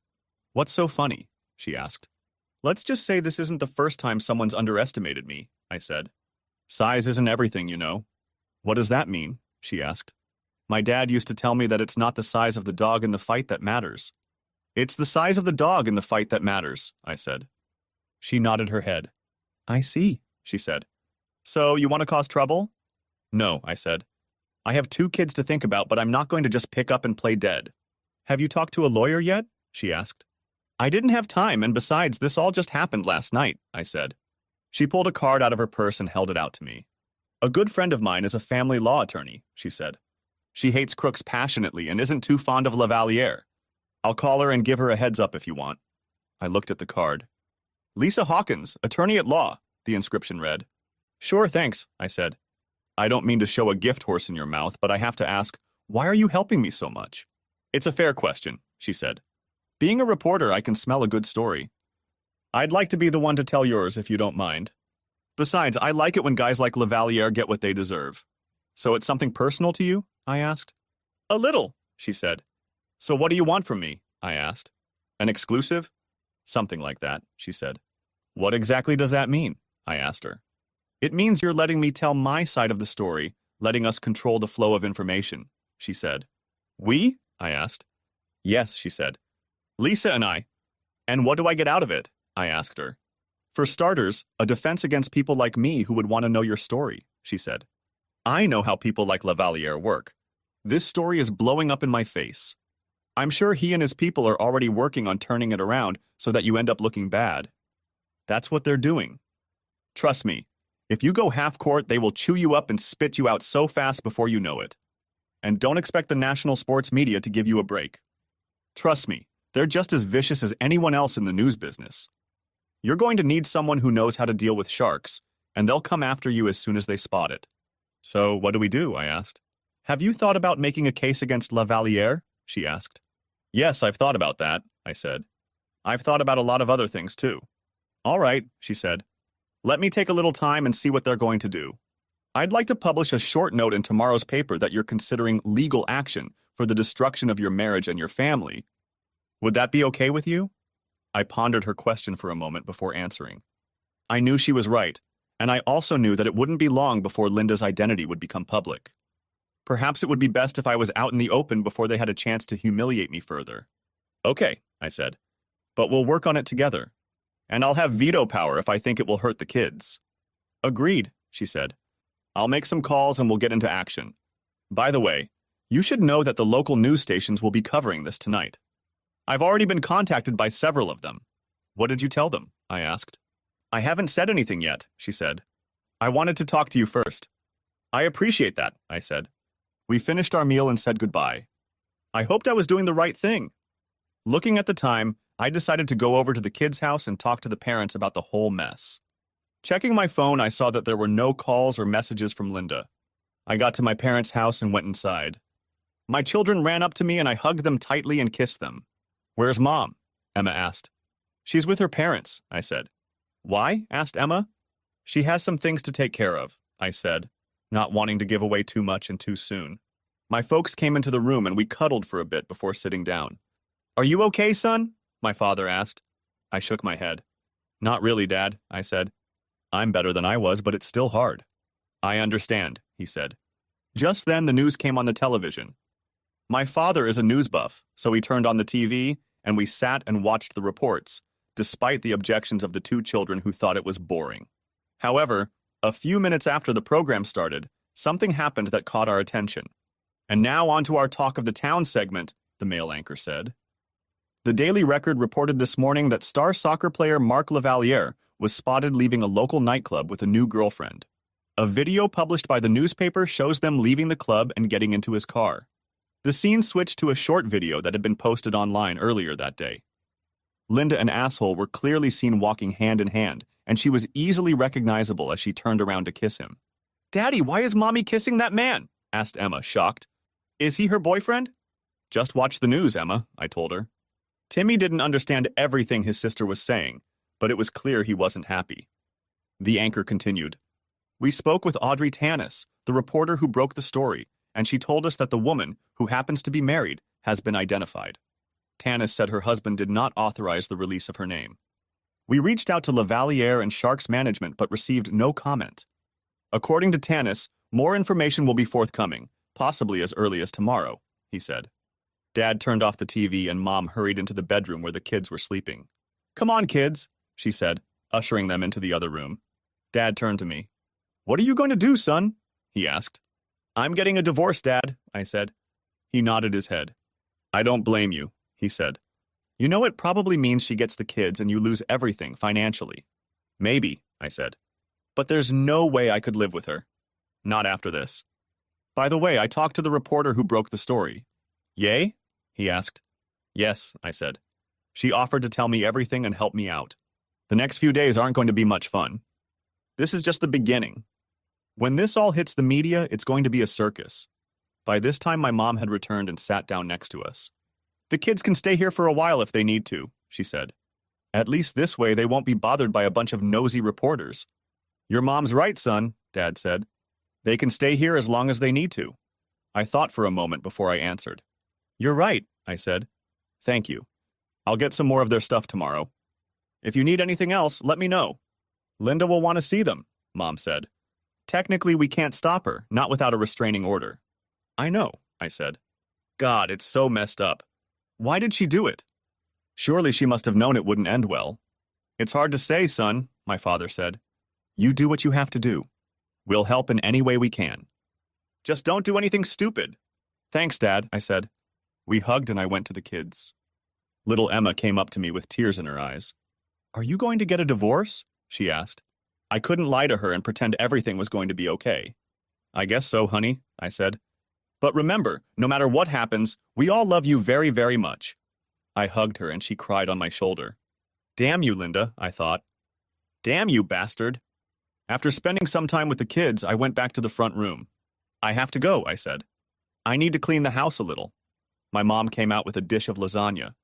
"What's so funny?" she asked. "Let's just say this isn't the first time someone's underestimated me," I said. "Size isn't everything, you know." "What does that mean?" she asked. "My dad used to tell me that it's not the size of the dog in the fight that matters." "It's the size of the dog in the fight that matters," I said. She nodded her head. "I see," she said. "So you want to cause trouble?" "No," I said. "I have 2 kids to think about, but I'm not going to just pick up and play dead." "Have you talked to a lawyer yet?" she asked. "I didn't have time, and besides, this all just happened last night," I said. She pulled a card out of her purse and held it out to me. "A good friend of mine is a family law attorney," she said. "She hates crooks passionately and isn't too fond of Lavaliere. I'll call her and give her a heads up if you want." I looked at the card. "Lisa Hawkins, attorney at law," the inscription read. "Sure, thanks," I said. "I don't mean to show a gift horse in your mouth, but I have to ask, why are you helping me so much?" "It's a fair question," she said. "Being a reporter, I can smell a good story. I'd like to be the one to tell yours if you don't mind. Besides, I like it when guys like Lavaliere get what they deserve." "So it's something personal to you?" I asked. "A little," she said. "So what do you want from me?" I asked. "An exclusive?" "Something like that," she said. "What exactly does that mean?" I asked her. "It means you're letting me tell my side of the story, letting us control the flow of information," she said. "We?" I asked. "Yes," she said. "Lisa and I." "And what do I get out of it?" I asked her. "For starters, a defense against people like me who would want to know your story," she said. I know how people like Lavalier work. This story is blowing up in my face. I'm sure he and his people are already working on turning it around so that you end up looking bad. That's what they're doing. Trust me, if you go half-court, they will chew you up and spit you out so fast before you know it. And don't expect the national sports media to give you a break. Trust me, they're just as vicious as anyone else in the news business. You're going to need someone who knows how to deal with sharks, and they'll come after you as soon as they spot it. So what do? I asked. Have you thought about making a case against Lavalier? She asked. Yes, I've thought about that, I said. I've thought about a lot of other things too. All right, she said. Let me take a little time and see what they're going to do. I'd like to publish a short note in tomorrow's paper that you're considering legal action for the destruction of your marriage and your family. Would that be okay with you? I pondered her question for a moment before answering. I knew she was right, and I also knew that it wouldn't be long before Linda's identity would become public. Perhaps it would be best if I was out in the open before they had a chance to humiliate me further. Okay, I said, but we'll work on it together. And I'll have veto power if I think it will hurt the kids. Agreed, she said. I'll make some calls and we'll get into action. By the way, you should know that the local news stations will be covering this tonight. I've already been contacted by several of them. What did you tell them? I asked. I haven't said anything yet, she said. I wanted to talk to you first. I appreciate that, I said. We finished our meal and said goodbye. I hoped I was doing the right thing. Looking at the time, I decided to go over to the kids' house and talk to the parents about the whole mess. Checking my phone, I saw that there were no calls or messages from Linda. I got to my parents' house and went inside. My children ran up to me and I hugged them tightly and kissed them. Where's Mom? Emma asked. She's with her parents, I said. Why? Asked Emma. She has some things to take care of, I said, not wanting to give away too much and too soon. My folks came into the room and we cuddled for a bit before sitting down. Are you okay, son? My father asked. I shook my head. Not really, Dad, I said. I'm better than I was, but it's still hard. I understand, he said. Just then the news came on the television. My father is a news buff, so he turned on the TV and we sat and watched the reports, despite the objections of the two children who thought it was boring. However, a few minutes after the program started, something happened that caught our attention. And now on to our Talk of the Town segment, the male anchor said. The Daily Record reported this morning that star soccer player Mark Lavalier was spotted leaving a local nightclub with a new girlfriend. A video published by the newspaper shows them leaving the club and getting into his car. The scene switched to a short video that had been posted online earlier that day. Linda and Asshole were clearly seen walking hand in hand, and she was easily recognizable as she turned around to kiss him. Daddy, why is Mommy kissing that man? Asked Emma, shocked. Is he her boyfriend? Just watch the news, Emma, I told her. Timmy didn't understand everything his sister was saying, but it was clear he wasn't happy. The anchor continued. We spoke with Audrey Tanis, the reporter who broke the story, and she told us that the woman, who happens to be married, has been identified. Tanis said her husband did not authorize the release of her name. We reached out to Lavalier and Sharks management but received no comment. According to Tanis, more information will be forthcoming, possibly as early as tomorrow, he said. Dad turned off the TV and Mom hurried into the bedroom where the kids were sleeping. Come on, kids, she said, ushering them into the other room. Dad turned to me. What are you going to do, son? He asked. I'm getting a divorce, Dad, I said. He nodded his head. I don't blame you, he said. You know it probably means she gets the kids and you lose everything financially. Maybe, I said. But there's no way I could live with her. Not after this. By the way, I talked to the reporter who broke the story. Yay? He asked. Yes, I said. She offered to tell me everything and help me out. The next few days aren't going to be much fun. This is just the beginning. When this all hits the media, it's going to be a circus. By this time, my mom had returned and sat down next to us. The kids can stay here for a while if they need to, she said. At least this way they won't be bothered by a bunch of nosy reporters. Your mom's right, son, Dad said. They can stay here as long as they need to. I thought for a moment before I answered. You're right, I said. Thank you. I'll get some more of their stuff tomorrow. If you need anything else, let me know. Linda will want to see them, Mom said. Technically, we can't stop her, not without a restraining order. I know, I said. God, it's so messed up. Why did she do it? Surely she must have known it wouldn't end well. It's hard to say, son, my father said. You do what you have to do. We'll help in any way we can. Just don't do anything stupid. Thanks, Dad, I said. We hugged and I went to the kids. Little Emma came up to me with tears in her eyes. Are you going to get a divorce? She asked. I couldn't lie to her and pretend everything was going to be okay. I guess so, honey, I said. But remember, no matter what happens, we all love you very, very much. I hugged her and she cried on my shoulder. Damn you, Linda, I thought. Damn you, bastard. After spending some time with the kids, I went back to the front room. I have to go, I said. I need to clean the house a little. My mom came out with a dish of lasagna.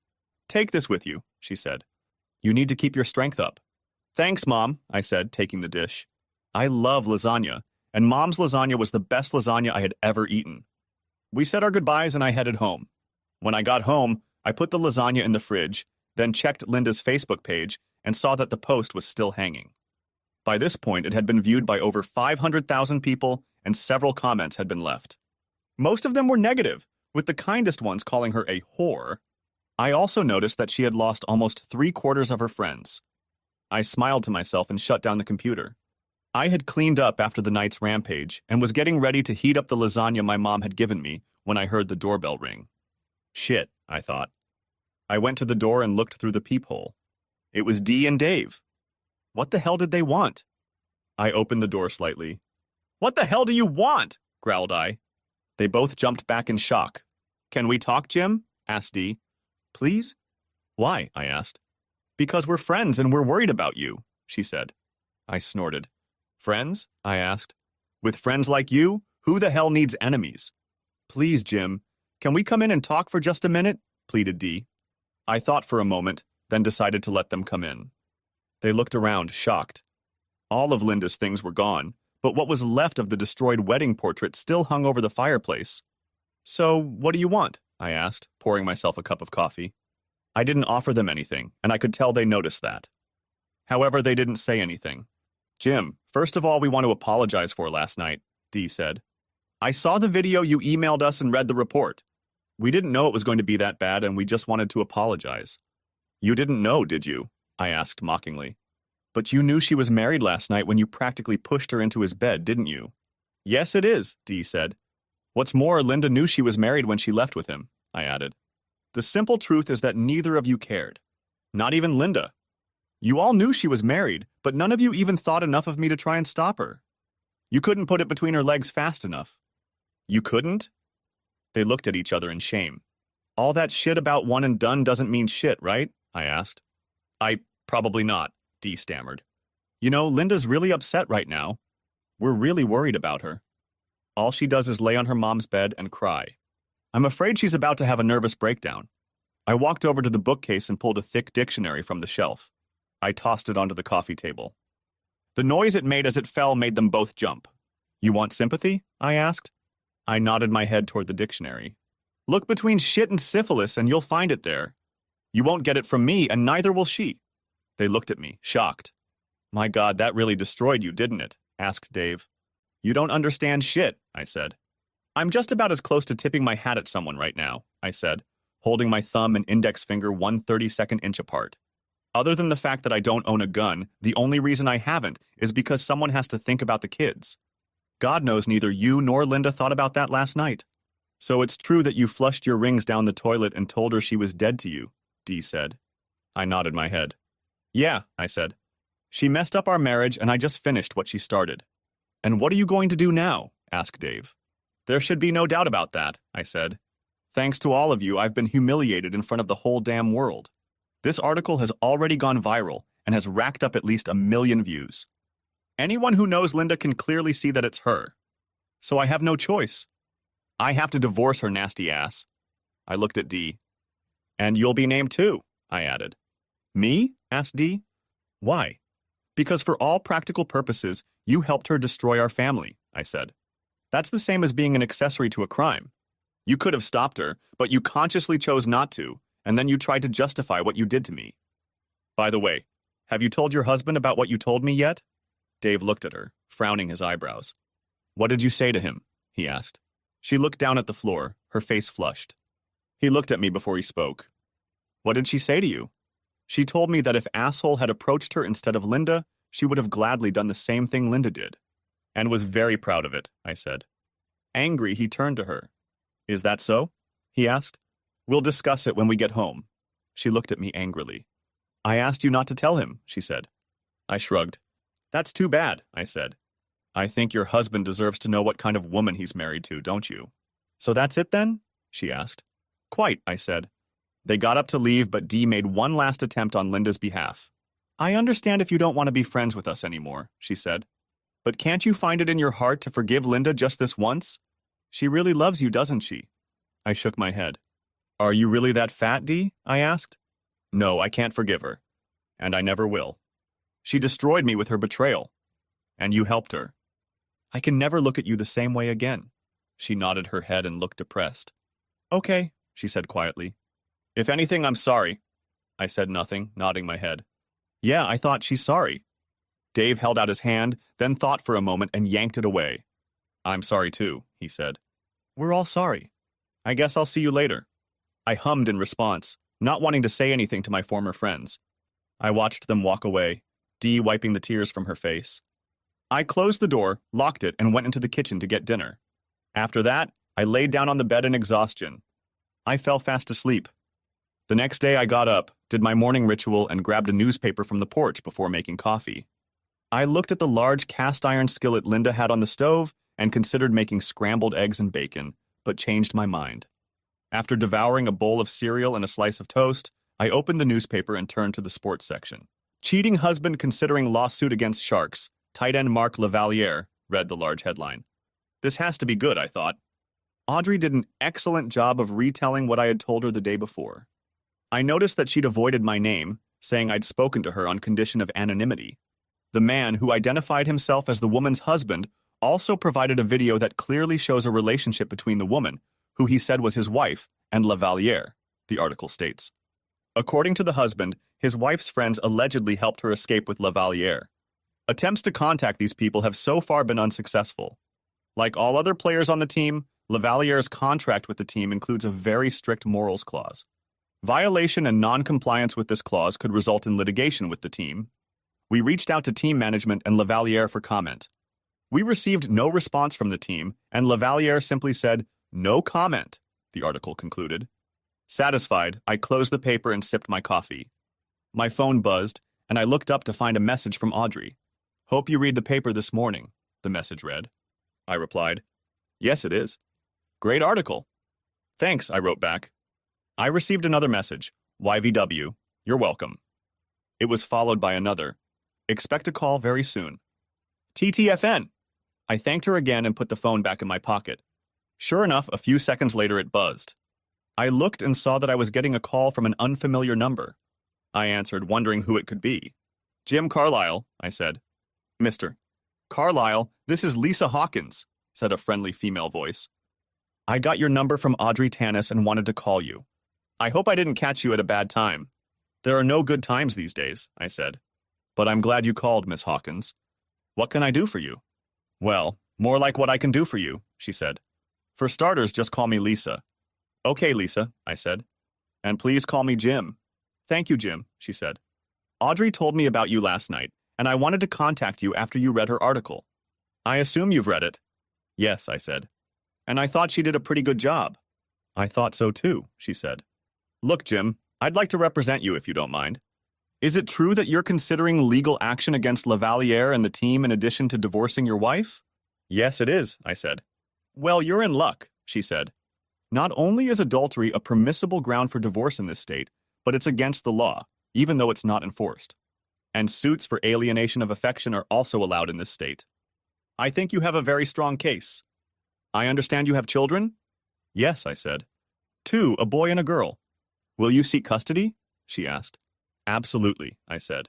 Take this with you, she said. You need to keep your strength up. Thanks, Mom, I said, taking the dish. I love lasagna, and Mom's lasagna was the best lasagna I had ever eaten. We said our goodbyes and I headed home. When I got home, I put the lasagna in the fridge, then checked Linda's Facebook page and saw that the post was still hanging. By this point, it had been viewed by over 500,000 people and several comments had been left. Most of them were negative, with the kindest ones calling her a whore. I also noticed that she had lost almost 3/4 of her friends. I smiled to myself and shut down the computer. I had cleaned up after the night's rampage and was getting ready to heat up the lasagna my mom had given me when I heard the doorbell ring. Shit, I thought. I went to the door and looked through the peephole. It was Dee and Dave. What the hell did they want? I opened the door slightly. What the hell do you want? Growled I. They both jumped back in shock. Can we talk, Jim? Asked Dee. Please? Why? I asked. Because we're friends and we're worried about you, she said. I snorted. Friends? I asked. With friends like you, who the hell needs enemies? Please, Jim, can we come in and talk for just a minute? Pleaded Dee. I thought for a moment, then decided to let them come in. They looked around, shocked. All of Linda's things were gone, but what was left of the destroyed wedding portrait still hung over the fireplace. So, what do you want? I asked, pouring myself a cup of coffee. I didn't offer them anything, and I could tell they noticed that. However, they didn't say anything. Jim, first of all, we want to apologize for last night, Dee said. I saw the video you emailed us and read the report. We didn't know it was going to be that bad, and we just wanted to apologize. You didn't know, did you? I asked mockingly. But you knew she was married last night when you practically pushed her into his bed, didn't you? Yes, it is, Dee said. What's more, Linda knew she was married when she left with him, I added. The simple truth is that neither of you cared. Not even Linda. You all knew she was married, but none of you even thought enough of me to try and stop her. You couldn't put it between her legs fast enough. You couldn't? They looked at each other in shame. All that shit about one and done doesn't mean shit, right? I asked. Probably not, Dee stammered. You know, Linda's really upset right now. We're really worried about her. All she does is lay on her mom's bed and cry. I'm afraid she's about to have a nervous breakdown. I walked over to the bookcase and pulled a thick dictionary from the shelf. I tossed it onto the coffee table. The noise it made as it fell made them both jump. You want sympathy? I asked. I nodded my head toward the dictionary. Look between shit and syphilis and you'll find it there. You won't get it from me, and neither will she. They looked at me, shocked. My God, that really destroyed you, didn't it? Asked Dave. You don't understand shit, I said. I'm just about as close to tipping my hat at someone right now, I said, holding my thumb and index finger 1/32 inch apart. Other than the fact that I don't own a gun, the only reason I haven't is because someone has to think about the kids. God knows neither you nor Linda thought about that last night. So it's true that you flushed your rings down the toilet and told her she was dead to you, Dee said. I nodded my head. Yeah, I said. She messed up our marriage and I just finished what she started. And what are you going to do now? Asked Dave. There should be no doubt about that, I said. Thanks to all of you, I've been humiliated in front of the whole damn world. This article has already gone viral and has racked up at least 1 million views. Anyone who knows Linda can clearly see that it's her. So I have no choice. I have to divorce her nasty ass. I looked at Dee. And you'll be named too, I added. Me? Asked Dee. Why? Because for all practical purposes, you helped her destroy our family, I said. That's the same as being an accessory to a crime. You could have stopped her, but you consciously chose not to, and then you tried to justify what you did to me. By the way, have you told your husband about what you told me yet? Dave looked at her, frowning his eyebrows. What did you say to him? He asked. She looked down at the floor, her face flushed. He looked at me before he spoke. What did she say to you? She told me that if Asshole had approached her instead of Linda, she would have gladly done the same thing Linda did. and was very proud of it, I said. Angry, he turned to her. Is that so? He asked. We'll discuss it when we get home. She looked at me angrily. I asked you not to tell him, she said. I shrugged. That's too bad, I said. I think your husband deserves to know what kind of woman he's married to, don't you? So that's it then? She asked. Quite, I said. They got up to leave, but Dee made one last attempt on Linda's behalf. I understand if you don't want to be friends with us anymore, she said. But can't you find it in your heart to forgive Linda just this once? She really loves you, doesn't she? I shook my head. Are you really that fat, Dee? I asked. No, I can't forgive her. And I never will. She destroyed me with her betrayal. And you helped her. I can never look at you the same way again. She nodded her head and looked depressed. Okay, she said quietly. If anything, I'm sorry. I said nothing, nodding my head. Yeah, I thought she's sorry. Dave held out his hand, then thought for a moment and yanked it away. I'm sorry too, he said. We're all sorry. I guess I'll see you later. I hummed in response, not wanting to say anything to my former friends. I watched them walk away, Dee wiping the tears from her face. I closed the door, locked it, and went into the kitchen to get dinner. After that, I laid down on the bed in exhaustion. I fell fast asleep. The next day I got up, did my morning ritual, and grabbed a newspaper from the porch before making coffee. I looked at the large cast-iron skillet Linda had on the stove and considered making scrambled eggs and bacon, but changed my mind. After devouring a bowl of cereal and a slice of toast, I opened the newspaper and turned to the sports section. Cheating husband considering lawsuit against Sharks, tight end Mark Lavaliere, read the large headline. This has to be good, I thought. Audrey did an excellent job of retelling what I had told her the day before. I noticed that she'd avoided my name, saying I'd spoken to her on condition of anonymity. The man, who identified himself as the woman's husband, also provided a video that clearly shows a relationship between the woman, who he said was his wife, and Lavaliere, the article states. According to the husband, his wife's friends allegedly helped her escape with Lavaliere. Attempts to contact these people have so far been unsuccessful. Like all other players on the team, Lavaliere's contract with the team includes a very strict morals clause. Violation and non-compliance with this clause could result in litigation with the team. We reached out to team management and Lavaliere for comment. We received no response from the team, and Lavaliere simply said, "No comment," the article concluded. Satisfied, I closed the paper and sipped my coffee. My phone buzzed, and I looked up to find a message from Audrey. Hope you read the paper this morning, the message read. I replied, Yes, it is. Great article. Thanks, I wrote back. I received another message, YVW, you're welcome. It was followed by another, expect a call very soon. TTFN. I thanked her again and put the phone back in my pocket. Sure enough, a few seconds later it buzzed. I looked and saw that I was getting a call from an unfamiliar number. I answered, wondering who it could be. Jim Carlisle, I said. Mr. Carlisle, this is Lisa Hawkins, said a friendly female voice. I got your number from Audrey Tanis and wanted to call you. I hope I didn't catch you at a bad time. There are no good times these days, I said. But I'm glad you called, Miss Hawkins. What can I do for you? Well, more like what I can do for you, she said. For starters, just call me Lisa. Okay, Lisa, I said. And please call me Jim. Thank you, Jim, she said. Audrey told me about you last night, and I wanted to contact you after you read her article. I assume you've read it. Yes, I said. And I thought she did a pretty good job. I thought so too, she said. Look, Jim, I'd like to represent you if you don't mind. Is it true that you're considering legal action against Lavaliere and the team in addition to divorcing your wife? Yes, it is, I said. Well, you're in luck, she said. Not only is adultery a permissible ground for divorce in this state, but it's against the law, even though it's not enforced. And suits for alienation of affection are also allowed in this state. I think you have a very strong case. I understand you have children? Yes, I said. 2, a boy and a girl. Will you seek custody? She asked. Absolutely, I said.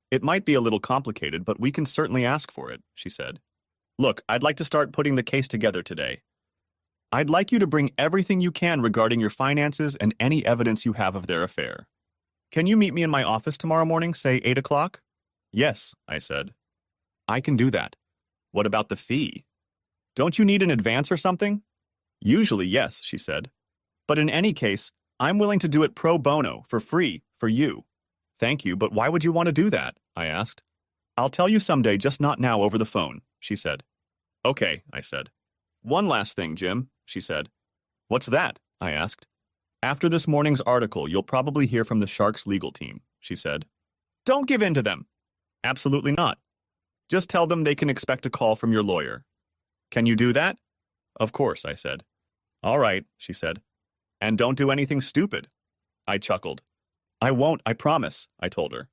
It might be a little complicated, but we can certainly ask for it, she said. Look, I'd like to start putting the case together today. I'd like you to bring everything you can regarding your finances and any evidence you have of their affair. Can you meet me in my office tomorrow morning, say 8 o'clock? Yes, I said. I can do that. What about the fee? Don't you need an advance or something? Usually, yes, she said. But in any case, I'm willing to do it pro bono, for free, for you. Thank you, but why would you want to do that? I asked. I'll tell you someday, just not now over the phone, she said. Okay, I said. One last thing, Jim, she said. What's that? I asked. After this morning's article, you'll probably hear from the Sharks legal team, she said. Don't give in to them. Absolutely not. Just tell them they can expect a call from your lawyer. Can you do that? Of course, I said. All right, she said. And don't do anything stupid. I chuckled. I won't, I promise, I told her.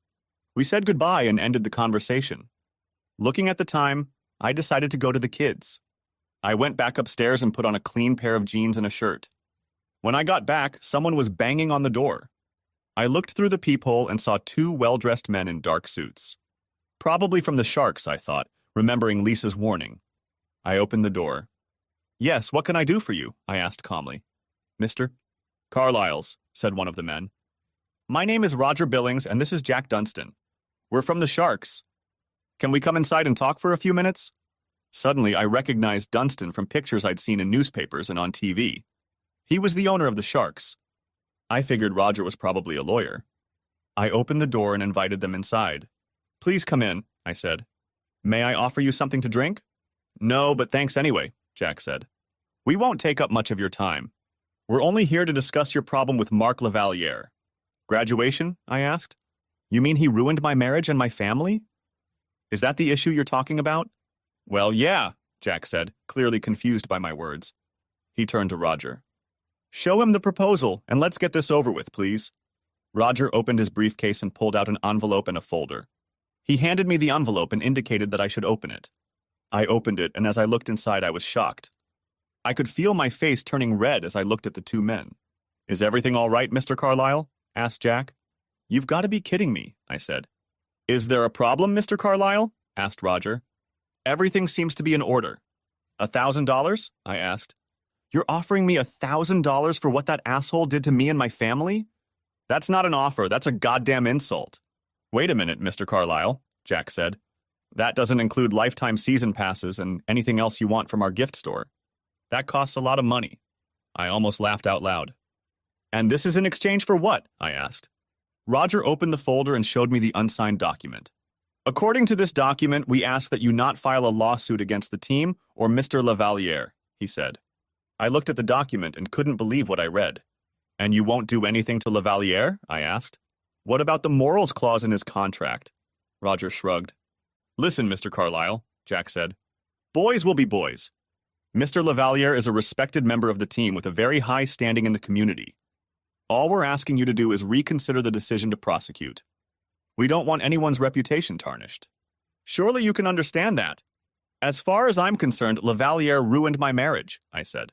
We said goodbye and ended the conversation. Looking at the time, I decided to go to the kids. I went back upstairs and put on a clean pair of jeans and a shirt. When I got back, someone was banging on the door. I looked through the peephole and saw two well-dressed men in dark suits. Probably from the Sharks, I thought, remembering Lisa's warning. I opened the door. Yes, what can I do for you? I asked calmly. Mr. Carlyle's, said one of the men. My name is Roger Billings, and this is Jack Dunstan. We're from the Sharks. Can we come inside and talk for a few minutes? Suddenly, I recognized Dunstan from pictures I'd seen in newspapers and on TV. He was the owner of the Sharks. I figured Roger was probably a lawyer. I opened the door and invited them inside. Please come in, I said. May I offer you something to drink? No, but thanks anyway, Jack said. We won't take up much of your time. We're only here to discuss your problem with Mark Lavaliere. Graduation? I asked. You mean he ruined my marriage and my family? Is that the issue you're talking about? Well, yeah, Jack said, clearly confused by my words. He turned to Roger. Show him the proposal, and let's get this over with, please. Roger opened his briefcase and pulled out an envelope and a folder. He handed me the envelope and indicated that I should open it. I opened it, and as I looked inside, I was shocked. I could feel my face turning red as I looked at the two men. Is everything all right, Mr. Carlyle? Asked Jack. You've got to be kidding me, I said. Is there a problem, Mr. Carlyle? Asked Roger. Everything seems to be in order. $1,000? I asked. You're offering me $1,000 for what that asshole did to me and my family? That's not an offer, that's a goddamn insult. Wait a minute, Mr. Carlyle, Jack said. That doesn't include lifetime season passes and anything else you want from our gift store. That costs a lot of money. I almost laughed out loud. And this is in exchange for what? I asked. Roger opened the folder and showed me the unsigned document. According to this document, we ask that you not file a lawsuit against the team or Mr. Lavaliere, he said. I looked at the document and couldn't believe what I read. And you won't do anything to Lavaliere? I asked. What about the morals clause in his contract? Roger shrugged. Listen, Mr. Carlyle, Jack said. Boys will be boys. Mr. Lavaliere is a respected member of the team with a very high standing in the community. All we're asking you to do is reconsider the decision to prosecute. We don't want anyone's reputation tarnished. Surely you can understand that. As far as I'm concerned, Lavaliere ruined my marriage, I said.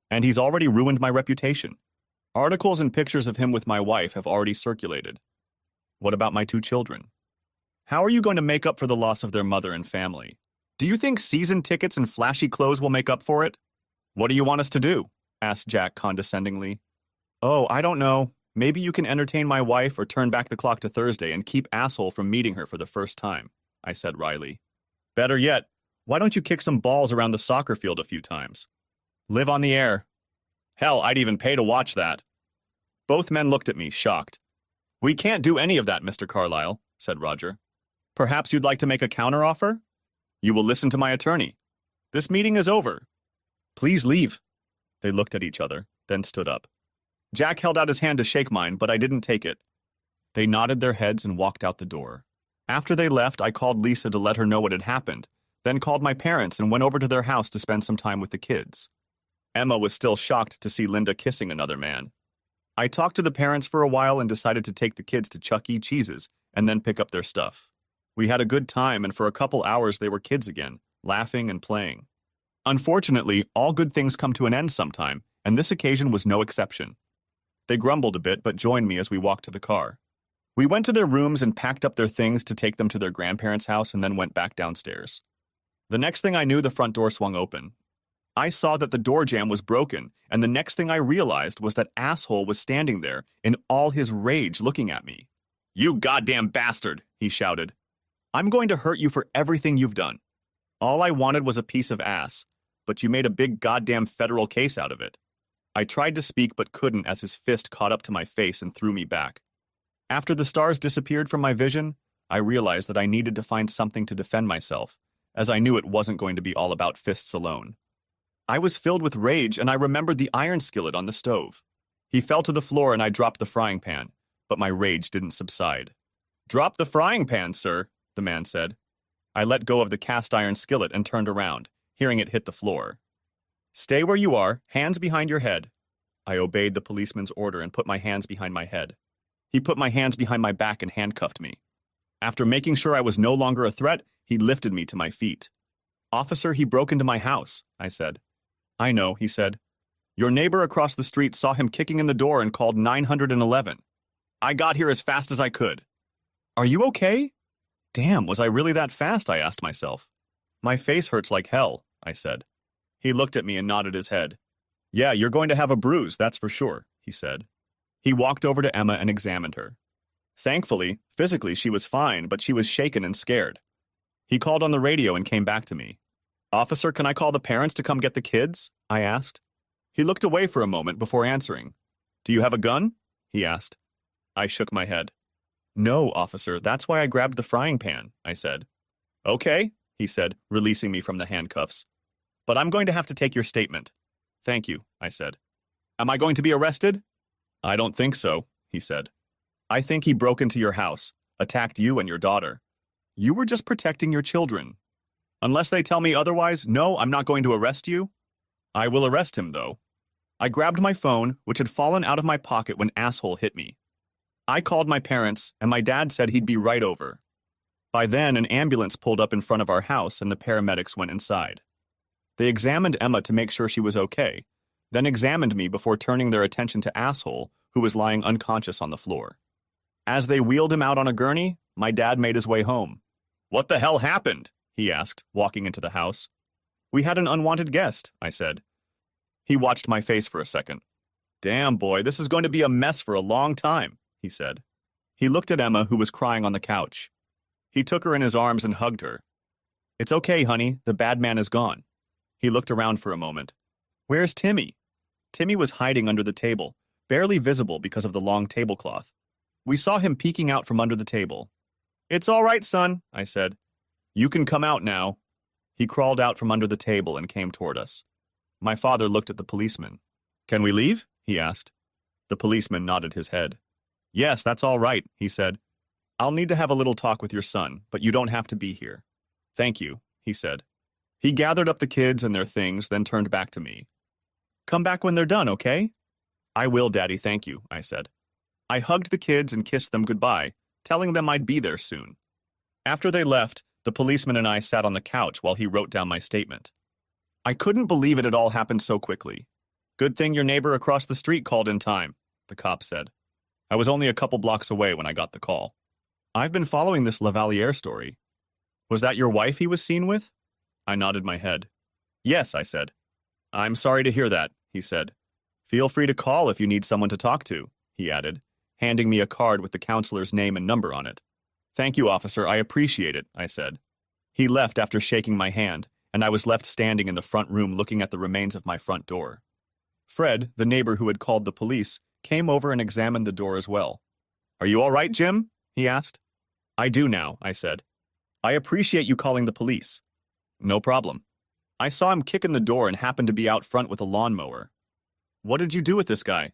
And he's already ruined my reputation. Articles and pictures of him with my wife have already circulated. What about my two children? How are you going to make up for the loss of their mother and family? Do you think season tickets and flashy clothes will make up for it? What do you want us to do? Asked Jack condescendingly. Oh, I don't know. Maybe you can entertain my wife or turn back the clock to Thursday and keep asshole from meeting her for the first time, I said wryly. Better yet, why don't you kick some balls around the soccer field a few times? Live on the air. Hell, I'd even pay to watch that. Both men looked at me, shocked. We can't do any of that, Mr. Carlyle, said Roger. Perhaps you'd like to make a counteroffer? You will listen to my attorney. This meeting is over. Please leave. They looked at each other, then stood up. Jack held out his hand to shake mine, but I didn't take it. They nodded their heads and walked out the door. After they left, I called Lisa to let her know what had happened, then called my parents and went over to their house to spend some time with the kids. Emma was still shocked to see Linda kissing another man. I talked to the parents for a while and decided to take the kids to Chuck E. Cheese's and then pick up their stuff. We had a good time, and for a couple hours they were kids again, laughing and playing. Unfortunately, all good things come to an end sometime, and this occasion was no exception. They grumbled a bit but joined me as we walked to the car. We went to their rooms and packed up their things to take them to their grandparents' house and then went back downstairs. The next thing I knew, the front door swung open. I saw that the door jamb was broken, and the next thing I realized was that asshole was standing there in all his rage looking at me. You goddamn bastard, he shouted. I'm going to hurt you for everything you've done. All I wanted was a piece of ass, but you made a big goddamn federal case out of it. I tried to speak but couldn't as his fist caught up to my face and threw me back. After the stars disappeared from my vision, I realized that I needed to find something to defend myself, as I knew it wasn't going to be all about fists alone. I was filled with rage, and I remembered the iron skillet on the stove. He fell to the floor, and I dropped the frying pan, but my rage didn't subside. "Drop the frying pan, sir," the man said. I let go of the cast iron skillet and turned around, hearing it hit the floor. "Stay where you are, hands behind your head." I obeyed the policeman's order and put my hands behind my head. He put my hands behind my back and handcuffed me. After making sure I was no longer a threat, he lifted me to my feet. "Officer, he broke into my house," I said. "I know," he said. "Your neighbor across the street saw him kicking in the door and called 911. I got here as fast as I could." "Are you okay?" Damn, was I really that fast, I asked myself. "My face hurts like hell," I said. He looked at me and nodded his head. "Yeah, you're going to have a bruise, that's for sure," he said. He walked over to Emma and examined her. Thankfully, physically she was fine, but she was shaken and scared. He called on the radio and came back to me. "Officer, can I call the parents to come get the kids?" I asked. He looked away for a moment before answering. "Do you have a gun?" he asked. I shook my head. "No, officer, that's why I grabbed the frying pan," I said. "Okay," he said, releasing me from the handcuffs. "But I'm going to have to take your statement." "Thank you," I said. "Am I going to be arrested?" "I don't think so," he said. "I think he broke into your house, attacked you and your daughter. You were just protecting your children. Unless they tell me otherwise, no, I'm not going to arrest you." "I will arrest him, though." I grabbed my phone, which had fallen out of my pocket when asshole hit me. I called my parents, and my dad said he'd be right over. By then, an ambulance pulled up in front of our house, and the paramedics went inside. They examined Emma to make sure she was okay, then examined me before turning their attention to asshole, who was lying unconscious on the floor. As they wheeled him out on a gurney, my dad made his way home. "What the hell happened?" he asked, walking into the house. "We had an unwanted guest," I said. He watched my face for a second. "Damn, boy, this is going to be a mess for a long time," he said. He looked at Emma, who was crying on the couch. He took her in his arms and hugged her. "It's okay, honey, the bad man is gone." He looked around for a moment. "Where's Timmy?" Timmy was hiding under the table, barely visible because of the long tablecloth. We saw him peeking out from under the table. "It's all right, son," I said. "You can come out now." He crawled out from under the table and came toward us. My father looked at the policeman. "Can we leave?" he asked. The policeman nodded his head. "Yes, that's all right," he said. "I'll need to have a little talk with your son, but you don't have to be here." "Thank you," he said. He gathered up the kids and their things, then turned back to me. "Come back when they're done, okay?" "I will, Daddy, thank you," I said. I hugged the kids and kissed them goodbye, telling them I'd be there soon. After they left, the policeman and I sat on the couch while he wrote down my statement. I couldn't believe it had all happened so quickly. "Good thing your neighbor across the street called in time," the cop said. I was only a couple blocks away when I got the call. "I've been following this Lavalier story. Was that your wife he was seen with?" I nodded my head. "Yes," I said. "I'm sorry to hear that," he said. "Feel free to call if you need someone to talk to," he added, handing me a card with the counselor's name and number on it. "Thank you, officer, I appreciate it," I said. He left after shaking my hand, and I was left standing in the front room looking at the remains of my front door. Fred, the neighbor who had called the police, came over and examined the door as well. "Are you all right, Jim?" he asked. "I do now," I said. "I appreciate you calling the police." "No problem." "I saw him kick in the door and happened to be out front with a lawnmower." "What did you do with this guy?"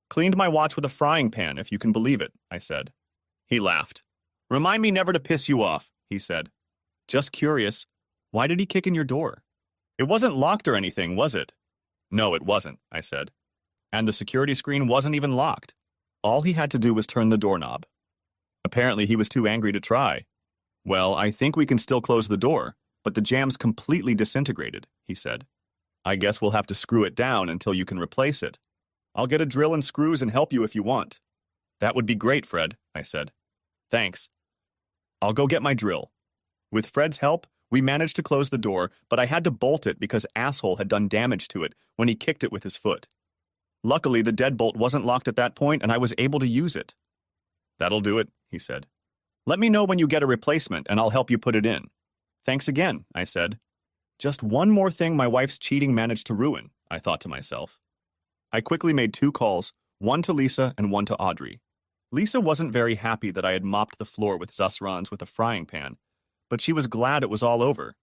"Cleaned my watch with a frying pan, if you can believe it," I said. He laughed. "Remind me never to piss you off," he said. "Just curious, why did he kick in your door?" "It wasn't locked or anything, was it?" "No, it wasn't," I said. "And the security screen wasn't even locked. All he had to do was turn the doorknob." "Apparently he was too angry to try." "Well, I think we can still close the door, but the jam's completely disintegrated," he said. "I guess we'll have to screw it down until you can replace it. I'll get a drill and screws and help you if you want." "That would be great, Fred," I said. "Thanks. I'll go get my drill." With Fred's help, we managed to close the door, but I had to bolt it because asshole had done damage to it when he kicked it with his foot. Luckily, the deadbolt wasn't locked at that point, and I was able to use it. "That'll do it," he said. "Let me know when you get a replacement, and I'll help you put it in." "Thanks again," I said. Just one more thing my wife's cheating managed to ruin, I thought to myself. I quickly made 2 calls, one to Lisa and one to Audrey. Lisa wasn't very happy that I had mopped the floor with Zasrans with a frying pan, but she was glad it was all over.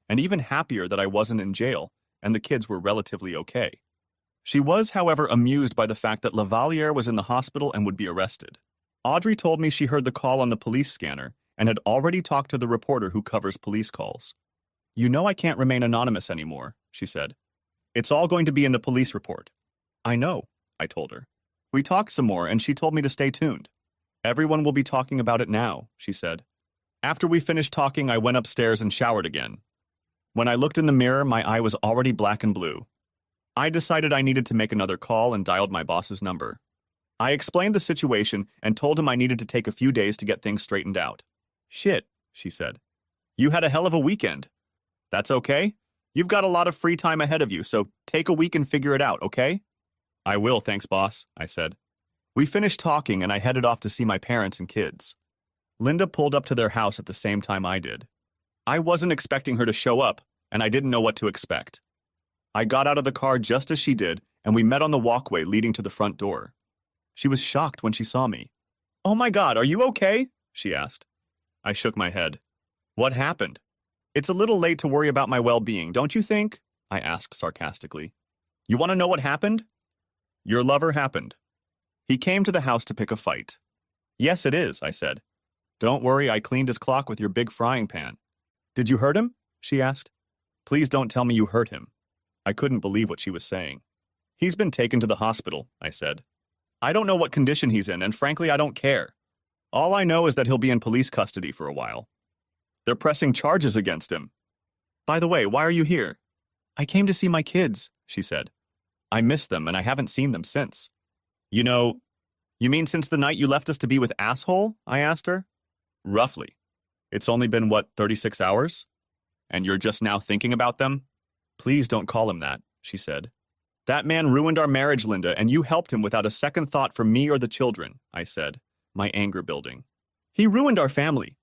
and even happier that I wasn't in jail and the kids were relatively okay. She was, however, amused by the fact that Lavaliere was in the hospital and would be arrested. Audrey told me she heard the call on the police scanner and had already talked to the reporter who covers police calls. "You know I can't remain anonymous anymore," she said. "It's all going to be in the police report." "I know," I told her. We talked some more and she told me to stay tuned. "Everyone will be talking about it now," she said. After we finished talking, I went upstairs and showered again. When I looked in the mirror, my eye was already black and blue. I decided I needed to make another call and dialed my boss's number. I explained the situation and told him I needed to take a few days to get things straightened out. "Shit," she said. "You had a hell of a weekend." "That's okay. You've got a lot of free time ahead of you, so take a week and figure it out, okay?" "I will, thanks, boss," I said. We finished talking and I headed off to see my parents and kids. Linda pulled up to their house at the same time I did. I wasn't expecting her to show up, and I didn't know what to expect. I got out of the car just as she did, and we met on the walkway leading to the front door. She was shocked when she saw me. "Oh my God, are you okay?" she asked. I shook my head. "What happened?" "It's a little late to worry about my well-being, don't you think?" I asked sarcastically. "You want to know what happened?" "Your lover happened. He came to the house to pick a fight." "Yes, it is," I said. "Don't worry, I cleaned his clock with your big frying pan." "Did you hurt him?" she asked. "Please don't tell me you hurt him." I couldn't believe what she was saying. "He's been taken to the hospital," I said. "I don't know what condition he's in, and frankly, I don't care. All I know is that he'll be in police custody for a while. They're pressing charges against him." "By the way, why are you here?" "I came to see my kids," she said. "I miss them, and I haven't seen them since." You mean since the night you left us to be with asshole?" I asked her. "Roughly. It's only been, 36 hours? And you're just now thinking about them?" "Please don't call him that," she said. "That man ruined our marriage, Linda, and you helped him without a second thought for me or the children," I said, my anger building. "He ruined our family.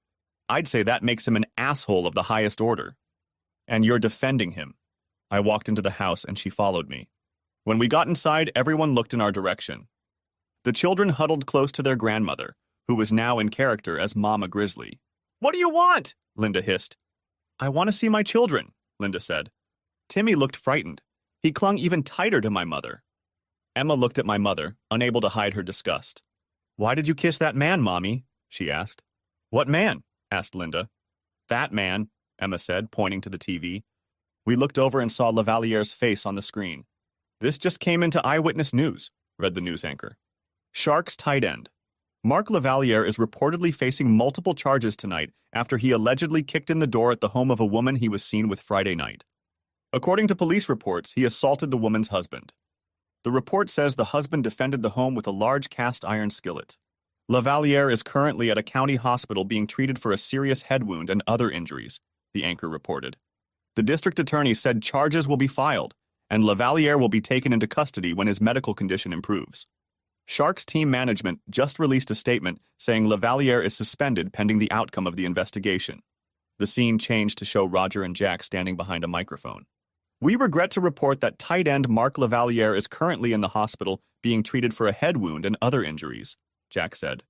I'd say that makes him an asshole of the highest order. And you're defending him." I walked into the house and she followed me. When we got inside, everyone looked in our direction. The children huddled close to their grandmother, who was now in character as Mama Grizzly. "What do you want?" Linda hissed. "I want to see my children," Linda said. Timmy looked frightened. He clung even tighter to my mother. Emma looked at my mother, unable to hide her disgust. "Why did you kiss that man, Mommy?" she asked. "What man?" asked Linda. "That man," Emma said, pointing to the TV. We looked over and saw Lavaliere's face on the screen. "This just came into Eyewitness News," read the news anchor. Sharks tight end. Mark Lavaliere is reportedly facing multiple charges tonight after he allegedly kicked in the door at the home of a woman he was seen with Friday night. According to police reports, he assaulted the woman's husband. The report says the husband defended the home with a large cast iron skillet. Lavaliere is currently at a county hospital being treated for a serious head wound and other injuries, the anchor reported. The district attorney said charges will be filed, and Lavaliere will be taken into custody when his medical condition improves. Sharks team management just released a statement saying Lavaliere is suspended pending the outcome of the investigation. The scene changed to show Roger and Jack standing behind a microphone. "We regret to report that tight end Mark Lavaliere is currently in the hospital being treated for a head wound and other injuries," Jack said.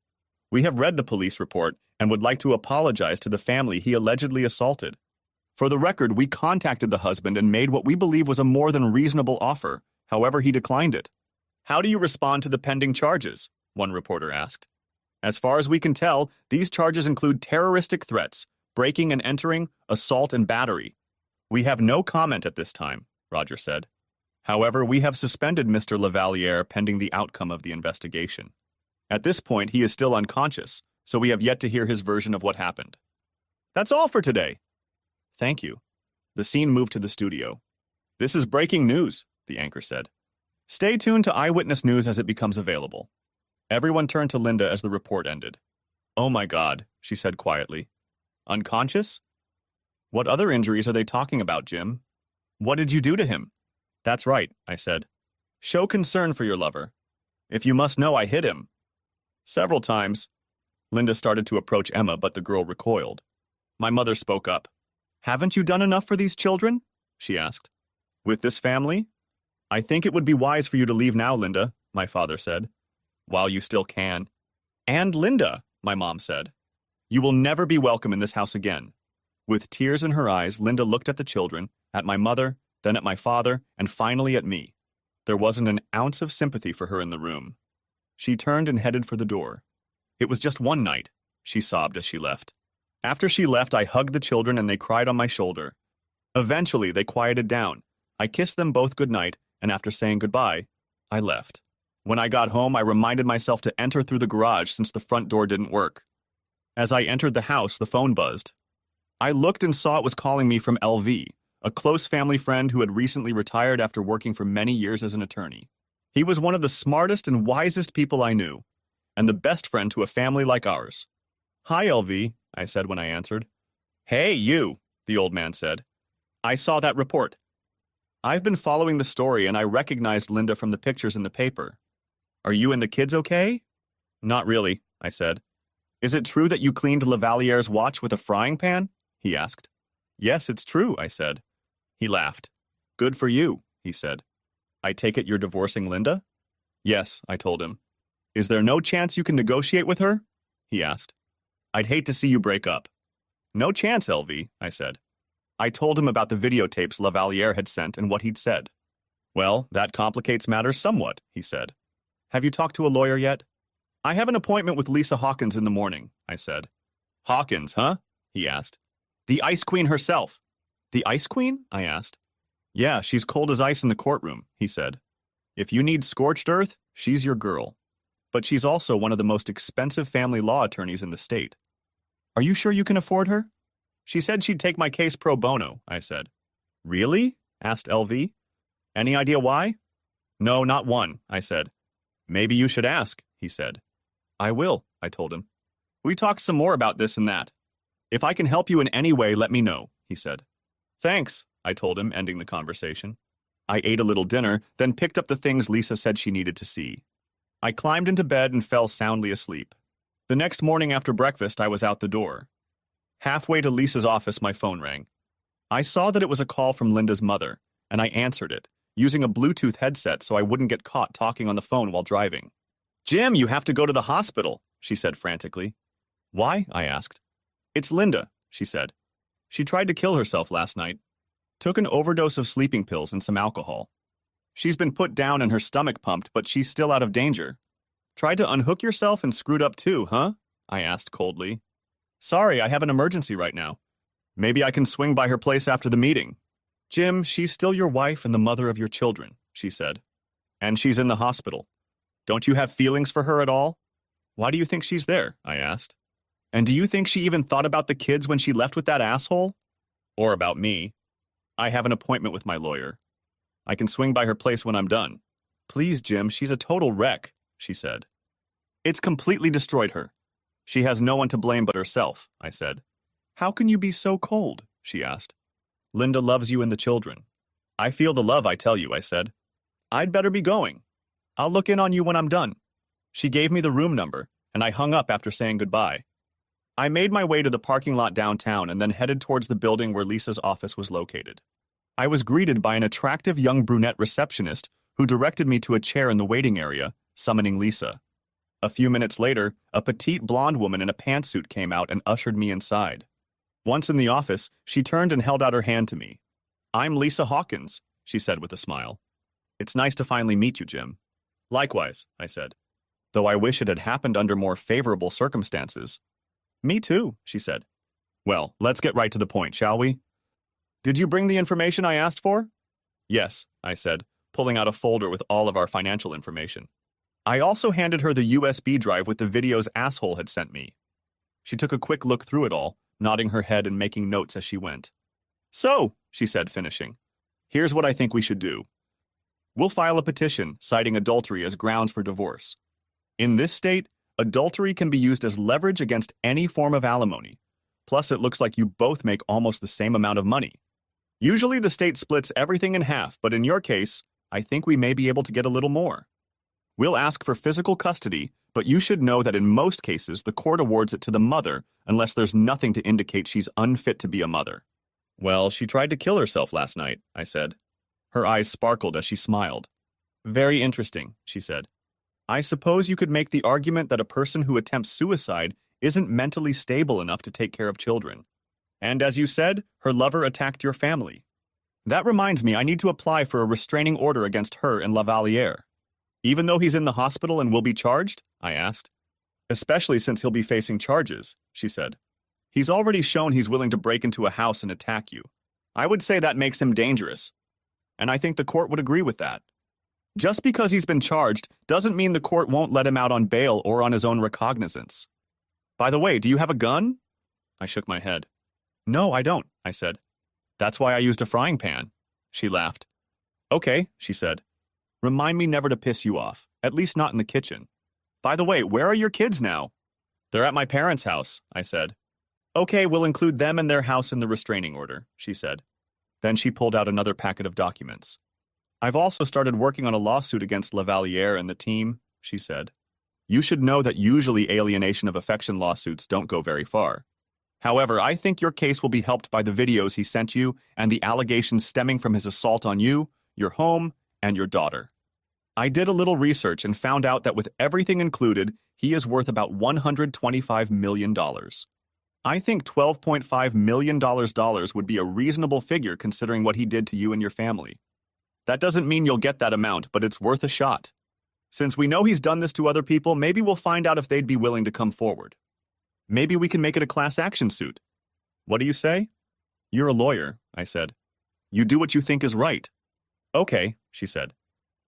"We have read the police report and would like to apologize to the family he allegedly assaulted. For the record, we contacted the husband and made what we believe was a more than reasonable offer, however he declined it." "How do you respond to the pending charges?" one reporter asked. "As far as we can tell, these charges include terroristic threats, breaking and entering, assault and battery." "We have no comment at this time," Roger said. "However, we have suspended Mr. Lavaliere pending the outcome of the investigation. At this point, he is still unconscious, so we have yet to hear his version of what happened." "That's all for today." "Thank you." The scene moved to the studio. "This is breaking news," the anchor said. "Stay tuned to Eyewitness News as it becomes available." Everyone turned to Linda as the report ended. "Oh my God," she said quietly. "Unconscious? What other injuries are they talking about, Jim? What did you do to him?" "That's right," I said. "Show concern for your lover. If you must know, I hit him." "Several times." Linda started to approach Emma, but the girl recoiled. My mother spoke up. "Haven't you done enough for these children?" she asked. "With this family? I think it would be wise for you to leave now, Linda," my father said. "While you still can." "And Linda," my mom said. "You will never be welcome in this house again." With tears in her eyes, Linda looked at the children, at my mother, then at my father, and finally at me. There wasn't an ounce of sympathy for her in the room. She turned and headed for the door. It was just one night, she sobbed as she left. After she left, I hugged the children and they cried on my shoulder. Eventually, they quieted down. I kissed them both goodnight, and after saying goodbye, I left. When I got home, I reminded myself to enter through the garage since the front door didn't work. As I entered the house, the phone buzzed. I looked and saw it was calling me from LV, a close family friend who had recently retired after working for many years as an attorney. He was one of the smartest and wisest people I knew, and the best friend to a family like ours. "Hi, LV," I said when I answered. "Hey, you," the old man said. "I saw that report. I've been following the story and I recognized Linda from the pictures in the paper. Are you and the kids okay?" "Not really," I said. "Is it true that you cleaned Lavaliere's watch with a frying pan?" he asked. "Yes, it's true," I said. He laughed. "Good for you," he said. "I take it you're divorcing Linda?" "Yes," I told him. "Is there no chance you can negotiate with her?" he asked. "I'd hate to see you break up." "No chance, LV," I said. I told him about the videotapes Lavaliere had sent and what he'd said. "Well, that complicates matters somewhat," he said. "Have you talked to a lawyer yet?" "I have an appointment with Lisa Hawkins in the morning," I said. "Hawkins, huh?" he asked. "The Ice Queen herself." "The Ice Queen?" I asked. "Yeah, she's cold as ice in the courtroom," he said. "If you need scorched earth, she's your girl. But she's also one of the most expensive family law attorneys in the state." "Are you sure you can afford her?" "She said she'd take my case pro bono," I said. "Really?" asked LV. "Any idea why?" "No, not one," I said. "Maybe you should ask," he said. "I will," I told him. "We talked some more about this and that. If I can help you in any way, let me know," he said. "Thanks," I told him, ending the conversation. I ate a little dinner, then picked up the things Lisa said she needed to see. I climbed into bed and fell soundly asleep. The next morning after breakfast, I was out the door. Halfway to Lisa's office, my phone rang. I saw that it was a call from Linda's mother, and I answered it, using a Bluetooth headset so I wouldn't get caught talking on the phone while driving. "Jim, you have to go to the hospital," she said frantically. "Why?" I asked. "It's Linda," she said. "She tried to kill herself last night. Took an overdose of sleeping pills and some alcohol. She's been put down and her stomach pumped, but she's still out of danger." "Tried to unhook yourself and screwed up too, huh?" I asked coldly. "Sorry, I have an emergency right now. Maybe I can swing by her place after the meeting." "Jim, she's still your wife and the mother of your children," she said. "And she's in the hospital. Don't you have feelings for her at all?" "Why do you think she's there?" I asked. "And do you think she even thought about the kids when she left with that asshole? Or about me? I have an appointment with my lawyer. I can swing by her place when I'm done." "Please, Jim, she's a total wreck," she said. "It's completely destroyed her. She has no one to blame but herself," I said. "How can you be so cold?" she asked. "Linda loves you and the children." "I feel the love, I tell you," I said. "I'd better be going. I'll look in on you when I'm done." She gave me the room number, and I hung up after saying goodbye. I made my way to the parking lot downtown and then headed towards the building where Lisa's office was located. I was greeted by an attractive young brunette receptionist who directed me to a chair in the waiting area, summoning Lisa. A few minutes later, a petite blonde woman in a pantsuit came out and ushered me inside. Once in the office, she turned and held out her hand to me. "I'm Lisa Hawkins," she said with a smile. "It's nice to finally meet you, Jim." "Likewise," I said, "though I wish it had happened under more favorable circumstances." "Me too," she said. "Well, let's get right to the point, shall we? Did you bring the information I asked for?" "Yes," I said, pulling out a folder with all of our financial information. I also handed her the USB drive with the videos asshole had sent me. She took a quick look through it all, nodding her head and making notes as she went. "So," she said, finishing, "here's what I think we should do. We'll file a petition citing adultery as grounds for divorce. In this state, adultery can be used as leverage against any form of alimony. Plus, it looks like you both make almost the same amount of money. Usually the state splits everything in half, but in your case, I think we may be able to get a little more. We'll ask for physical custody, but you should know that in most cases the court awards it to the mother unless there's nothing to indicate she's unfit to be a mother." "Well, she tried to kill herself last night," I said. Her eyes sparkled as she smiled. "Very interesting," she said. "I suppose you could make the argument that a person who attempts suicide isn't mentally stable enough to take care of children. And as you said, her lover attacked your family. That reminds me, I need to apply for a restraining order against her and Lavaliere. Even though he's in the hospital and will be charged? I asked. Especially since he'll be facing charges, she said. He's already shown he's willing to break into a house and attack you. I would say that makes him dangerous. And I think the court would agree with that. Just because he's been charged doesn't mean the court won't let him out on bail or on his own recognizance. By the way, do you have a gun? I shook my head. No, I don't, I said. That's why I used a frying pan. She laughed. Okay, she said. Remind me never to piss you off, at least not in the kitchen. By the way, where are your kids now? They're at my parents' house, I said. Okay, we'll include them and their house in the restraining order, she said. Then she pulled out another packet of documents. I've also started working on a lawsuit against Lavaliere and the team, she said. You should know that usually alienation of affection lawsuits don't go very far. However, I think your case will be helped by the videos he sent you and the allegations stemming from his assault on you, your home, and your daughter. I did a little research and found out that with everything included, he is worth about $125 million. I think $12.5 million would be a reasonable figure considering what he did to you and your family. That doesn't mean you'll get that amount, but it's worth a shot. Since we know he's done this to other people, maybe we'll find out if they'd be willing to come forward. Maybe we can make it a class action suit. What do you say? You're a lawyer, I said. You do what you think is right. Okay, she said.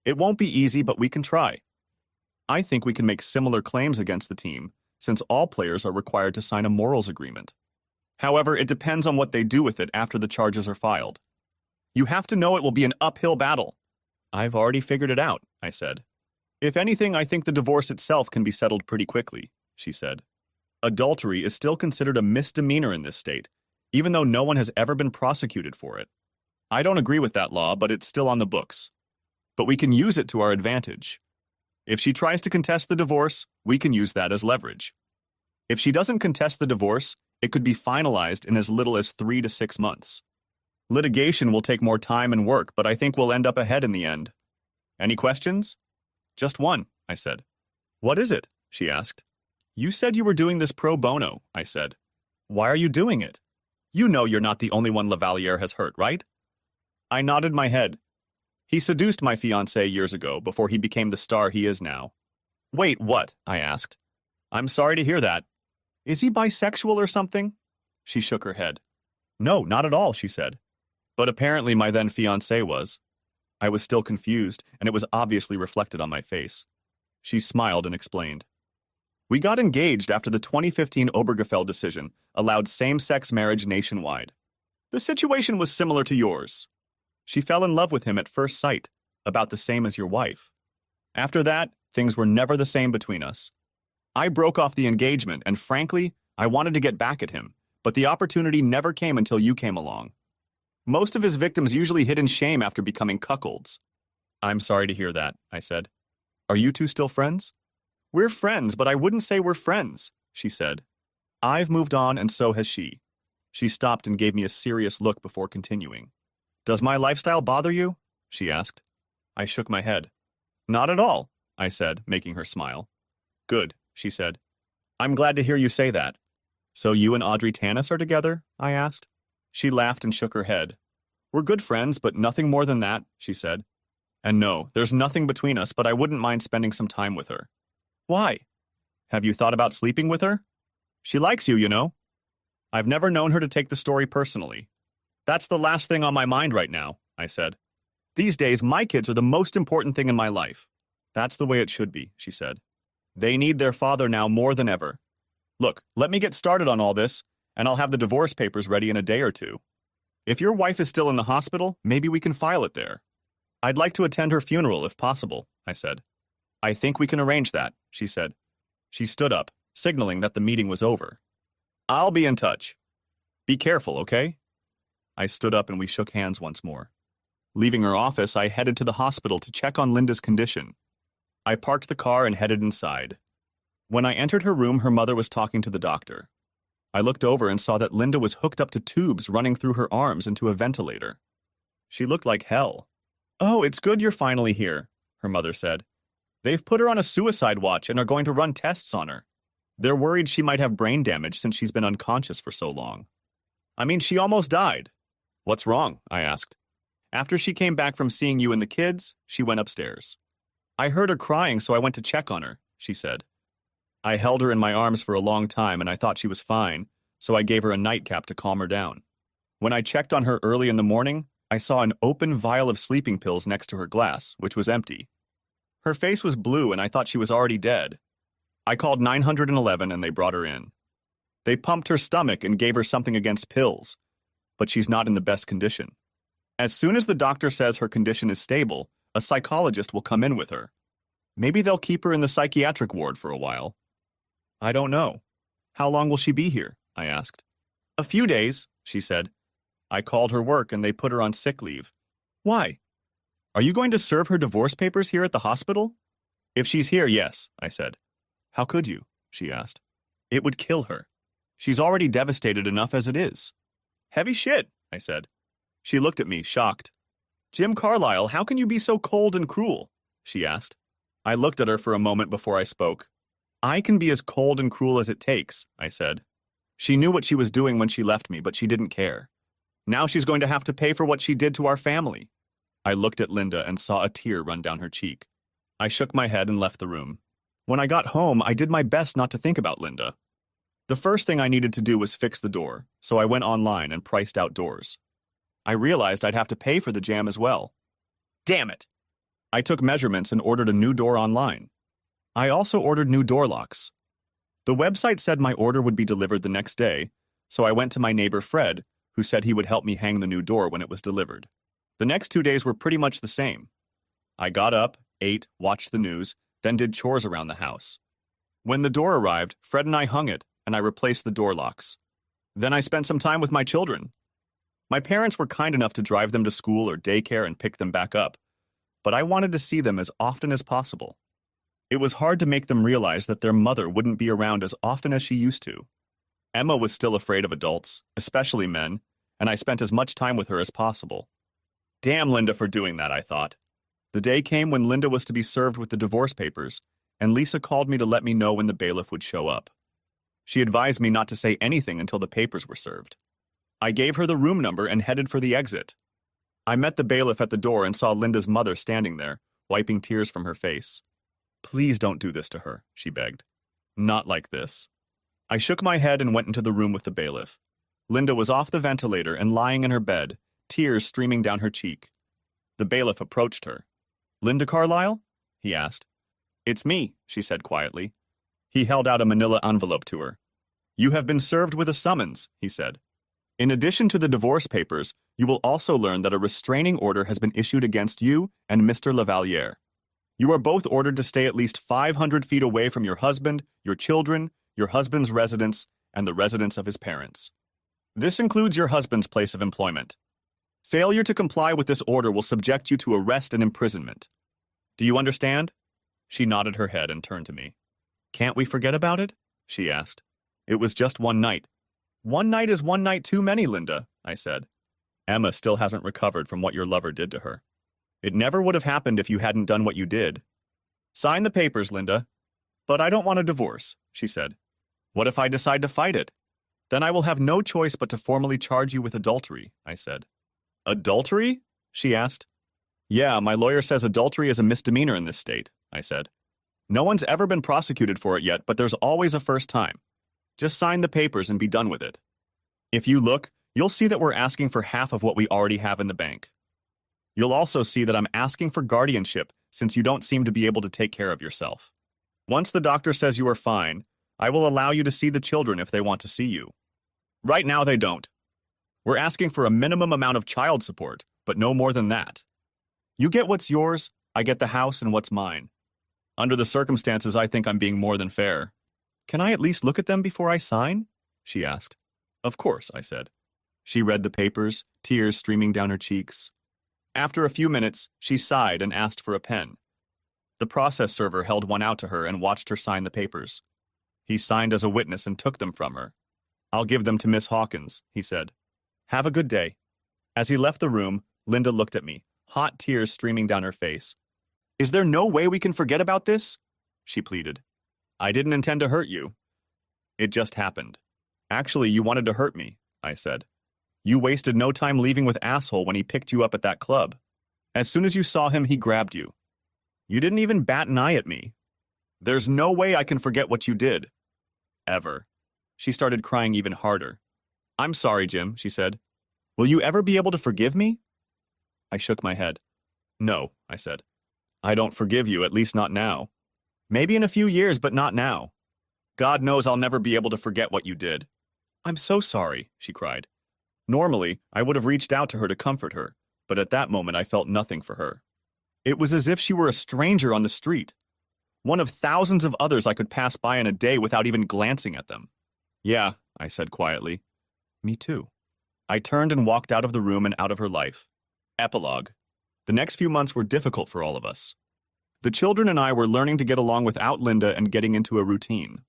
It won't be easy, but we can try. I think we can make similar claims against the team, since all players are required to sign a morals agreement. However, it depends on what they do with it after the charges are filed. You have to know it will be an uphill battle. I've already figured it out, I said. If anything, I think the divorce itself can be settled pretty quickly, she said. Adultery is still considered a misdemeanor in this state, even though no one has ever been prosecuted for it. I don't agree with that law, but it's still on the books. But we can use it to our advantage. If she tries to contest the divorce, we can use that as leverage. If she doesn't contest the divorce, it could be finalized in as little as 3 to 6 months. Litigation will take more time and work, but I think we'll end up ahead in the end. Any questions? Just one, I said. What is it? She asked. You said you were doing this pro bono, I said. Why are you doing it? You know you're not the only one Lavaliere has hurt, right? I nodded my head. He seduced my fiancée years ago, before he became the star he is now. Wait, what? I asked. I'm sorry to hear that. Is he bisexual or something? She shook her head. No, not at all, she said. But apparently my then fiancée was. I was still confused, and it was obviously reflected on my face. She smiled and explained. We got engaged after the 2015 Obergefell decision allowed same-sex marriage nationwide. The situation was similar to yours. She fell in love with him at first sight, about the same as your wife. After that, things were never the same between us. I broke off the engagement, and frankly, I wanted to get back at him, but the opportunity never came until you came along. Most of his victims usually hid in shame after becoming cuckolds. I'm sorry to hear that, I said. Are you two still friends? We're friends, but I wouldn't say we're friends, she said. I've moved on, and so has she. She stopped and gave me a serious look before continuing. Does my lifestyle bother you? She asked. I shook my head. Not at all, I said, making her smile. Good, she said. I'm glad to hear you say that. So you and Audrey Tanis are together? I asked. She laughed and shook her head. We're good friends, but nothing more than that, she said. And no, there's nothing between us, but I wouldn't mind spending some time with her. Why? Have you thought about sleeping with her? She likes you, you know. I've never known her to take the story personally. That's the last thing on my mind right now, I said. These days, my kids are the most important thing in my life. That's the way it should be, she said. They need their father now more than ever. Look, let me get started on all this, and I'll have the divorce papers ready in a day or two. If your wife is still in the hospital, maybe we can file it there. I'd like to attend her funeral if possible, I said. I think we can arrange that, she said. She stood up, signaling that the meeting was over. I'll be in touch. Be careful, okay? I stood up and we shook hands once more. Leaving her office, I headed to the hospital to check on Linda's condition. I parked the car and headed inside. When I entered her room, her mother was talking to the doctor. I looked over and saw that Linda was hooked up to tubes running through her arms into a ventilator. She looked like hell. Oh, it's good you're finally here, her mother said. They've put her on a suicide watch and are going to run tests on her. They're worried she might have brain damage since she's been unconscious for so long. I mean, she almost died. What's wrong? I asked. After she came back from seeing you and the kids, she went upstairs. I heard her crying, so I went to check on her, she said. I held her in my arms for a long time and I thought she was fine, so I gave her a nightcap to calm her down. When I checked on her early in the morning, I saw an open vial of sleeping pills next to her glass, which was empty. Her face was blue and I thought she was already dead. I called 911 and they brought her in. They pumped her stomach and gave her something against pills, but she's not in the best condition. As soon as the doctor says her condition is stable, a psychologist will come in with her. Maybe they'll keep her in the psychiatric ward for a while. I don't know. How long will she be here? I asked. A few days, she said. I called her work and they put her on sick leave. Why? Are you going to serve her divorce papers here at the hospital? If she's here, yes, I said. How could you? She asked. It would kill her. She's already devastated enough as it is. Heavy shit, I said. She looked at me, shocked. Jim Carlyle, how can you be so cold and cruel? She asked. I looked at her for a moment before I spoke. I can be as cold and cruel as it takes, I said. She knew what she was doing when she left me, but she didn't care. Now she's going to have to pay for what she did to our family. I looked at Linda and saw a tear run down her cheek. I shook my head and left the room. When I got home, I did my best not to think about Linda. The first thing I needed to do was fix the door, so I went online and priced out doors. I realized I'd have to pay for the jam as well. Damn it! I took measurements and ordered a new door online. I also ordered new door locks. The website said my order would be delivered the next day, so I went to my neighbor Fred, who said he would help me hang the new door when it was delivered. The next 2 days were pretty much the same. I got up, ate, watched the news, then did chores around the house. When the door arrived, Fred and I hung it, and I replaced the door locks. Then I spent some time with my children. My parents were kind enough to drive them to school or daycare and pick them back up, but I wanted to see them as often as possible. It was hard to make them realize that their mother wouldn't be around as often as she used to. Emma was still afraid of adults, especially men, and I spent as much time with her as possible. Damn Linda for doing that, I thought. The day came when Linda was to be served with the divorce papers, and Lisa called me to let me know when the bailiff would show up. She advised me not to say anything until the papers were served. I gave her the room number and headed for the exit. I met the bailiff at the door and saw Linda's mother standing there, wiping tears from her face. Please don't do this to her, she begged. Not like this. I shook my head and went into the room with the bailiff. Linda was off the ventilator and lying in her bed, tears streaming down her cheek. The bailiff approached her. Linda Carlyle? He asked. It's me, she said quietly. He held out a manila envelope to her. You have been served with a summons, he said. In addition to the divorce papers, you will also learn that a restraining order has been issued against you and Mr. Lavaliere. You are both ordered to stay at least 500 feet away from your husband, your children, your husband's residence, and the residence of his parents. This includes your husband's place of employment. Failure to comply with this order will subject you to arrest and imprisonment. Do you understand? She nodded her head and turned to me. Can't we forget about it? She asked. It was just one night. One night is one night too many, Linda, I said. Emma still hasn't recovered from what your lover did to her. It never would have happened if you hadn't done what you did. Sign the papers, Linda. But I don't want a divorce, she said. What if I decide to fight it? Then I will have no choice but to formally charge you with adultery, I said. Adultery? She asked. Yeah, my lawyer says adultery is a misdemeanor in this state, I said. No one's ever been prosecuted for it yet, but there's always a first time. Just sign the papers and be done with it. If you look, you'll see that we're asking for half of what we already have in the bank. You'll also see that I'm asking for guardianship since you don't seem to be able to take care of yourself. Once the doctor says you are fine, I will allow you to see the children if they want to see you. Right now they don't. We're asking for a minimum amount of child support, but no more than that. You get what's yours, I get the house and what's mine. Under the circumstances, I think I'm being more than fair. Can I at least look at them before I sign? She asked. Of course, I said. She read the papers, tears streaming down her cheeks. After a few minutes, she sighed and asked for a pen. The process server held one out to her and watched her sign the papers. He signed as a witness and took them from her. I'll give them to Miss Hawkins, he said. Have a good day. As he left the room, Linda looked at me, hot tears streaming down her face. Is there no way we can forget about this? She pleaded. I didn't intend to hurt you. It just happened. Actually, you wanted to hurt me, I said. You wasted no time leaving with asshole when he picked you up at that club. As soon as you saw him, he grabbed you. You didn't even bat an eye at me. There's no way I can forget what you did. Ever. She started crying even harder. I'm sorry, Jim, she said. Will you ever be able to forgive me? I shook my head. No, I said. I don't forgive you, at least not now. Maybe in a few years, but not now. God knows I'll never be able to forget what you did. I'm so sorry, she cried. Normally, I would have reached out to her to comfort her, but at that moment I felt nothing for her. It was as if she were a stranger on the street, one of thousands of others I could pass by in a day without even glancing at them. Yeah, I said quietly. Me too. I turned and walked out of the room and out of her life. Epilogue. The next few months were difficult for all of us. The children and I were learning to get along without Linda and getting into a routine.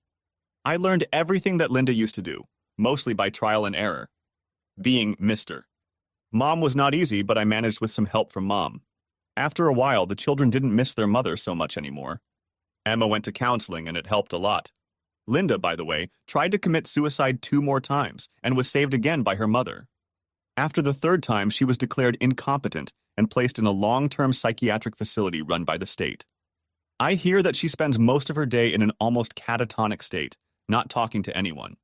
I learned everything that Linda used to do, mostly by trial and error. Being Mr. Mom was not easy, but I managed with some help from Mom. After a while, the children didn't miss their mother so much anymore. Emma went to counseling and it helped a lot. Linda, by the way, tried to commit suicide 2 more times and was saved again by her mother. After the 3rd time, she was declared incompetent and placed in a long-term psychiatric facility run by the state. I hear that she spends most of her day in an almost catatonic state, not talking to anyone.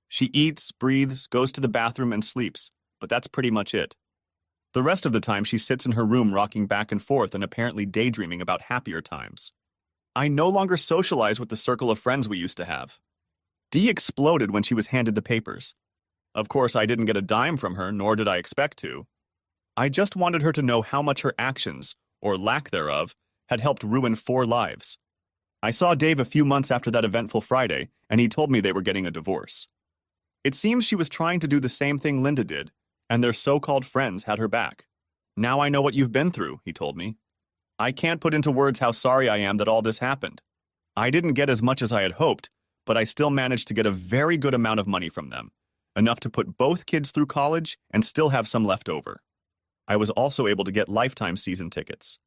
She eats, breathes, goes to the bathroom, and sleeps, but that's pretty much it. The rest of the time she sits in her room rocking back and forth and apparently daydreaming about happier times. I no longer socialize with the circle of friends we used to have. Dee exploded when she was handed the papers. Of course, I didn't get a dime from her, nor did I expect to. I just wanted her to know how much her actions, or lack thereof, had helped ruin 4 lives. I saw Dave a few months after that eventful Friday, and he told me they were getting a divorce. It seems she was trying to do the same thing Linda did, and their so-called friends had her back. Now I know what you've been through, he told me. I can't put into words how sorry I am that all this happened. I didn't get as much as I had hoped, but I still managed to get a very good amount of money from them, enough to put both kids through college and still have some left over. I was also able to get lifetime season tickets.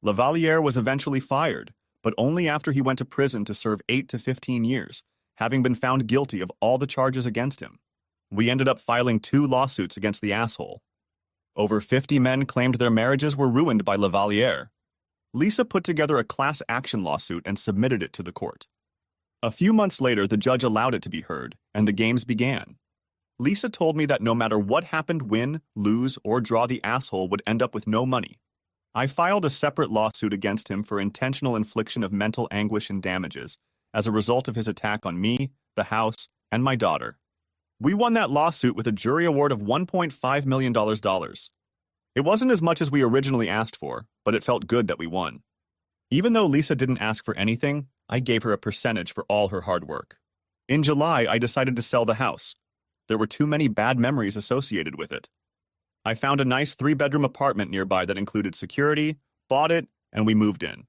Lavaliere was eventually fired, but only after he went to prison to serve 8 to 15 years, having been found guilty of all the charges against him. We ended up filing 2 lawsuits against the asshole. Over 50 men claimed their marriages were ruined by Lavaliere. Lisa put together a class action lawsuit and submitted it to the court. A few months later, the judge allowed it to be heard, and the games began. Lisa told me that no matter what happened, win, lose, or draw, the asshole would end up with no money. I filed a separate lawsuit against him for intentional infliction of mental anguish and damages as a result of his attack on me, the house, and my daughter. We won that lawsuit with a jury award of $1.5 million. It wasn't as much as we originally asked for, but it felt good that we won. Even though Lisa didn't ask for anything, I gave her a percentage for all her hard work. In July, I decided to sell the house. There were too many bad memories associated with it. I found a nice 3-bedroom apartment nearby that included security, bought it, and we moved in.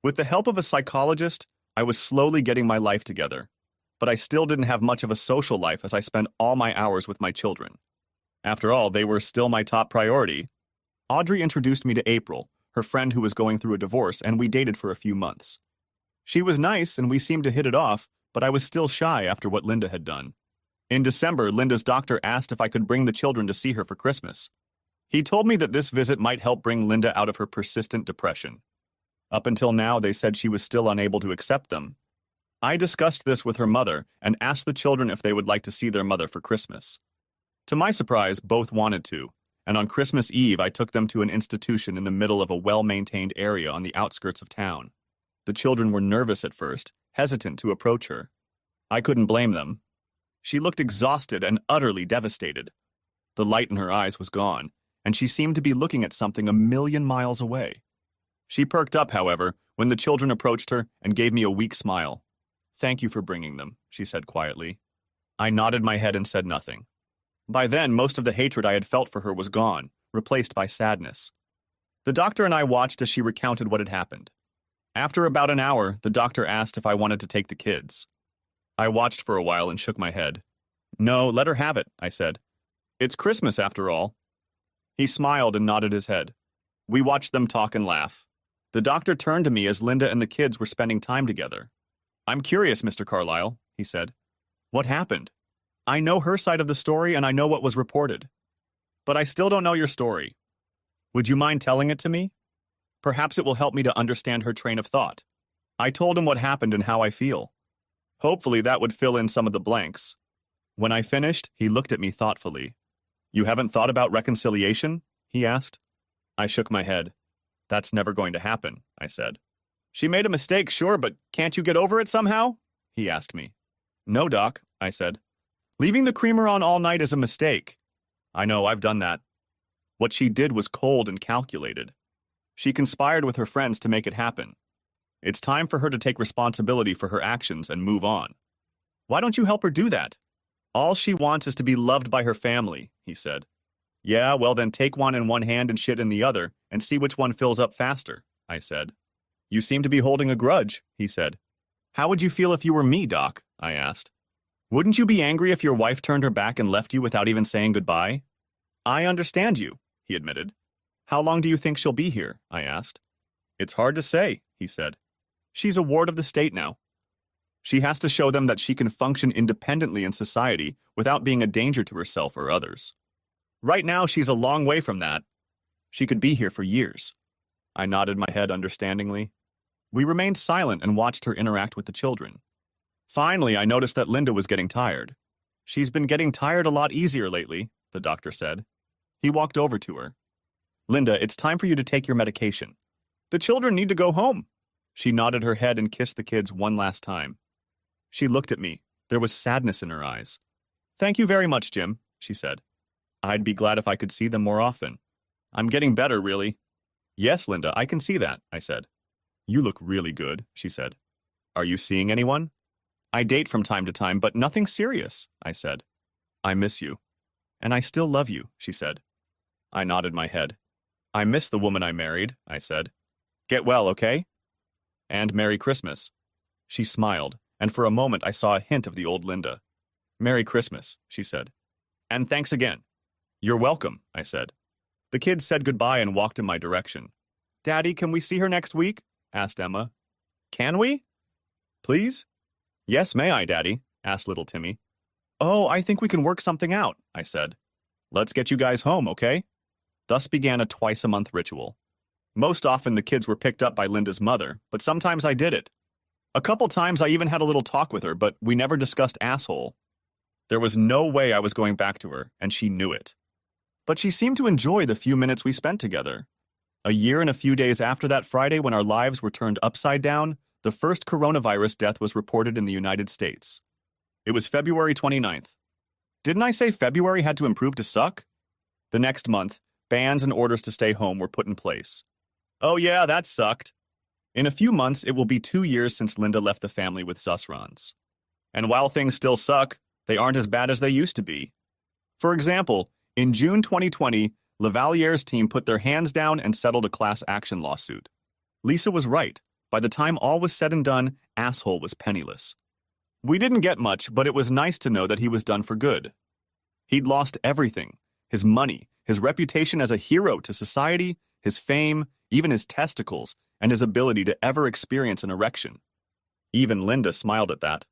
With the help of a psychologist, I was slowly getting my life together, but I still didn't have much of a social life as I spent all my hours with my children. After all, they were still my top priority. Audrey introduced me to April, her friend who was going through a divorce, and we dated for a few months. She was nice and we seemed to hit it off, but I was still shy after what Linda had done. In December, Linda's doctor asked if I could bring the children to see her for Christmas. He told me that this visit might help bring Linda out of her persistent depression. Up until now, they said she was still unable to accept them. I discussed this with her mother and asked the children if they would like to see their mother for Christmas. To my surprise, both wanted to, and on Christmas Eve I took them to an institution in the middle of a well-maintained area on the outskirts of town. The children were nervous at first, hesitant to approach her. I couldn't blame them. She looked exhausted and utterly devastated. The light in her eyes was gone, and she seemed to be looking at something a million miles away. She perked up, however, when the children approached her and gave me a weak smile. "Thank you for bringing them," she said quietly. I nodded my head and said nothing. By then, most of the hatred I had felt for her was gone, replaced by sadness. The doctor and I watched as she recounted what had happened. After about an hour, the doctor asked if I wanted to take the kids. I watched for a while and shook my head. "No, let her have it," I said. "It's Christmas after all." He smiled and nodded his head. We watched them talk and laugh. The doctor turned to me as Linda and the kids were spending time together. "I'm curious, Mr. Carlyle," he said. "What happened? I know her side of the story and I know what was reported. But I still don't know your story. Would you mind telling it to me? Perhaps it will help me to understand her train of thought. I told him what happened and how I feel. Hopefully that would fill in some of the blanks. When I finished, he looked at me thoughtfully. You haven't thought about reconciliation? He asked. I shook my head. That's never going to happen, I said. She made a mistake, sure, but can't you get over it somehow? He asked me. No, Doc, I said. Leaving the creamer on all night is a mistake. I know, I've done that. What she did was cold and calculated. She conspired with her friends to make it happen. It's time for her to take responsibility for her actions and move on. Why don't you help her do that? All she wants is to be loved by her family, he said. Yeah, well then take one in one hand and shit in the other, and see which one fills up faster, I said. You seem to be holding a grudge, he said. How would you feel if you were me, Doc? I asked. Wouldn't you be angry if your wife turned her back and left you without even saying goodbye? I understand you, he admitted. How long do you think she'll be here? I asked. It's hard to say, he said. She's a ward of the state now. She has to show them that she can function independently in society without being a danger to herself or others. Right now, she's a long way from that. She could be here for years. I nodded my head understandingly. We remained silent and watched her interact with the children. Finally, I noticed that Linda was getting tired. She's been getting tired a lot easier lately, the doctor said. He walked over to her. Linda, it's time for you to take your medication. The children need to go home. She nodded her head and kissed the kids one last time. She looked at me. There was sadness in her eyes. Thank you very much, Jim, she said. I'd be glad if I could see them more often. I'm getting better, really. Yes, Linda, I can see that, I said. You look really good, she said. Are you seeing anyone? I date from time to time, but nothing serious, I said. I miss you. And I still love you, she said. I nodded my head. I miss the woman I married, I said. Get well, okay? And Merry Christmas. She smiled, and for a moment I saw a hint of the old Linda. Merry Christmas, she said. And thanks again. You're welcome, I said. The kids said goodbye and walked in my direction. Daddy, can we see her next week? Asked Emma. Can we? Please? Yes, may I, Daddy? Asked little Timmy. Oh, I think we can work something out, I said. Let's get you guys home, okay? Thus began a twice-a-month ritual. Most often the kids were picked up by Linda's mother, but sometimes I did it. A couple times I even had a little talk with her, but we never discussed asshole. There was no way I was going back to her, and she knew it. But she seemed to enjoy the few minutes we spent together. A year and a few days after that Friday when our lives were turned upside down, the first coronavirus death was reported in the United States. It was February 29th. Didn't I say February had to improve to suck? The next month, bans and orders to stay home were put in place. Oh yeah, that sucked. In a few months, it will be 2 years since Linda left the family with Susrans. And while things still suck, they aren't as bad as they used to be. For example, in June 2020, Lavaliere's team put their hands down and settled a class action lawsuit. Lisa was right. By the time all was said and done, asshole was penniless. We didn't get much, but it was nice to know that he was done for good. He'd lost everything. His money, his reputation as a hero to society, his fame, even his testicles, and his ability to ever experience an erection. Even Linda smiled at that.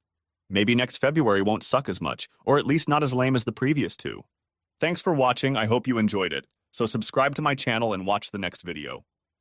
Maybe next February won't suck as much, or at least not as lame as the previous two. Thanks for watching, I hope you enjoyed it. So subscribe to my channel and watch the next video.